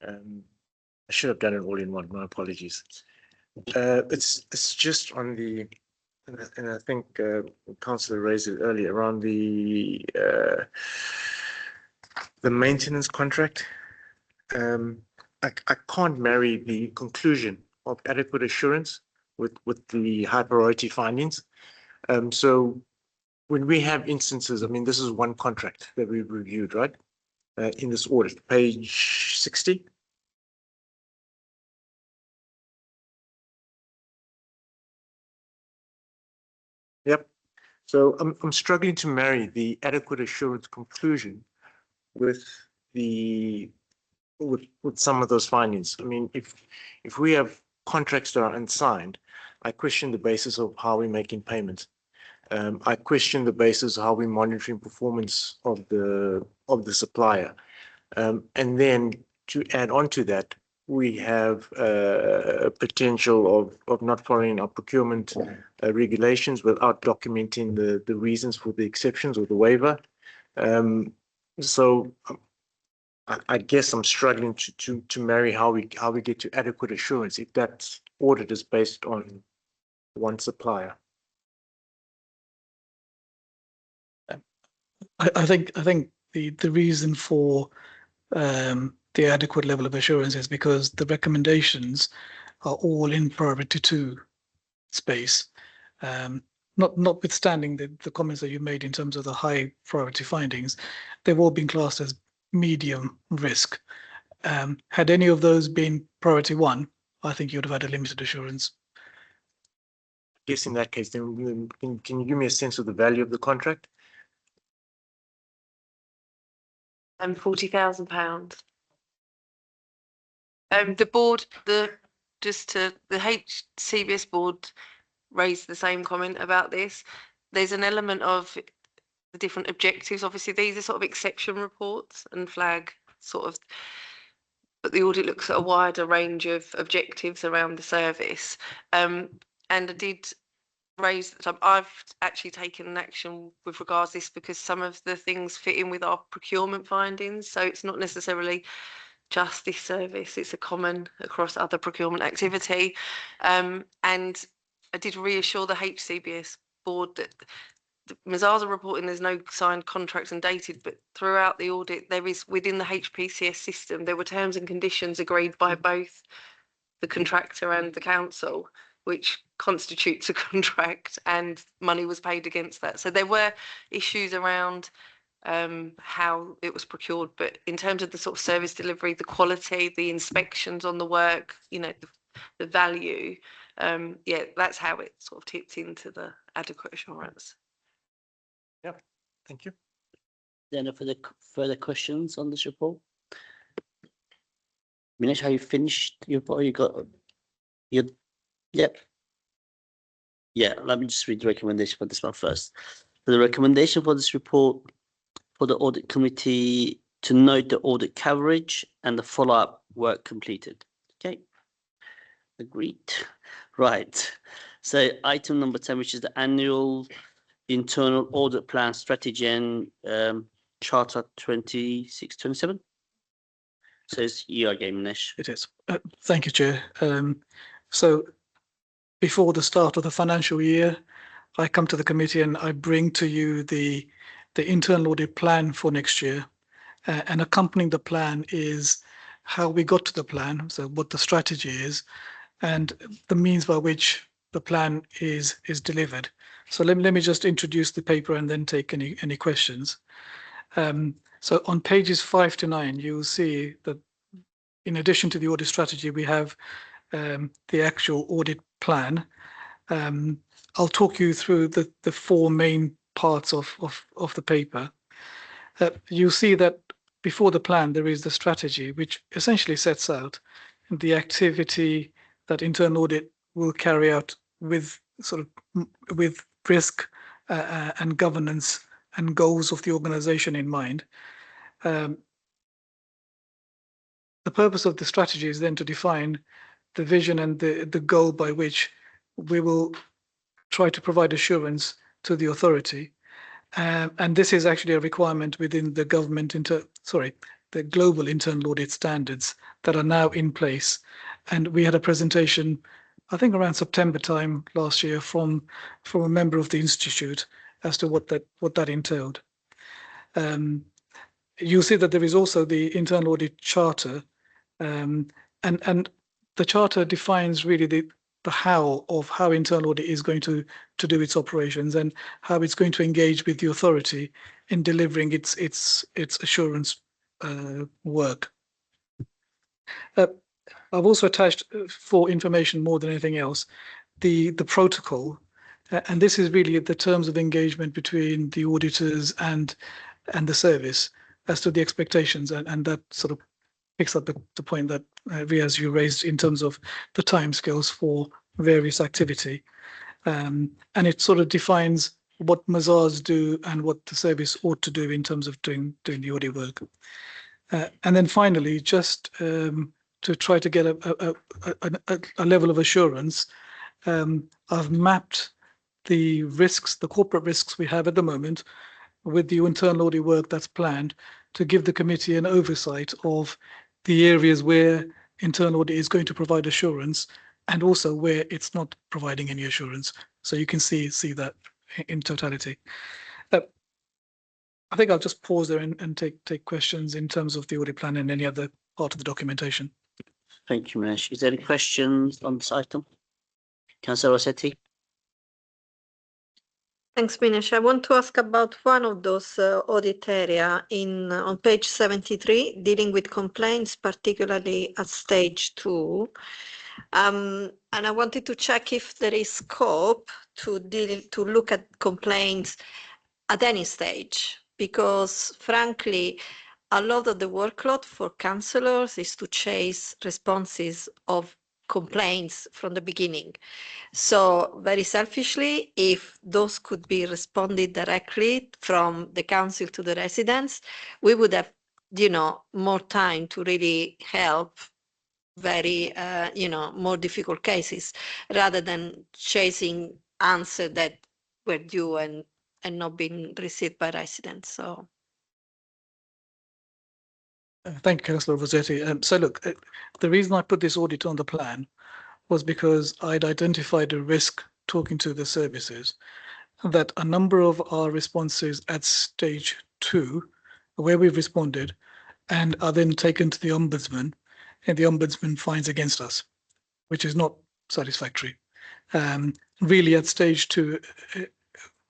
I should have done it all in one. My apologies. It's just on the, and I think Councillor raised it earlier around the maintenance contract. I can't marry the conclusion of adequate assurance with the high priority findings. So when we have instances, I mean, this is one contract that we've reviewed, right? In this audit, page 60. Yep. So I'm struggling to marry the adequate assurance conclusion with some of those findings. I mean, if we have contracts that are unsigned, I question the basis of how we're making payments. I question the basis of how we're monitoring performance of the supplier. And then to add on to that, we have a potential of not following our procurement regulations without documenting the reasons for the exceptions or the waiver. So I guess I'm struggling to marry how we get to adequate assurance if that audit is based on one supplier. I think the reason for the adequate level of assurance is because the recommendations are all in priority 2 space. Notwithstanding the comments that you made in terms of the high priority findings, they've all been classed as medium risk. Had any of those been priority one, I think you would have had a limited assurance. Guess in that case, then can you give me a sense of the value of the contract? £40,000. The board, the HCBS board raised the same comment about this. There's an element of the different objectives. Obviously, these are sort of exception reports and flag sort of, but the audit looks at a wider range of objectives around the service. And I did raise that I've actually taken an action with regards to this because some of the things fit in with our procurement findings. So it's not necessarily just this service, it's a common across other procurement activity. And I did reassure the HCBS board that the Mazars are reporting there's no signed contracts and dated, but throughout the audit, there is within the HPCS system, there were terms and conditions agreed by both the contractor and the council, which constitutes a contract, and money was paid against that. So there were issues around how it was procured, but in terms of the sort of service delivery, the quality, the inspections on the work, you know, the value, yeah, that's how it sort of tipped into the adequate assurance. Yep, thank you. Then for the further questions on this report? Minesh, have you finished your report? You got your, yep. Yeah, let me just read the recommendation for this one first. So the recommendation for this report for the audit committee to note the audit coverage and the follow-up work completed. Okay, agreed. Right. So item number 10, which is the annual internal audit plan strategy and charter 26-27. So it's you again, Minesh. It is. Thank you, Chair. So before the start of the financial year, I come to the committee and I bring to you the internal audit plan for next year. And accompanying the plan is how we got to the plan, so what the strategy is, and the means by which the plan is delivered. So let me just introduce the paper and then take any questions. So on pages 5 to 9, you'll see that in addition to the audit strategy, we have the actual audit plan. I'll talk you through the four main parts of the paper. You'll see that before the plan, there is the strategy, which essentially sets out the activity that internal audit will carry out with with risk and governance and goals of the organization in mind. The purpose of the strategy is then to define the vision and the goal by which we will try to provide assurance to the authority. And this is actually a requirement within the the global internal audit standards that are now in place. And we had a presentation, I think around September time last year, from a member of the institute as to what that entailed. You'll see that there is also the internal audit charter, and the charter defines really the how of how internal audit is going to do its operations and how it's going to engage with the authority in delivering its assurance work. I've also attached, for information more than anything else, the protocol, and this is really the terms of engagement between the auditors and the service as to the expectations, and that sort of picks up the point that Riaz, you raised in terms of the timescales for various activity, and it sort of defines what Mazars do and what the service ought to do in terms of doing the audit work. And then finally, just to try to get a level of assurance, I've mapped the risks, the corporate risks we have at the moment with the internal audit work that's planned to give the committee an oversight of the areas where internal audit is going to provide assurance and also where it's not providing any assurance. So you can see that in totality. I think I'll just pause there and take questions in terms of the audit plan and any other part of the documentation. Thank you, Minesh. Is there any questions on this item? Councillor Rossetti? Thanks, Minesh. I want to ask about one of those audit area on page 73, dealing with complaints, particularly at stage 2. And I wanted to check if there is scope to look at complaints at any stage, because frankly, a lot of the workload for councillors is to chase responses of complaints from the beginning. So very selfishly, if those could be responded directly from the council to the residents, we would have, more time to really help very, more difficult cases rather than chasing answers that were due and not being received by residents. So. Thank you, Councillor Rossetti. So look, the reason I put this audit on the plan was because I'd identified a risk talking to the services that a number of our responses at stage 2, where we've responded and are then taken to the Ombudsman, and the Ombudsman finds against us, which is not satisfactory. Really at stage 2,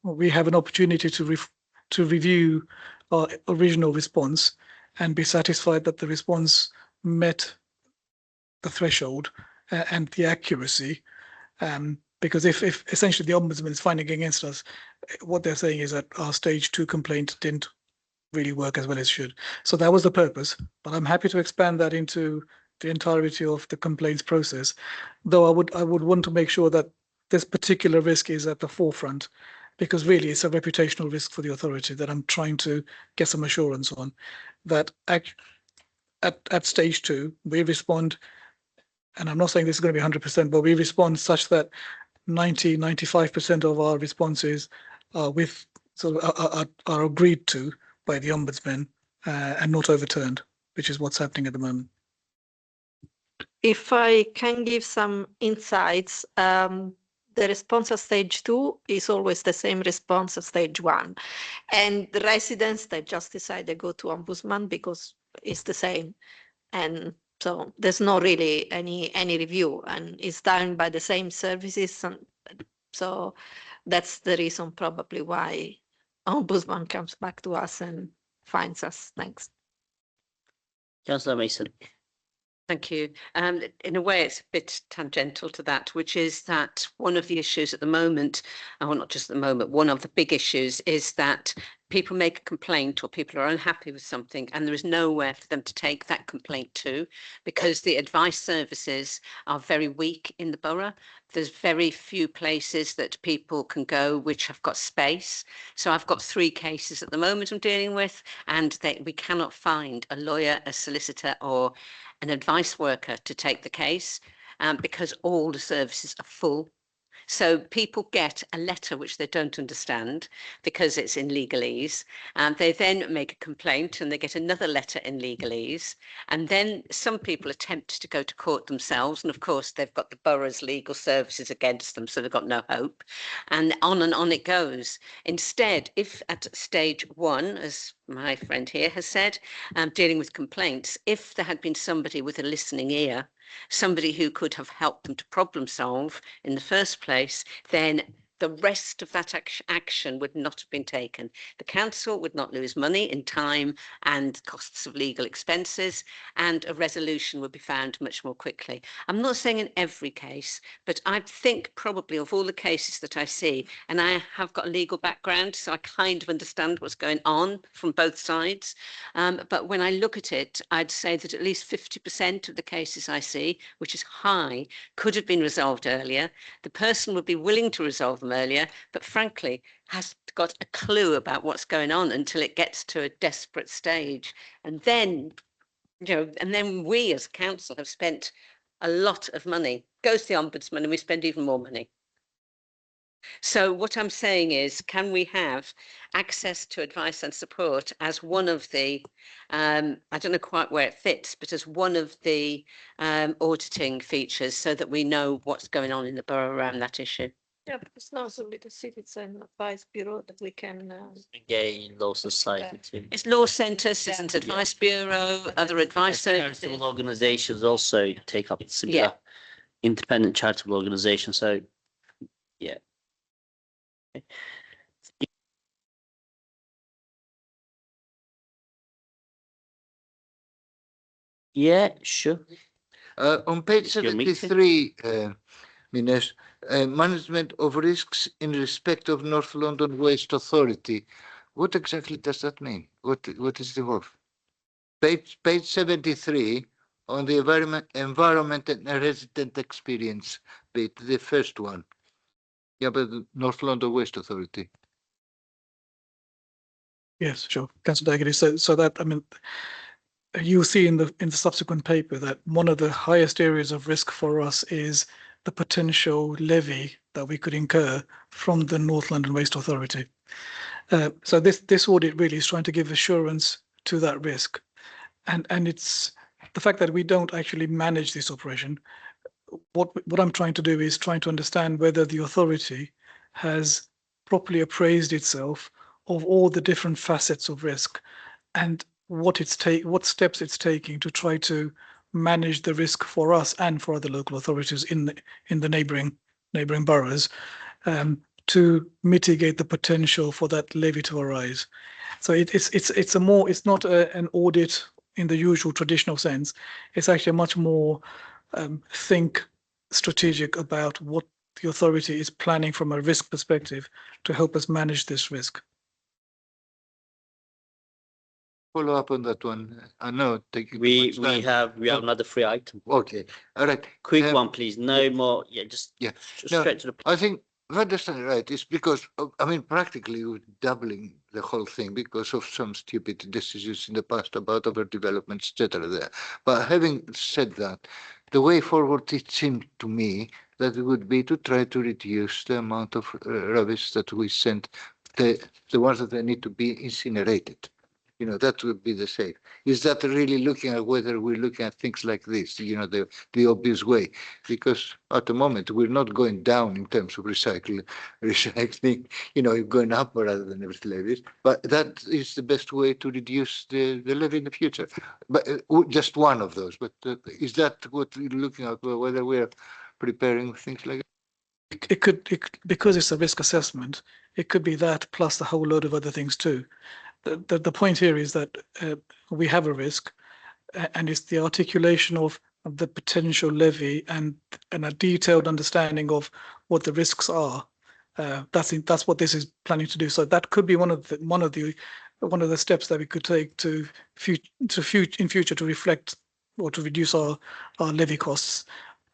we have an opportunity to review our original response and be satisfied that the response met the threshold and the accuracy. Because if essentially the Ombudsman is finding against us, what they're saying is that our stage 2 complaint didn't really work as well as should. So that was the purpose, but I'm happy to expand that into the entirety of the complaints process. Though I would want to make sure that this particular risk is at the forefront, because really it's a reputational risk for the authority that I'm trying to get some assurance on. That at stage 2, we respond, and I'm not saying this is going to be 100%, but we respond such that 95% of our responses are are agreed to by the Ombudsman and not overturned, which is what's happening at the moment. If I can give some insights, the response at stage 2 is always the same response at stage 1. And the residents, they just decide they go to Ombudsman because it's the same. And so there's not really any review, and it's done by the same services. And so that's the reason probably why Ombudsman comes back to us and finds us. Thanks. Councillor Mason. Thank you. In a way, it's a bit tangential to that, which is that one of the issues at the moment, well, not just at the moment, one of the big issues is that people make a complaint or people are unhappy with something and there is nowhere for them to take that complaint to, because the advice services are very weak in the borough. There's very few places that people can go which have got space. So I've got 3 cases at the moment I'm dealing with, and we cannot find a lawyer, a solicitor or an advice worker to take the case because all the services are full. So people get a letter which they don't understand because it's in legalese, and they then make a complaint and they get another letter in legalese, and then some people attempt to go to court themselves, and of course they've got the borough's legal services against them, so they've got no hope, and on it goes. Instead, if at stage 1, as my friend here has said, dealing with complaints, if there had been somebody with a listening ear, somebody who could have helped them to problem solve in the first place, then the rest of that action would not have been taken. The council would not lose money in time and costs of legal expenses, and a resolution would be found much more quickly. I'm not saying in every case, but I think probably of all the cases that I see, and I have got a legal background, so I kind of understand what's going on from both sides. But when I look at it, I'd say that at least 50% of the cases I see, which is high, could have been resolved earlier. The person would be willing to resolve them earlier, but frankly has got a clue about what's going on until it gets to a desperate stage. And then, we as a council have spent a lot of money, goes to the Ombudsman, and we spend even more money. So what I'm saying is, can we have access to advice and support as one of the, I don't know quite where it fits, but as one of the auditing features, so that we know what's going on in the borough around that issue? Yeah, but it's not only the citizen advice bureau that we can. Engage Law Society too. It's law centre, Citizens Advice Bureau, other advice services. Charitable organisations also take up similar independent charitable organisations. So, yeah. Yeah, sure. On page Your meeting. 73, Mines, management of risks in respect of North London Waste Authority. What exactly does that mean? What is involved? Page 73 on the environment and resident experience bit, the first one. Yeah, but the North London Waste Authority. Yes, sure. Councillor Daggerty. So that, I mean, you'll see in the subsequent paper that one of the highest areas of risk for us is the potential levy that we could incur from the North London Waste Authority. So this audit really is trying to give assurance to that risk, and it's the fact that we don't actually manage this operation. What I'm trying to do is trying to understand whether the authority has properly appraised itself of all the different facets of risk, and what steps it's taking to try to manage the risk for us and for other local authorities in the neighbouring boroughs, to mitigate the potential for that levy to arise. So it's not an audit in the usual traditional sense. It's actually a much more think strategic about what the authority is planning from a risk perspective to help us manage this risk. Follow up on that one. I know taking too We much time. have another 3 items. Okay, all right. Quick one, please. No more. Yeah, just Yeah. straight to the. I think if I understand right, it's because I mean practically we're doubling the whole thing because of some stupid decisions in the past about overdevelopment, etc. There, but having said that, the way forward it seemed to me that it would be to try to reduce the amount of rubbish that we send, the ones that they need to be incinerated. You know, that would be the safe. Is that really looking at whether we're looking at things like this, you know, the obvious way? Because at the moment, we're not going down in terms of recycling, you know, going up rather than levies. But that is the best way to reduce the levy in the future. But just one of those. But is that what we're looking at, whether we're preparing things like that? It could, because it's a risk assessment, it could be that plus a whole load of other things too. The point here is that we have a risk, and it's the articulation of the potential levy and a detailed understanding of what the risks are. That's what this is planning to do. So that could be one of the steps that we could take in future to reflect or to reduce our levy costs.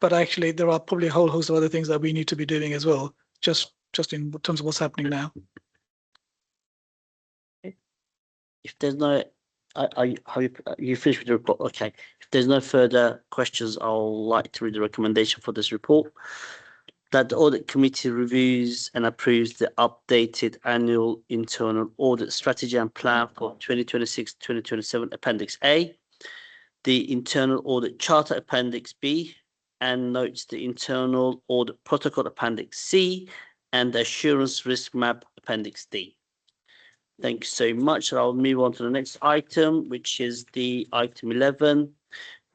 But actually, there are probably a whole host of other things that we need to be doing as well, just in terms of what's happening now. If there's no, you finished with the report? Okay. If there's no further questions, I'll like to read the recommendation for this report. That the audit committee reviews and approves the updated annual internal audit strategy and plan for 2026-2027 Appendix A, the internal audit charter Appendix B, and notes the internal audit protocol Appendix C, and the assurance risk map Appendix D. Thank you so much. I'll move on to the next item, which is the item 11,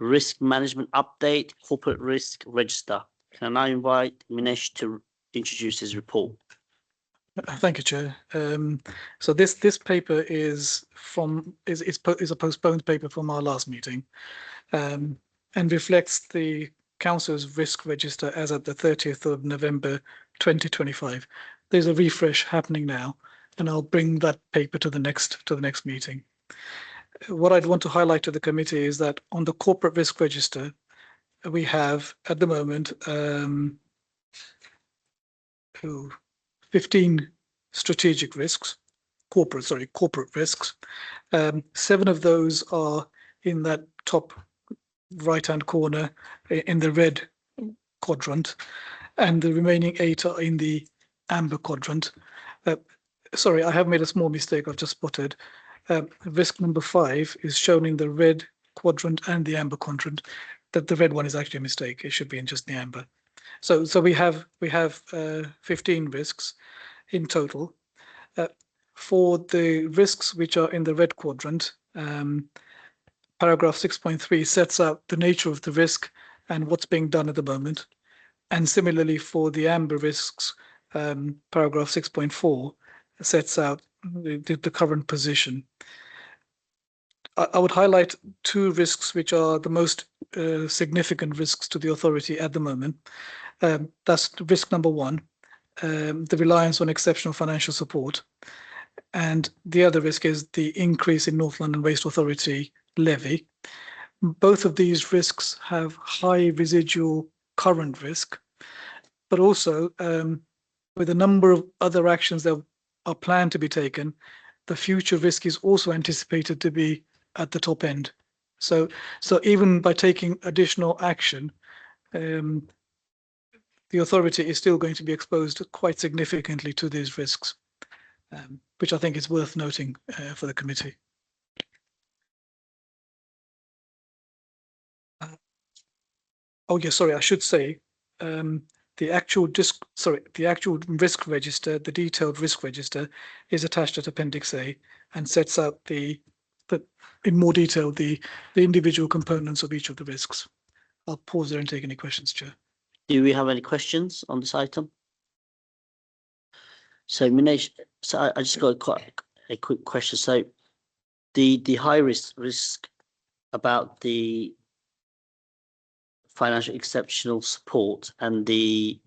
risk management update, corporate risk register. Can I invite Minesh to introduce his report? Thank you, Chair. So this paper is a postponed paper from our last meeting, and reflects the Council's risk register as at the 30th of November 2025. There's a refresh happening now, and I'll bring that paper to the next meeting. What I'd want to highlight to the committee is that on the corporate risk register, we have at the moment 15 strategic risks, corporate risks. 7 of those are in that top right-hand corner in the red quadrant, and the remaining 8 are in the amber quadrant. Sorry, I have made a small mistake I've just spotted. Risk number 5 is shown in the red quadrant and the amber quadrant. That the red one is actually a mistake. It should be in just the amber. So we have 15 risks in total. For the risks which are in the red quadrant, paragraph 6.3 sets out the nature of the risk and what's being done at the moment. And similarly for the amber risks, paragraph 6.4 sets out the current position. I would highlight two risks which are the most significant risks to the authority at the moment. That's risk number one, the reliance on exceptional financial support. And the other risk is the increase in North London Waste Authority levy. Both of these risks have high residual current risk, but also with a number of other actions that are planned to be taken, the future risk is also anticipated to be at the top end. So even by taking additional action, the authority is still going to be exposed quite significantly to these risks, which I think is worth noting for the committee. Oh yeah, sorry, I should say the actual risk register, the detailed risk register, is attached at Appendix A and sets out the in more detail the individual components of each of the risks. I'll pause there and take any questions, Chair. Do we have any questions on this item? So Minesh, so I just got a quick question. So the high risk about the financial exceptional support and the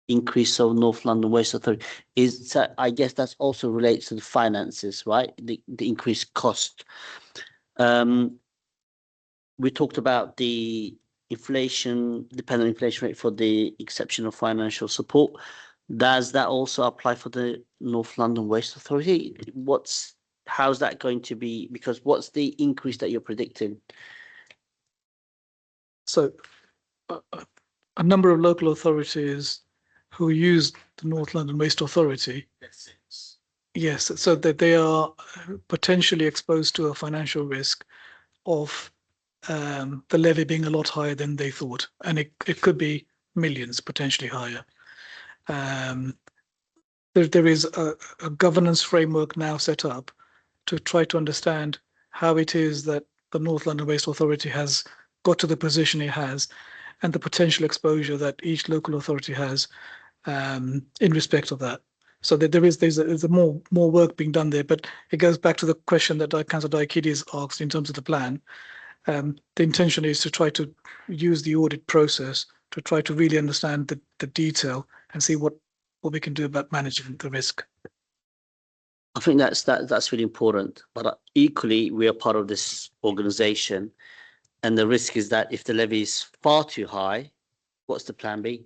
increase of North London Waste Authority is, so I guess that's also relates to the finances, right? The increased cost. We talked about the dependent inflation rate for the exceptional financial support. Does that also apply for the North London Waste Authority? How's that going to be? Because what's the increase that you're predicting? So a number of local authorities who use the North London Waste Authority, yes, so that they are potentially exposed to a financial risk of the levy being a lot higher than they thought, and it could be millions, potentially higher. There is a governance framework now set up to try to understand how it is that the North London Waste Authority has got to the position it has, and the potential exposure that each local authority has in respect of that. So that there's more work being done there, but it goes back to the question that Councillor Diakidis asked in terms of the plan. The intention is to try to use the audit process to try to really understand the detail and see what we can do about managing the risk. I think that's really important, but equally we are part of this organisation, and the risk is that if the levy is far too high, what's the plan B?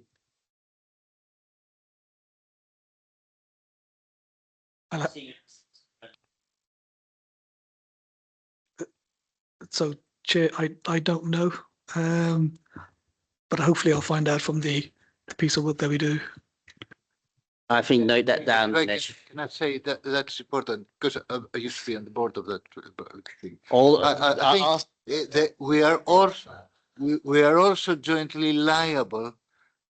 So, Chair, I don't know, but hopefully I'll find out from the piece of work that we do. I think note that down. Can I say that that's important because I used to be on the board of that thing. I think that we are also jointly liable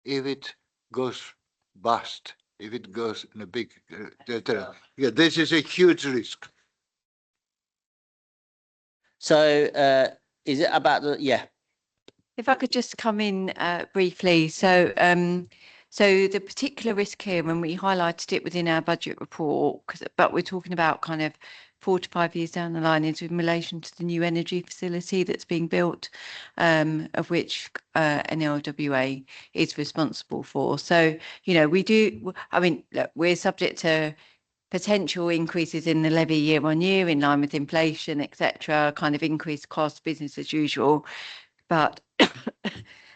if it goes bust, if it goes in a big. Yeah, this is a huge risk. So is it about If I could just come in briefly. So the particular risk here, when we highlighted it within our budget report, but we're talking about kind of 4 to 5 years down the line, is in relation to the new energy facility that's being built, of which NLWA is responsible for. So, look, we're subject to potential increases in the levy year on year in line with inflation, etc., kind of increased cost, business as usual. But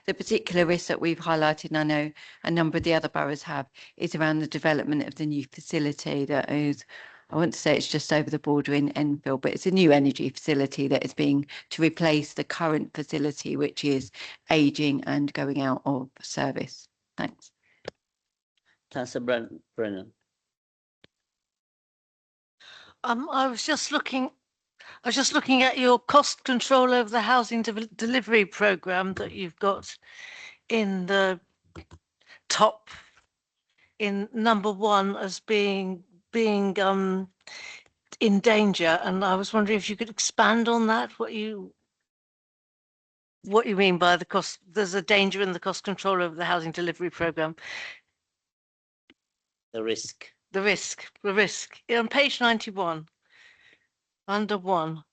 the particular risk that we've highlighted, and I know a number of the other boroughs have, is around the development of the new facility that is, I want to say it's just over the border in Enfield, but it's a new energy facility that is being to replace the current facility, which is ageing and going out of service. Thanks. Councillor Brennan. I was just looking at your cost control over the housing delivery programme that you've got in the top, in number 1 as being in danger, and I was wondering if you could expand on that, what you mean by the cost. There's a danger in the cost control over the housing delivery programme. The risk. The risk. On page 91. Under 1.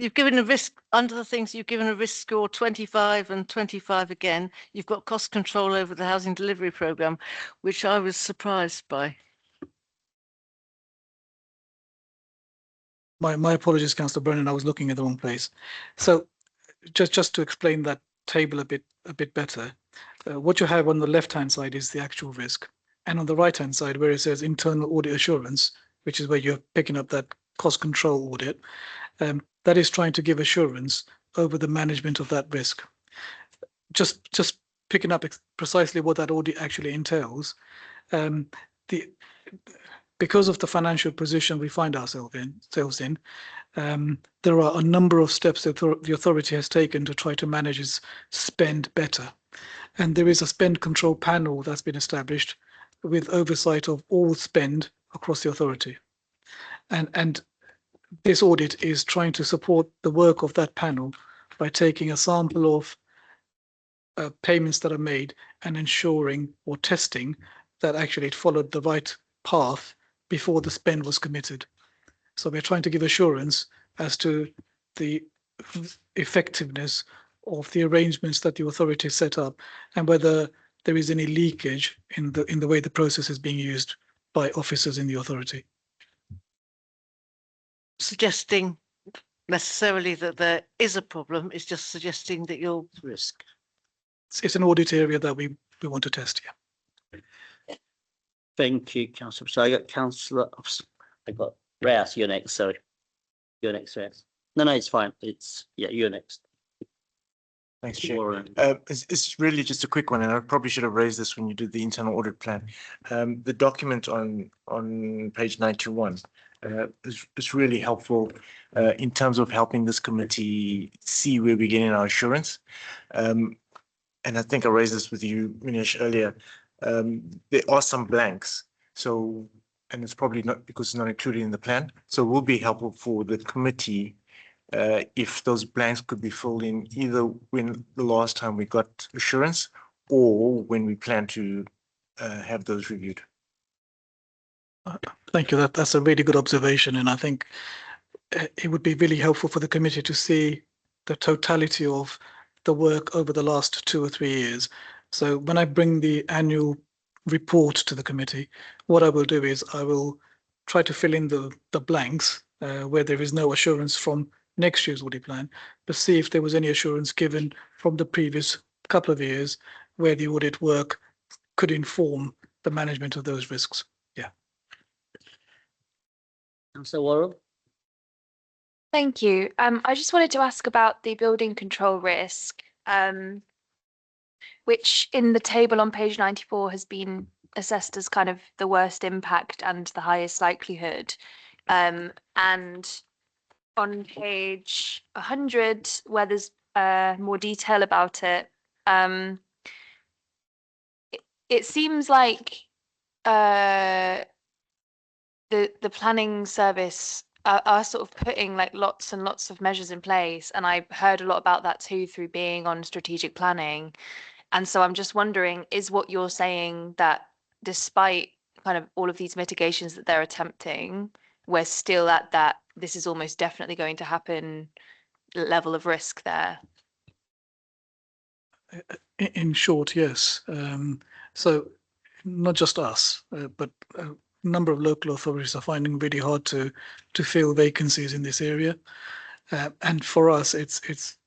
You've given a risk, under the things, you've given a risk score 25 and 25 again. You've got cost control over the housing delivery programme, which I was surprised by. My apologies, Councillor Brennan, I was looking at the wrong place. So just to explain that table a bit better, what you have on the left-hand side is the actual risk. And on the right-hand side, where it says internal audit assurance, which is where you're picking up that cost control audit, that is trying to give assurance over the management of that risk. Just picking up precisely what that audit actually entails. Because of the financial position we find ourselves in, there are a number of steps that the authority has taken to try to manage its spend better. And there is a spend control panel that's been established with oversight of all spend across the authority. And this audit is trying to support the work of that panel by taking a sample of payments that are made and ensuring or testing that actually it followed the right path before the spend was committed. So we're trying to give assurance as to the effectiveness of the arrangements that the authority set up and whether there is any leakage in the way the process is being used by officers in the authority. Suggesting necessarily that there is a problem, it's just suggesting that you'll risk. It's an audit area that we want to test, yeah. Thank you, Councillor. So I got Councillor, I got Reyes, you're next, sorry. You're next, Reyes. No, it's fine. You're next. Thanks, Chair. It's really just a quick one, and I probably should have raised this when you did the internal audit plan. The document on page 91 is really helpful in terms of helping this committee see where we're getting our assurance. And I think I raised this with you, Minesh, earlier. There are some blanks, so, and it's probably not because it's not included in the plan. So it will be helpful for the committee if those blanks could be filled in either when the last time we got assurance or when we plan to have those reviewed. Thank you. That's a really good observation, and I think it would be really helpful for the committee to see the totality of the work over the last 2 or 3 years. So when I bring the annual report to the committee, what I will do is I will try to fill in the blanks where there is no assurance from next year's audit plan, but see if there was any assurance given from the previous couple of years where the audit work could inform the management of those risks. Yeah. Councillor Worrell. Thank you. I just wanted to ask about the building control risk, which in the table on page 94 has been assessed as kind of the worst impact and the highest likelihood. And on page 100, where there's more detail about it, it seems like the planning service are sort of putting like lots and lots of measures in place, and I heard a lot about that too through being on strategic planning. And so I'm just wondering, is what you're saying that despite kind of all of these mitigations that they're attempting, we're still at that this is almost definitely going to happen level of risk there? In short, yes. So not just us, but a number of local authorities are finding really hard to fill vacancies in this area. And for us, it's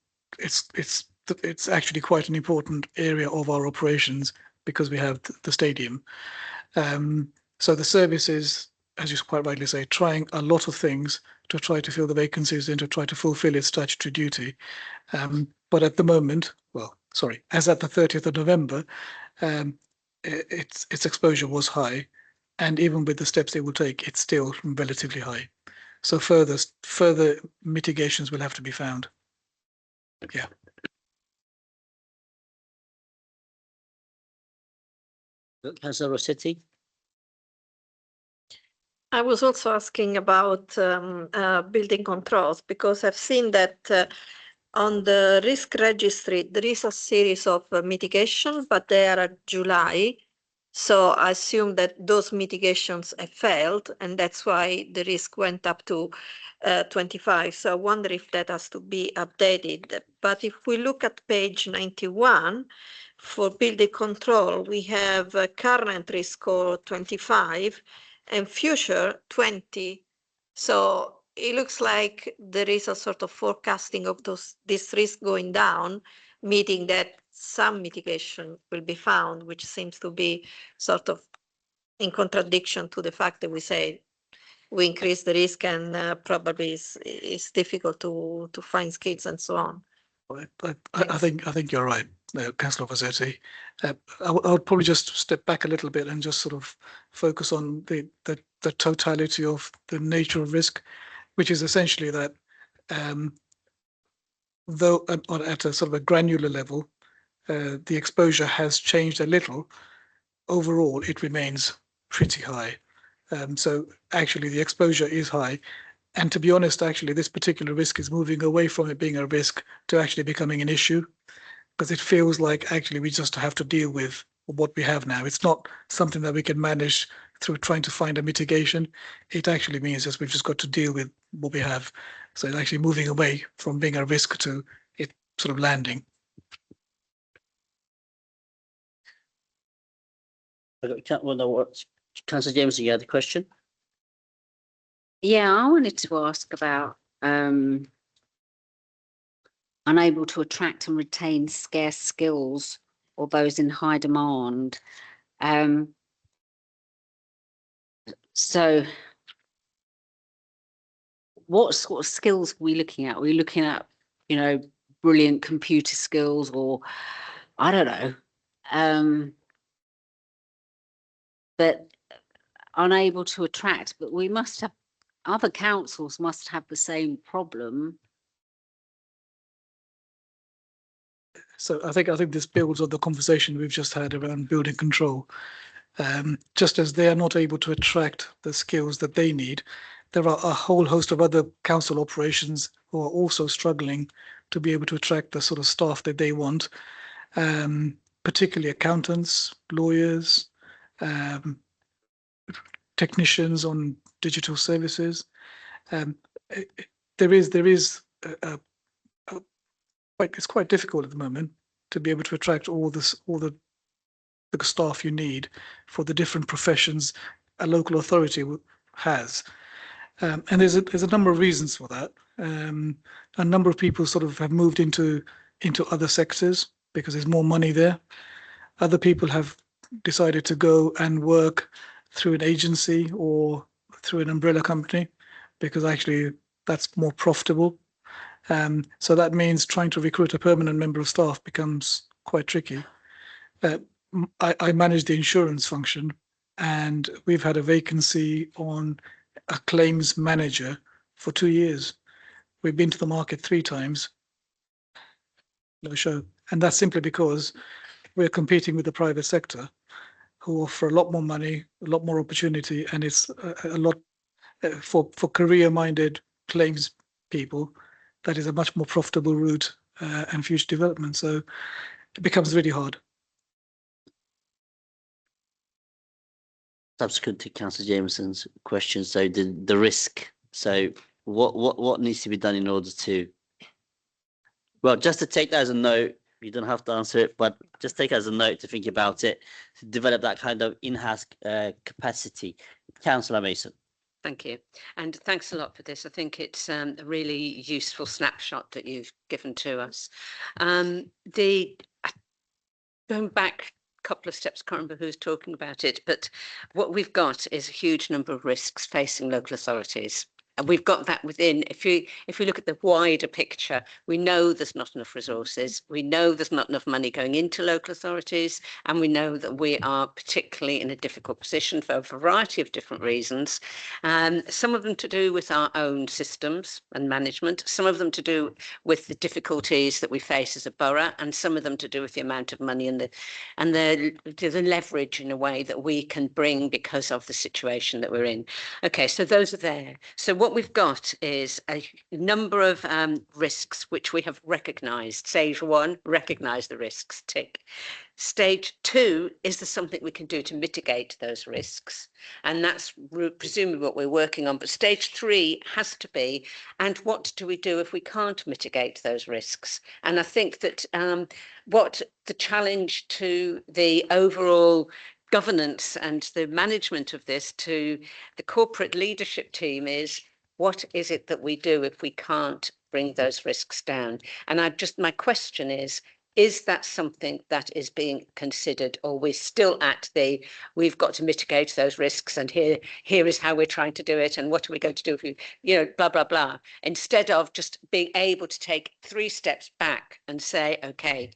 actually quite an important area of our operations because we have the stadium. So the service is, as you quite rightly say, trying a lot of things to try to fill the vacancies and to try to fulfill its statutory duty. But at the moment, well, sorry, as at the 30th of November, its exposure was high. And even with the steps they will take, it's still relatively high. So further mitigations will have to be found. Yeah. Councillor Rossetti. I was also asking about building controls because I've seen that on the risk registry there is a series of mitigation, but they are at July. So I assume that those mitigations have failed, and that's why the risk went up to 25. So I wonder if that has to be updated. But if we look at page 91, for building control, we have a current risk score 25 and future 20. So it looks like there is a sort of forecasting of this risk going down, meaning that some mitigation will be found, which seems to be sort of in contradiction to the fact that we say we increase the risk and probably it's difficult to find skills and so on. I think you're right, Councillor Vasetti. I would probably just step back a little bit and just sort of focus on the totality of the nature of risk, which is essentially that though at a sort of a granular level, the exposure has changed a little, overall it remains pretty high. So actually the exposure is high. And to be honest, actually, this particular risk is moving away from it being a risk to actually becoming an issue, because it feels like actually we just have to deal with what we have now. It's not something that we can manage through trying to find a mitigation. It actually means that we've just got to deal with what we have. So it's actually moving away from being a risk to it sort of landing. Councillor James, you had a question? Yeah, I wanted to ask about unable to attract and retain scarce skills or those in high demand. So what sort of skills are we looking at? Are we looking at, you know, brilliant computer skills, or I don't know, but unable to attract, but we must have, other councils must have the same problem. So I think this builds on the conversation we've just had around building control. Just as they are not able to attract the skills that they need, there are a whole host of other council operations who are also struggling to be able to attract the sort of staff that they want, particularly accountants, lawyers, technicians on digital services. It's quite difficult at the moment to be able to attract all the staff you need for the different professions a local authority has. And there's a number of reasons for that. A number of people sort of have moved into other sectors because there's more money there. Other people have decided to go and work through an agency or through an umbrella company because actually that's more profitable. So that means trying to recruit a permanent member of staff becomes quite tricky. I manage the insurance function, and we've had a vacancy on a claims manager for 2 years. We've been to the market 3 times, no show. And that's simply because we're competing with the private sector, who offer a lot more money, a lot more opportunity, and it's a lot for career-minded claims people. That is a much more profitable route and future development. So it becomes really hard. Subsequent to Councillor Jameson's question, so the risk. So what needs to be done in order to? Well, just to take that as a note, you don't have to answer it, but just take it as a note to think about it, to develop that kind of in-house capacity. Councillor Mason. Thank you. And thanks a lot for this. I think it's a really useful snapshot that you've given to us. Going back a couple of steps, I can't remember who's talking about it, but what we've got is a huge number of risks facing local authorities. And we've got that within, if you look at the wider picture, we know there's not enough resources, we know there's not enough money going into local authorities, and we know that we are particularly in a difficult position for a variety of different reasons. Some of them to do with our own systems and management, some of them to do with the difficulties that we face as a borough, and some of them to do with the amount of money and the leverage in a way that we can bring because of the situation that we're in. Okay, so those are there. So what what we've got is a number of risks which we have recognised. Stage 1, recognise the risks, tick. Stage 2, is there something we can do to mitigate those risks? And that's presumably what we're working on. But stage 3 has to be, and what do we do if we can't mitigate those risks? And I think that what the challenge to the overall governance and the management of this to the corporate leadership team is, what is it that we do if we can't bring those risks down? And my question is that something that is being considered, or we're still at we've got to mitigate those risks, and here is how we're trying to do it, and what are we going to do if we, blah, blah, blah, instead of just being able to take 3 steps back and say, okay,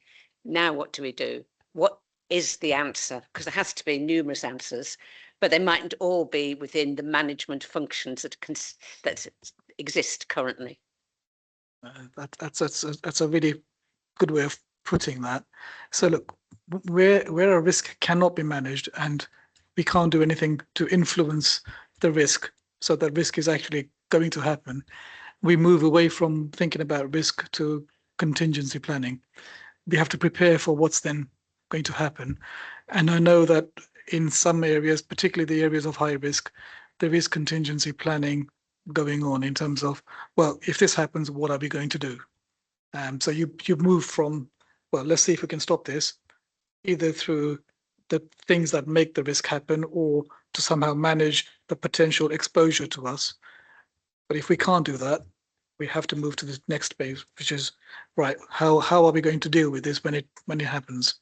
now what do we do? What is the answer? Because there has to be numerous answers, but they mightn't all be within the management functions that exist currently. That's a really good way of putting that. So look, where a risk cannot be managed and we can't do anything to influence the risk, so that risk is actually going to happen, we move away from thinking about risk to contingency planning. We have to prepare for what's then going to happen. And I know that in some areas, particularly the areas of high risk, there is contingency planning going on in terms of, well, if this happens, what are we going to do? So you move from, well, let's see if we can stop this, either through the things that make the risk happen or to somehow manage the potential exposure to us. But if we can't do that, we have to move to the next phase, which is, right, how are we going to deal with this when it happens?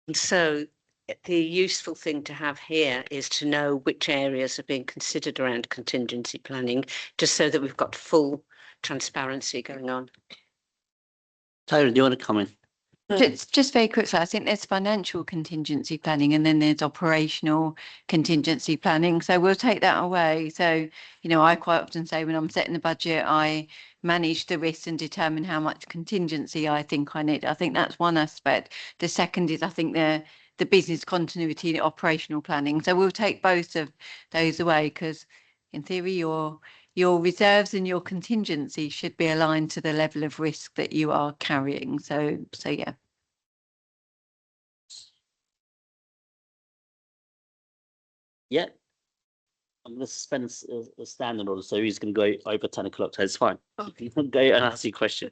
And so the useful thing to have here is to know which areas are being considered around contingency planning, just so that we've got full transparency going on. Tyrone, do you want to comment? Just very quickly, I think there's financial contingency planning and then there's operational contingency planning. So we'll take that away. So, I quite often say when I'm setting the budget, I manage the risks and determine how much contingency I think I need. I think that's one aspect. The second is, I think, the business continuity, the operational planning. So we'll take both of those away, because in theory, your reserves and your contingency should be aligned to the level of risk that you are carrying. So yeah. Yeah. I'm going to suspend a standing order, so he's going to go over 10 o'clock, so it's fine. You can go and ask your question.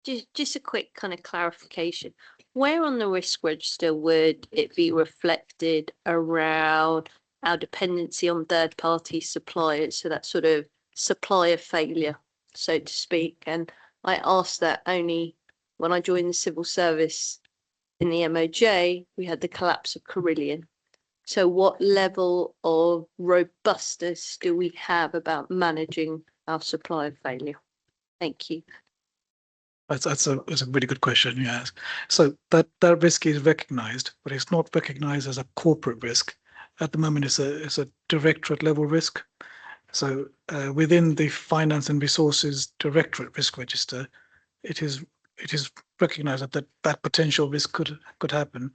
Just a quick kind of clarification. Where on the risk register would it be reflected around our dependency on third-party suppliers, so that sort of supplier failure, so to speak? And I asked that only when I joined the civil service in the MOJ, we had the collapse of Carillion. So what level of robustness do we have about managing our supplier failure? Thank you. That's a really good question. Yes. So that risk is recognized, but it's not recognized as a corporate risk. At the moment, it's a directorate level risk. So within the Finance and Resources Directorate Risk Register, it is recognized that potential risk could happen.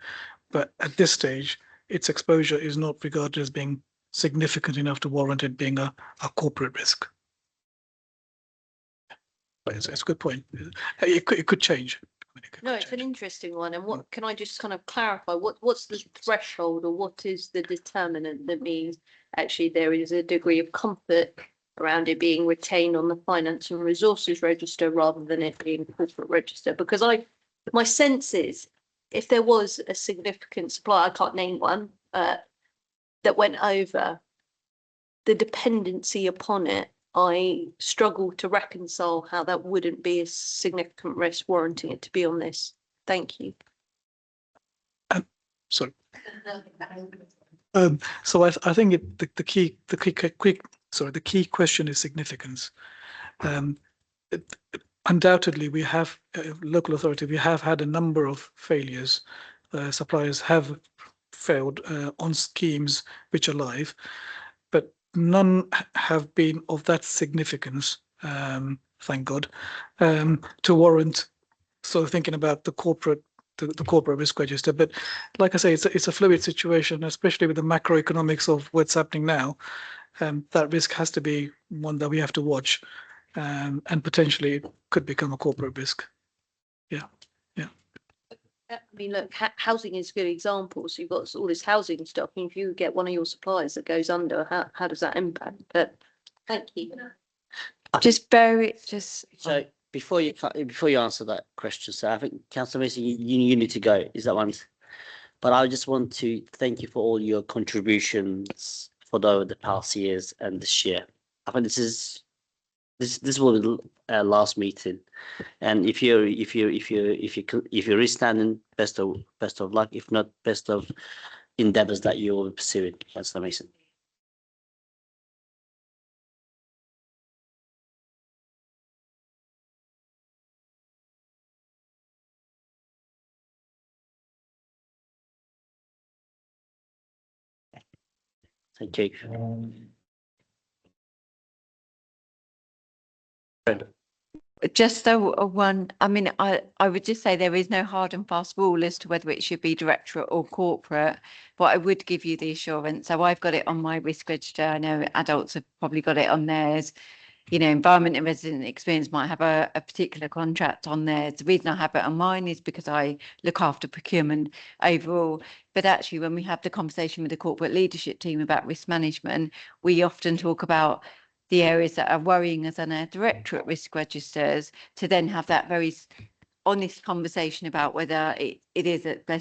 But at this stage, its exposure is not regarded as being significant enough to warrant it being a corporate risk. But it's a good point. It could change. No, it's an interesting one. And what can I just kind of clarify? What's the threshold, or what is the determinant that means actually there is a degree of comfort around it being retained on the Finance and Resources Register rather than it being corporate register? Because my sense is, if there was a significant supplier, I can't name one, that went over, the dependency upon it, I struggle to reconcile how that wouldn't be a significant risk warranting it to be on this. Thank you. Sorry. So I think the key question is significance. Undoubtedly, we have local authority. We have had a number of failures. Suppliers have failed on schemes which are live, but none have been of that significance, thank God, to warrant sort of thinking about the corporate the corporate risk register. But like I say, it's a fluid situation, especially with the macroeconomics of what's happening now. That risk has to be one that we have to watch, and potentially it could become a corporate risk. Yeah. I mean, look, housing is a good example. So you've got all this housing stuff, and if you get one of your suppliers that goes under, how does that impact? But thank you. So before you answer that question, so I think Councillor Mason, you need to go. Is that one? But I just want to thank you for all your contributions for the past years and this year. I think this will be the last meeting, and if you're standing, best of luck. If not, best of endeavours that you will be pursuing, Councillor Mason. Thank you. Just a one, I mean, I would just say there is no hard and fast rule as to whether it should be directorate or corporate, but I would give you the assurance. So I've got it on my risk register. I know adults have probably got it on theirs. You know, environment and resident experience might have a particular contract on there. The reason I have it on mine is because I look after procurement overall. But actually, when we have the conversation with the corporate leadership team about risk management, we often talk about the areas that are worrying us on our directorate risk registers, to then have that very honest conversation about whether it is at a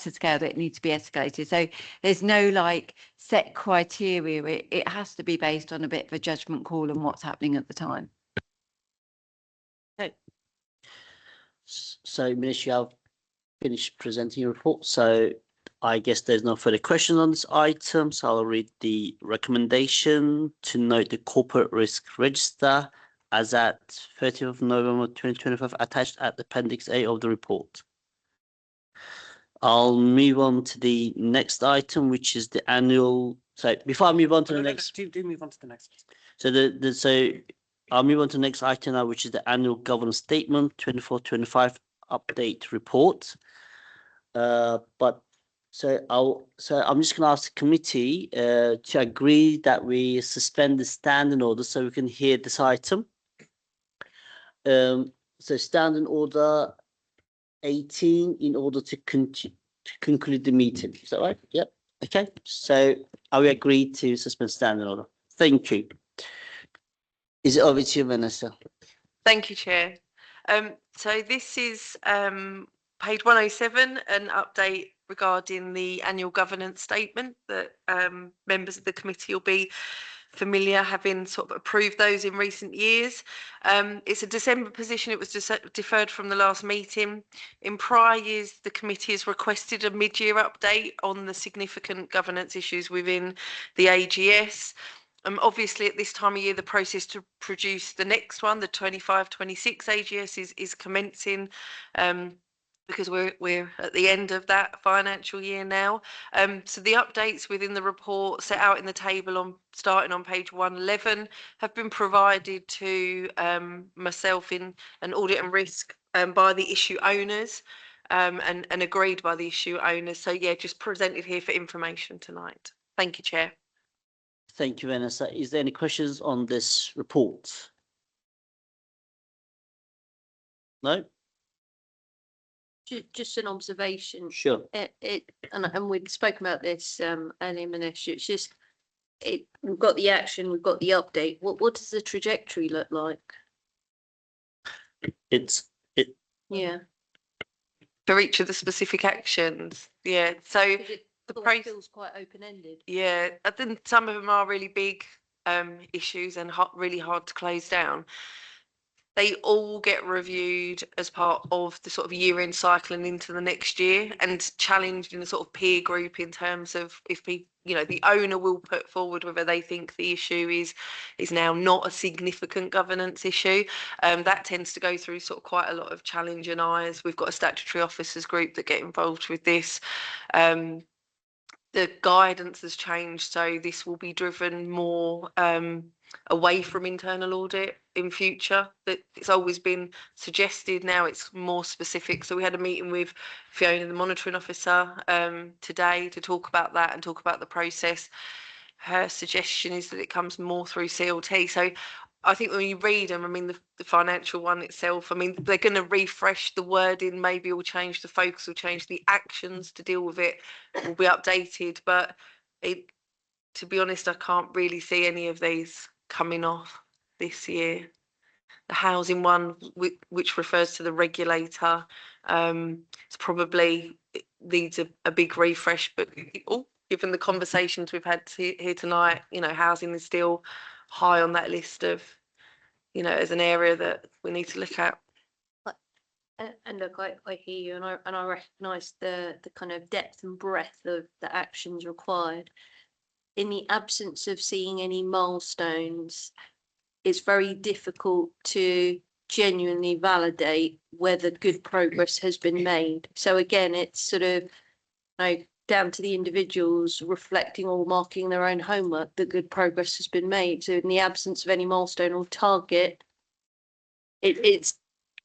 scale that it needs to be escalated. So there's no like set criteria. It has to be based on a bit of a judgment call on what's happening at the time. Okay. So, Minister, I've finished presenting your report. So I guess there's no further questions on this item. So I'll read the recommendation to note the corporate risk register as at 30th of November 2025, attached at Appendix A of the report. I'll move on to the next item, which is the annual. So before I move on to the next, do move on to the next. So so I'll move on to the next item now, which is the annual governance statement 24-25 update report. But so I'm just going to ask the committee to agree that we suspend the standing order so we can hear this item. So standing order 18 in order to conclude the meeting. Is that right? Yep. Okay. So are we agreed to suspend standing order? Thank you. Is it over to you, Vanessa? Thank you, Chair. So this is page 107, an update regarding the annual governance statement that members of the committee will be familiar, having sort of approved those in recent years. It's a December position. It was deferred from the last meeting. In prior years, the committee has requested a mid-year update on the significant governance issues within the AGS. Obviously, at this time of year, the process to produce the next one, the 25-26 AGS, is commencing. Because we're at the end of that financial year now. So the updates within the report set out in the table starting on page 111 have been provided to myself in an audit and risk by the issue owners and agreed by the issue owners. So yeah, just presented here for information tonight. Thank you, Chair. Thank you, Vanessa. Is there any questions on this report? No? Just an observation. Sure. And we'd spoken about this earlier, Manish. It's just we've got the action, we've got the update. What does the trajectory look like? Yeah. For each of the specific actions. Yeah. So the process feels quite open-ended. Yeah, I think some of them are really big issues and really hard to close down. They all get reviewed as part of the sort of year-end cycle and into the next year, and challenged in a sort of peer group in terms of if people, the owner will put forward whether they think the issue is now not a significant governance issue. That tends to go through sort of quite a lot of challenge and eyes. We've got a statutory officers group that get involved with this. The guidance has changed, so this will be driven more away from internal audit in future. That it's always been suggested. Now it's more specific. So we had a meeting with Fiona, the monitoring officer, today to talk about that and talk about the process. Her suggestion is that it comes more through CLT. So I think when you read them, I mean, the financial one itself, I mean, they're going to refresh the wording, maybe will change the focus, will change the actions to deal with it, will be updated. But to be honest, I can't really see any of these coming off this year. The housing one, which refers to the regulator, it's probably needs a big refresh, but given the conversations we've had here tonight, you know, housing is still high on that list of, you know, as an area that we need to look at. And look, I hear you, and I recognise the kind of depth and breadth of the actions required. In the absence of seeing any milestones, it's very difficult to genuinely validate whether good progress has been made. So again, it's sort of, you know, down to the individuals reflecting or marking their own homework that good progress has been made. So in the absence of any milestone or target, it's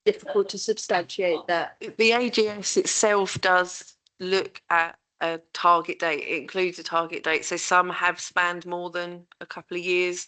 difficult to substantiate that. The AGS itself does look at a target date. It includes a target date. So some have spanned more than a couple of years.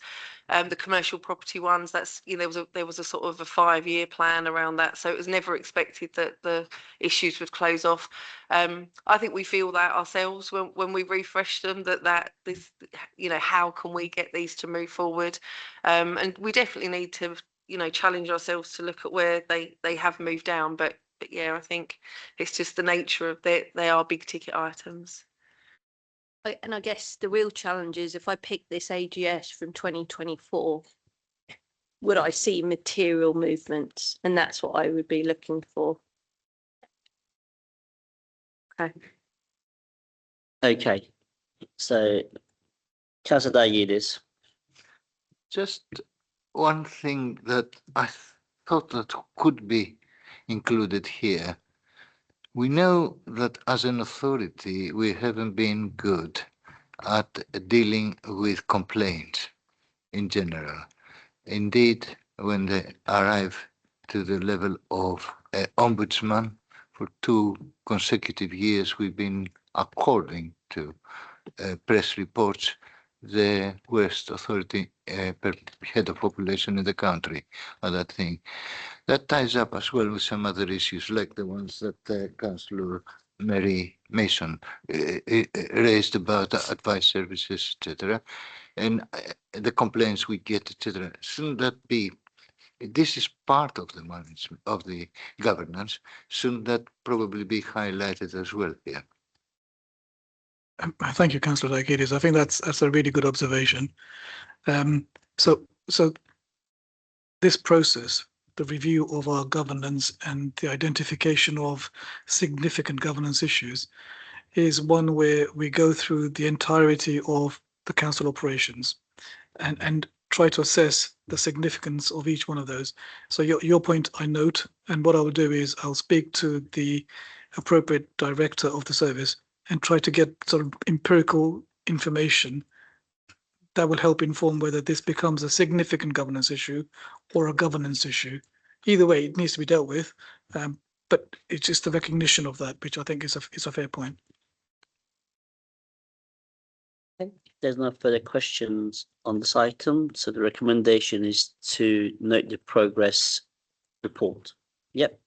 The commercial property ones, that's, you know, there was a sort of a 5-year plan around that. So it was never expected that the issues would close off. I think we feel that ourselves when we refresh them, that this, you know, how can we get these to move forward? And we definitely need to, you know, challenge ourselves to look at where they have moved down. But yeah, I think it's just the nature of they are big ticket items. And I guess the real challenge is, if I pick this AGS from 2024, would I see material movements? And that's what I would be looking for. Okay. Okay. So, Councillor Diaguides. Just one thing that I thought that could be included here. We know that as an authority, we haven't been good at dealing with complaints in general. Indeed, when they arrive to the level of ombudsman, for 2 consecutive years, we've been, according to press reports, the worst authority per head of population in the country at that thing. That ties up as well with some other issues, like the ones that Councillor Mary Mason raised about advice services, etc., and the complaints we get, etc. Shouldn't that be? This is part of the management of the governance. Shouldn't that probably be highlighted as well here? Thank you, Councillor Diaguides. I think that's a really good observation. So this process, the review of our governance and the identification of significant governance issues, is one where we go through the entirety of the council operations and try to assess the significance of each one of those. So your point I note, and what I will do is I'll speak to the appropriate director of the service and try to get sort of empirical information that will help inform whether this becomes a significant governance issue or a governance issue. Either way, it needs to be dealt with, but it's just the recognition of that, which I think is a fair point. There's no further questions on this item, so the recommendation is to note the progress report. Yep.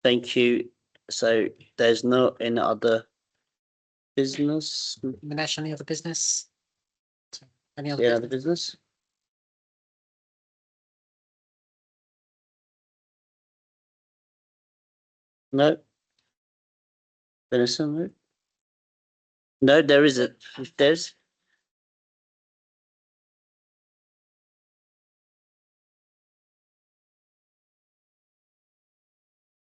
Thank you. So there's no any other business. Minesh, any other business? Any Any other other business? No. Vanessa, no. No, there isn't. If there's.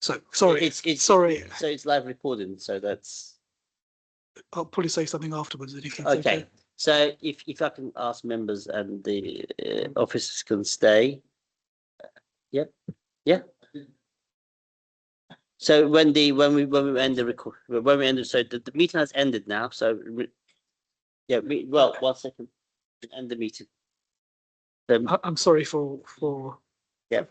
So sorry, It's sorry. So it's live recording. So that's I'll probably say something afterwards. If that's okay. So if I can ask members and the officers can stay. Yep. Yeah. So when we end the record, when we end it, so the meeting has ended now. So yeah, well, 1 second, end the meeting. the I'm sorry for Yeah.